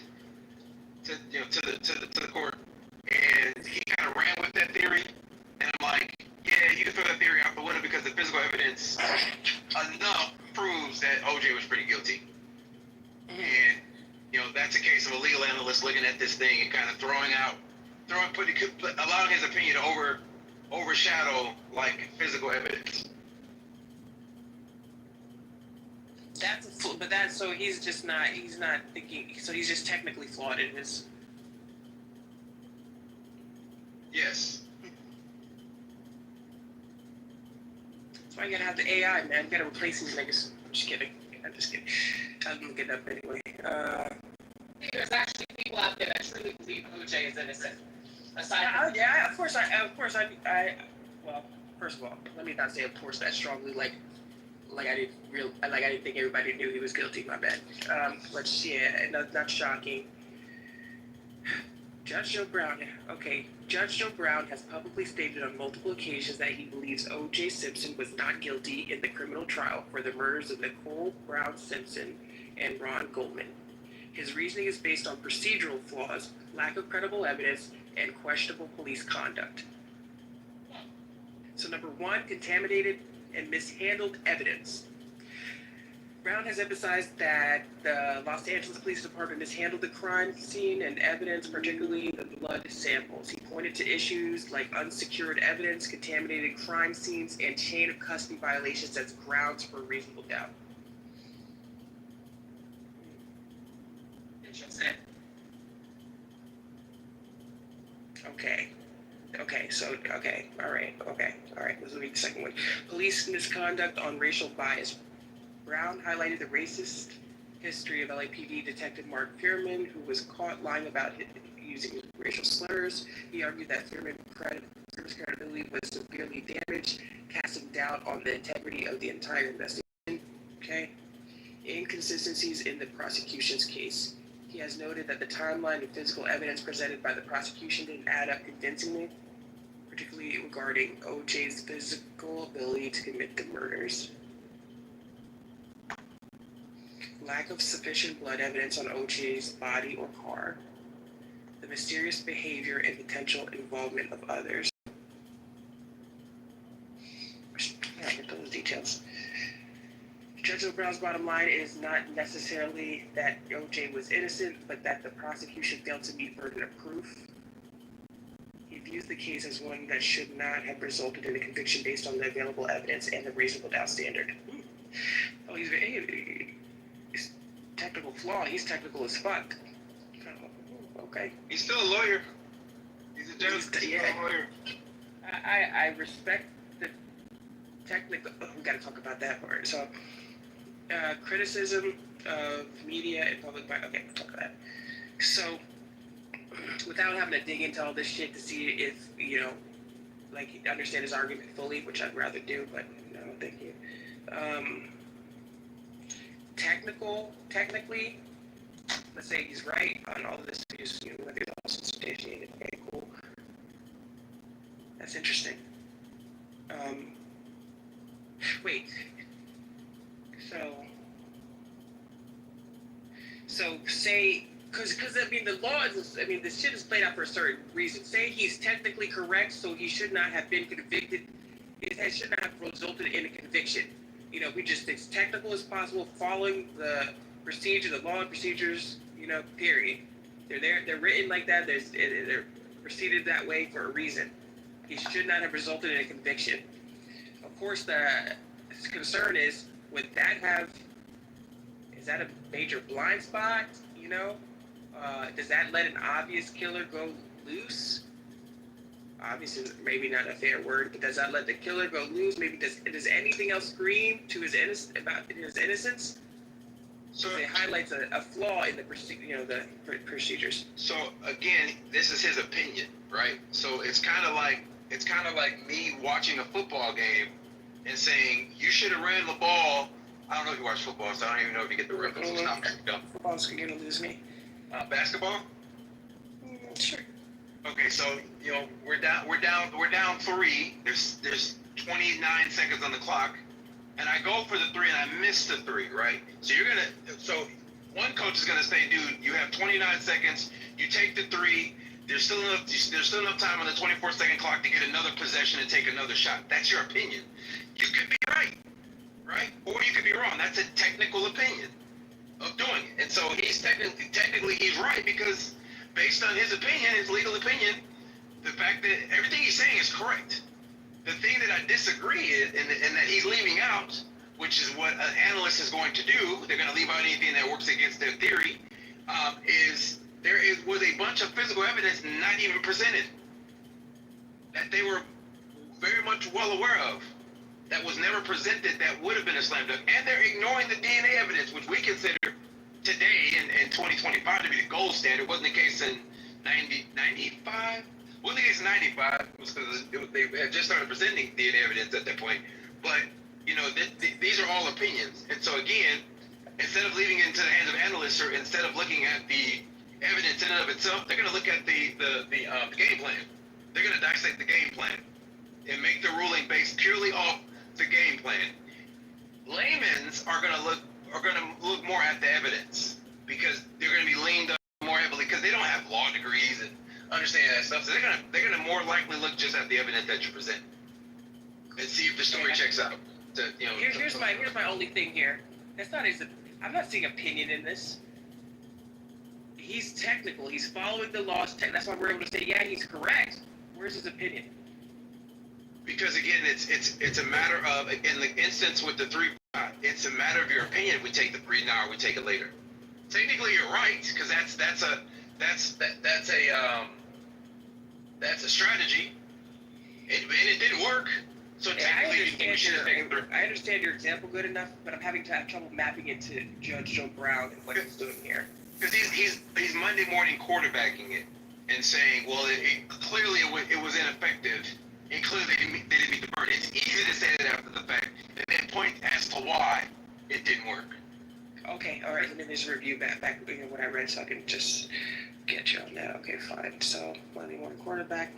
A: to the court, and he kind of ran with that theory. And I'm like, yeah, you can throw that theory out the window because the physical evidence enough proves that OJ was pretty guilty. Mm-hmm. And that's a case of a legal analyst looking at this thing and kind of allowing his opinion to overshadow like physical evidence.
U: So he's not thinking. So he's just technically flawed in his.
A: Yes.
U: That's why you gotta have the AI, man. You gotta replace these niggas. I'm just kidding. I'm just kidding. I'm gonna get up anyway.
O: There's actually people out there that truly believe OJ is innocent.
U: Yeah, of course. Well, first of all, let me not say of course that strongly. Like I didn't think everybody knew he was guilty. My bad. But yeah, not shocking. Judge Joe Brown. Okay, Judge Joe Brown has publicly stated on multiple occasions that he believes O.J. Simpson was not guilty in the criminal trial for the murders of Nicole Brown Simpson and Ron Goldman. His reasoning is based on procedural flaws, lack of credible evidence, and questionable police conduct. So number one, contaminated and mishandled evidence. Brown has emphasized that the Los Angeles Police Department mishandled the crime scene and evidence, particularly the blood samples. He pointed to issues like unsecured evidence, contaminated crime scenes, and chain of custody violations as grounds for reasonable doubt. Interesting. Okay. All right. Let's read the second one. Police misconduct on racial bias. Brown highlighted the racist history of LAPD Detective Mark Fearman, who was caught lying about using racial slurs. He argued that Fearman's credibility was severely damaged, casting doubt on the integrity of the entire investigation. Okay. Inconsistencies in the prosecution's case. He has noted that the timeline of physical evidence presented by the prosecution didn't add up convincingly, particularly regarding OJ's physical ability to commit the murders. Lack of sufficient blood evidence on OJ's body or car. The mysterious behavior and potential involvement of others. I'll get those details. Judge Brown's bottom line is not necessarily that OJ was innocent, but that the prosecution failed to meet burden of proof. He views the case as one that should not have resulted in a conviction based on the available evidence and the reasonable doubt standard. Oh, he's technical flaw. He's technical as fuck. Okay.
A: He's still a lawyer. He's a judge. He's a lawyer.
U: I respect the technical. Oh, we got to talk about that part. So, criticism of media and public. Okay, we'll talk about that. So, without having to dig into all this shit to see if understand his argument fully, which I'd rather do, but no, thank you. Technically, let's say he's right on all of this. He's, whether it's all substantiated. Okay, cool. That's interesting. Wait. So say, because I mean the law is, I mean this shit is played out for a certain reason. Say he's technically correct, so he should not have been convicted. It should not have resulted in a conviction. We just as technical as possible, following the procedure, the law and procedures. Period. They're there. They're written like that. They're proceeded that way for a reason. He should not have resulted in a conviction. Of course, the concern is, would that have? Is that a major blind spot? Does that let an obvious killer go loose? Obviously, maybe not a fair word, but does that let the killer go loose? Maybe does anything else scream to his innocence? So it highlights a flaw in the procedures.
A: So again, this is his opinion, right? So it's kind of like me watching a football game and saying you should have ran the ball. I don't know if you watch football, so I don't even know if you get the reference.
U: Football's gonna lose me.
A: Basketball?
U: Sure.
A: Okay, so we're down 3. There's 29 seconds on the clock, and I go for the 3 and I miss the 3, right? So one coach is gonna say, dude, you have 29 seconds. You take the 3. There's still enough time on the 24-second clock to get another possession and take another shot. That's your opinion. You could be right, or you could be wrong. That's a technical opinion of doing it. And so he's technically he's right, because based on his opinion, his legal opinion, the fact that everything he's saying is correct. The thing that I disagree is, and that he's leaving out, which is what an analyst is going to do, they're going to leave out anything that works against their theory, is there was a bunch of physical evidence not even presented that they were very much well aware of, that was never presented, that would have been a slam dunk. And they're ignoring the DNA evidence, which we consider today in 2025 to be the gold standard. It wasn't the case in 95? Wasn't the case in 95, because they had just started presenting DNA evidence at that point. But, these are all opinions. And so again, instead of leaving it into the hands of analysts, or instead of looking at the evidence in and of itself, they're going to look at the game plan. They're going to dissect the game plan and make the ruling based purely off the game plan. Laymen's are going to look more at the evidence, because they're going to be leaned on more heavily because they don't have law degrees and understand that stuff. So they're going to more likely look just at the evidence that you present and see if the story checks out.
U: Here's my only thing here. That's not his. I'm not seeing opinion in this. He's technical. He's following the laws. That's why we're able to say, yeah, he's correct. Where's his opinion?
A: Because again, it's a matter of, in the instance with the 3 it's a matter of your opinion if we take the 3 now or we take it later. Technically, you're right, because that's a strategy, and it didn't work. So technically,
U: I understand your example good enough, but I'm having trouble mapping it to Judge Joe Brown and what he's doing here.
A: Because he's Monday morning quarterbacking it and saying, well, clearly it was ineffective, and clearly they didn't meet the burden. It's easy to say that after the fact, and then point as to why it didn't work.
U: Okay, all right. Let me just review back what I read, so I can just get you on that. Okay, fine. So Monday morning quarterback,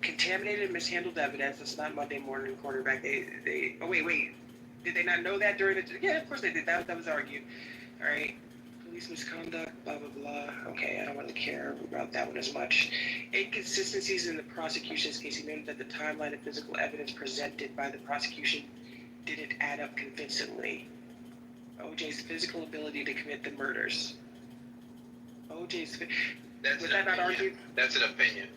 U: contaminated and mishandled evidence. That's not Monday morning quarterback. They. Oh wait. Did they not know that during the? Yeah, of course they did. That was argued. All right. Police misconduct. Blah blah blah. Okay, I don't really care about that one as much. Inconsistencies in the prosecution's case. He noted that the timeline of physical evidence presented by the prosecution didn't add up convincingly. OJ's physical ability to commit the murders. Was that not argued?
A: That's an opinion.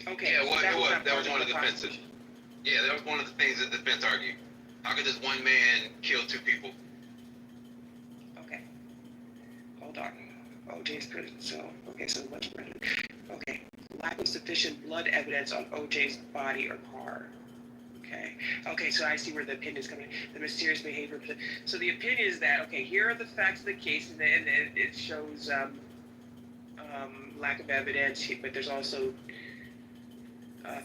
U: Okay.
A: Yeah, well, that was one of the defenses. Yeah, that was one of the things that the defense argued. How could this one man kill 2 people?
U: Okay. Hold on. OJ's prison. So much prison. Okay. Lack of sufficient blood evidence on OJ's body or car. Okay, so I see where the opinion is coming. The mysterious behavior. So the opinion is that, okay, here are the facts of the case, and it shows lack of evidence, but there's also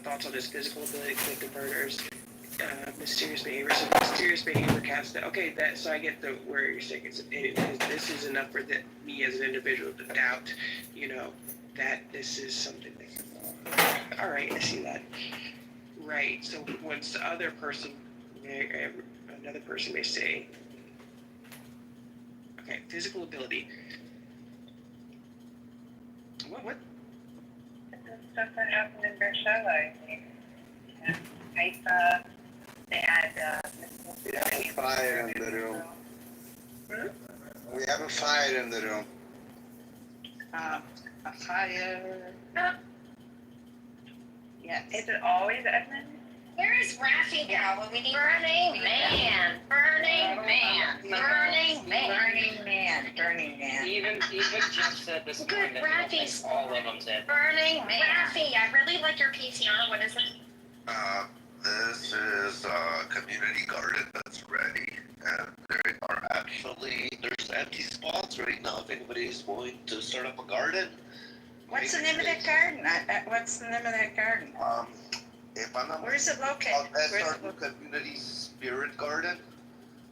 U: thoughts on his physical ability to commit the murders, mysterious behavior. So mysterious behavior cast. Okay, so I get where you're saying it's opinion. This is enough for me as an individual to doubt, that this is something that. All right, I see that. Right. So once the other person, another person may say, okay, physical ability. What?
C: Stuff that happened in Beersheba, Haifa, they had
R: we have a fire in the room. We have a fire in the room.
C: A fire. Yeah. Is it always Edmund?
G: Where is Rafi now when we need
C: Burning Man.
Q: Even Jeff said this morning that he don't think all of them did.
G: Burning Man. Rafi, I really like your PCR. What is it?
D: This is a community garden that's ready, and there are there's empty spots right now if anybody's going to start up a garden.
C: What's the name of that garden? What's the name of that garden?
D: If I'm not
C: Where's it located?
D: SRU Community Spirit Garden.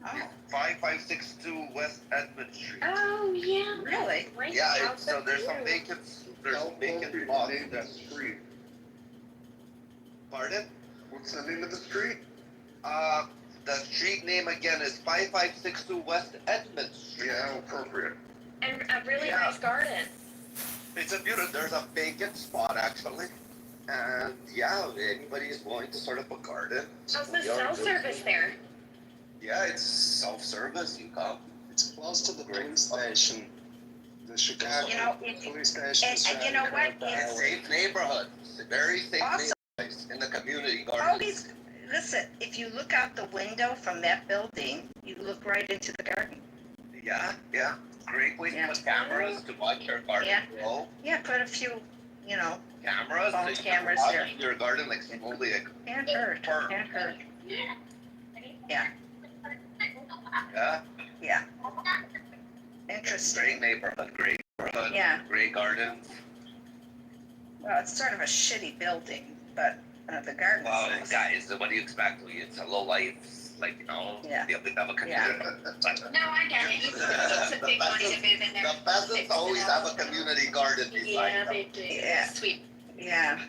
C: Oh.
D: 5562 West Edmund Street.
G: Oh, yeah.
C: Really?
D: Yeah, so there's some vacant spots in that street. Pardon?
L: What's the name of the street?
D: The street name again is 5562 West Edmund Street.
L: Yeah, how appropriate.
G: And a really nice garden.
D: It's a beautiful, there's a vacant spot actually. And yeah, anybody is willing to start up a garden.
G: How's the cell service there?
D: Yeah, it's self-service, you come.
R: It's close to the police station. The Chicago police station.
C: And you know what?
D: It's a safe neighborhood. It's a very safe neighborhood in the community garden.
C: Listen, if you look out the window from that building, you look right into the garden.
D: Yeah. Great way to put cameras to watch your garden grow.
C: Yeah, put a few,
D: cameras.
C: phone
D: So
C: cameras
D: watch
C: there.
D: your garden like slowly.
C: Can't hurt. Yeah.
D: Yeah.
C: Interesting.
D: Great neighborhood.
C: Yeah.
D: Great gardens.
C: Well, it's sort of a shitty building, but the garden.
D: Well, guys, what do you expect? It's a low life. Like,
C: Yeah.
D: they have a community.
G: No, I get it. It's a big money to move in there.
D: The peasants always have a community garden beside
G: Yeah,
D: them.
G: they do.
C: Yeah.
G: Sweet.
C: Yeah.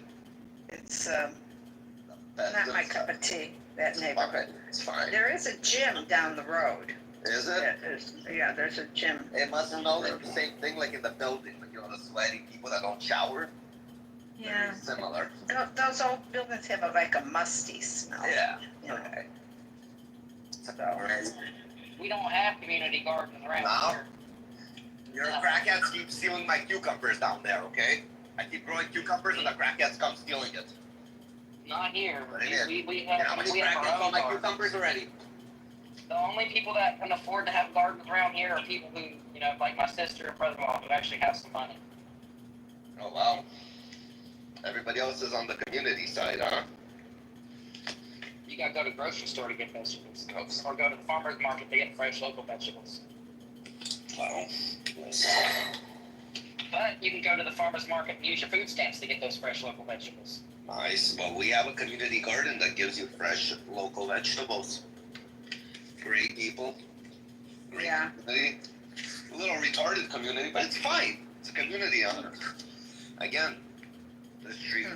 C: It's not my cup of tea, that neighborhood.
D: It's fine.
C: There is a gym down the road.
D: Is it?
C: Yeah, there's a gym.
D: It must know like the same thing like in the building, like the sweaty people that don't shower.
C: Yeah.
D: Very similar.
C: Those old buildings have like a musty smell.
D: Yeah.
C: You know.
D: Okay.
C: So,
Q: We don't have community gardens around
I: Now?
Q: here.
I: Your crackheads keep stealing my cucumbers down there, okay? I keep growing cucumbers and the crackheads come stealing it.
Q: Not here.
I: But it is.
Q: We
I: You know how
Q: have,
I: many
Q: we have
I: crackheads
Q: our
I: on
Q: own
I: my
Q: gardens.
I: cucumbers already?
Q: The only people that can afford to have gardens around here are people who, you know, like my sister and brother-in-law who actually have some money.
I: Oh, wow. Everybody else is on the community side, huh?
Q: You gotta go to the grocery store to get vegetables, or go to the farmer's market to get fresh local vegetables.
I: Wow.
Q: But you can go to the farmer's market and use your food stamps to get those fresh local vegetables.
I: Nice. Well, we have a community garden that gives you fresh local vegetables. Great people. Great community. A little retarded community, but it's fine. It's a community honor. Again, the street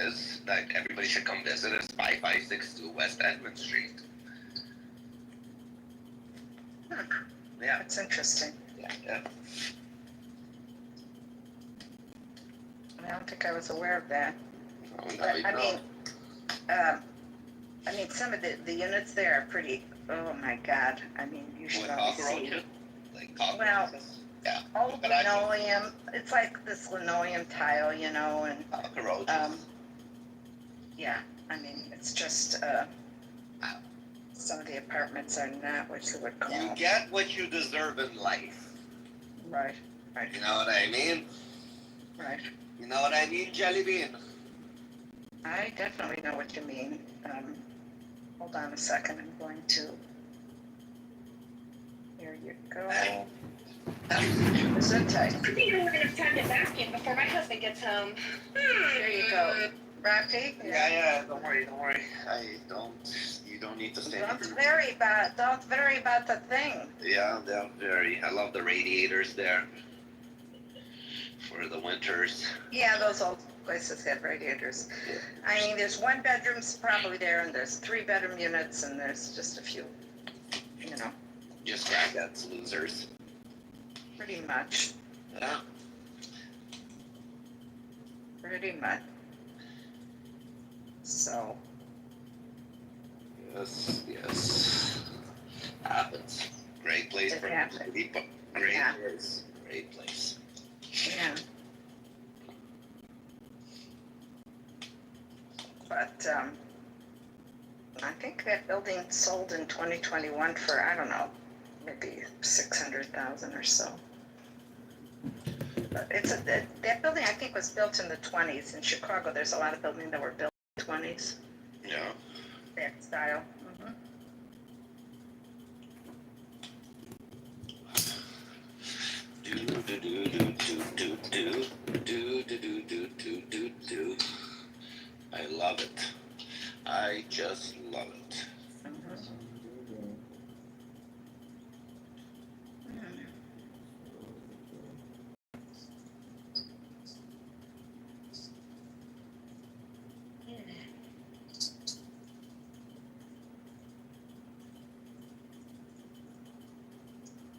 I: is that everybody should come visit. It's 5562 West Edmund Street. Yeah.
C: That's interesting.
I: Yeah.
C: I don't think I was aware of that.
I: Oh, no,
C: But,
I: you
C: I
I: know.
C: mean, some of the units there are pretty, oh my God. I mean, you should
I: Like
C: only see.
I: cockroaches? Like cockroaches?
C: Well,
I: yeah.
C: old
I: But I-
C: linoleum, it's like this linoleum tile, you know, and,
I: Cockroaches.
C: yeah, I mean, it's just, some of the apartments are not what you would call.
I: You get what you deserve in life.
C: Right.
I: You know what I mean?
C: Right.
I: You know what I mean, Jelly Bean?
C: I definitely know what you mean. Hold on a second, I'm going to. Here you go. Gesundheit.
G: I think we're gonna have time to vacuum before my husband gets home.
C: There you go. Rocky?
I: Yeah, don't worry. You don't need to stand
C: Don't worry about the thing.
I: Yeah, they're very. I love the radiators there for the winters.
C: Yeah, those old places have radiators. I mean, there's one bedrooms probably there, and there's 3-bedroom units, and there's just a few, you know,
I: Just crackheads, losers.
C: pretty much.
I: Yeah.
C: Pretty much. So,
I: Yes. Happens. Great place
C: It
I: for
C: happens.
I: people. Great
C: Yeah.
I: place. Great place.
C: yeah. But, I think that building sold in 2021 for, I don't know, maybe 600,000 or so. But that building I think was built in the 20s. In Chicago, there's a lot of buildings that were built in the 20s,
I: Yeah.
C: that style.
I: I love it. I just love it.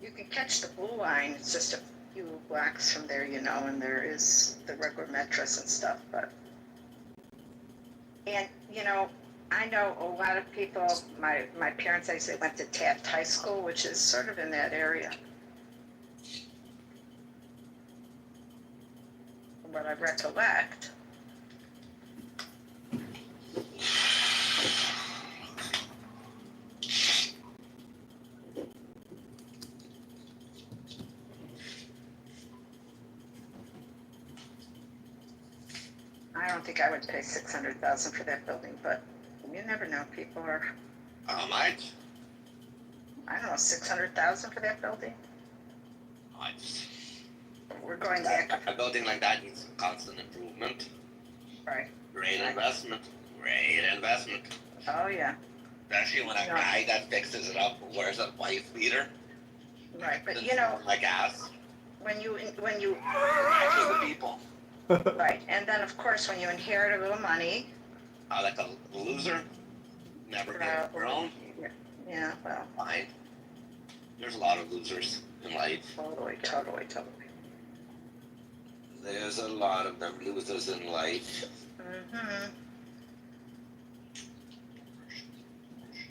C: You can catch the blue line, it's just a few blocks from there, you know, and there is the regular metros and stuff, but. And, you know, I know a lot of people, my parents actually went to Taft High School, which is sort of in that area. From what I recollect. I don't think I would pay 600,000 for that building, but you never know. People are.
I: How much?
C: I don't know, 600,000 for that building.
I: Much.
C: We're going back.
I: A building like that needs constant improvement.
C: Right.
I: Great investment. Great investment.
C: Oh yeah.
I: Especially when a guy that fixes it up wears a wife beater.
C: Right, but you know,
I: like ass.
C: when you
I: To the people.
C: right, and then of course when you inherit a little money.
I: Like a loser. Never get grown.
C: Yeah, well.
I: Fine. There's a lot of losers in life.
C: Totally.
I: There's a lot of them losers in life.
C: Mm-hmm.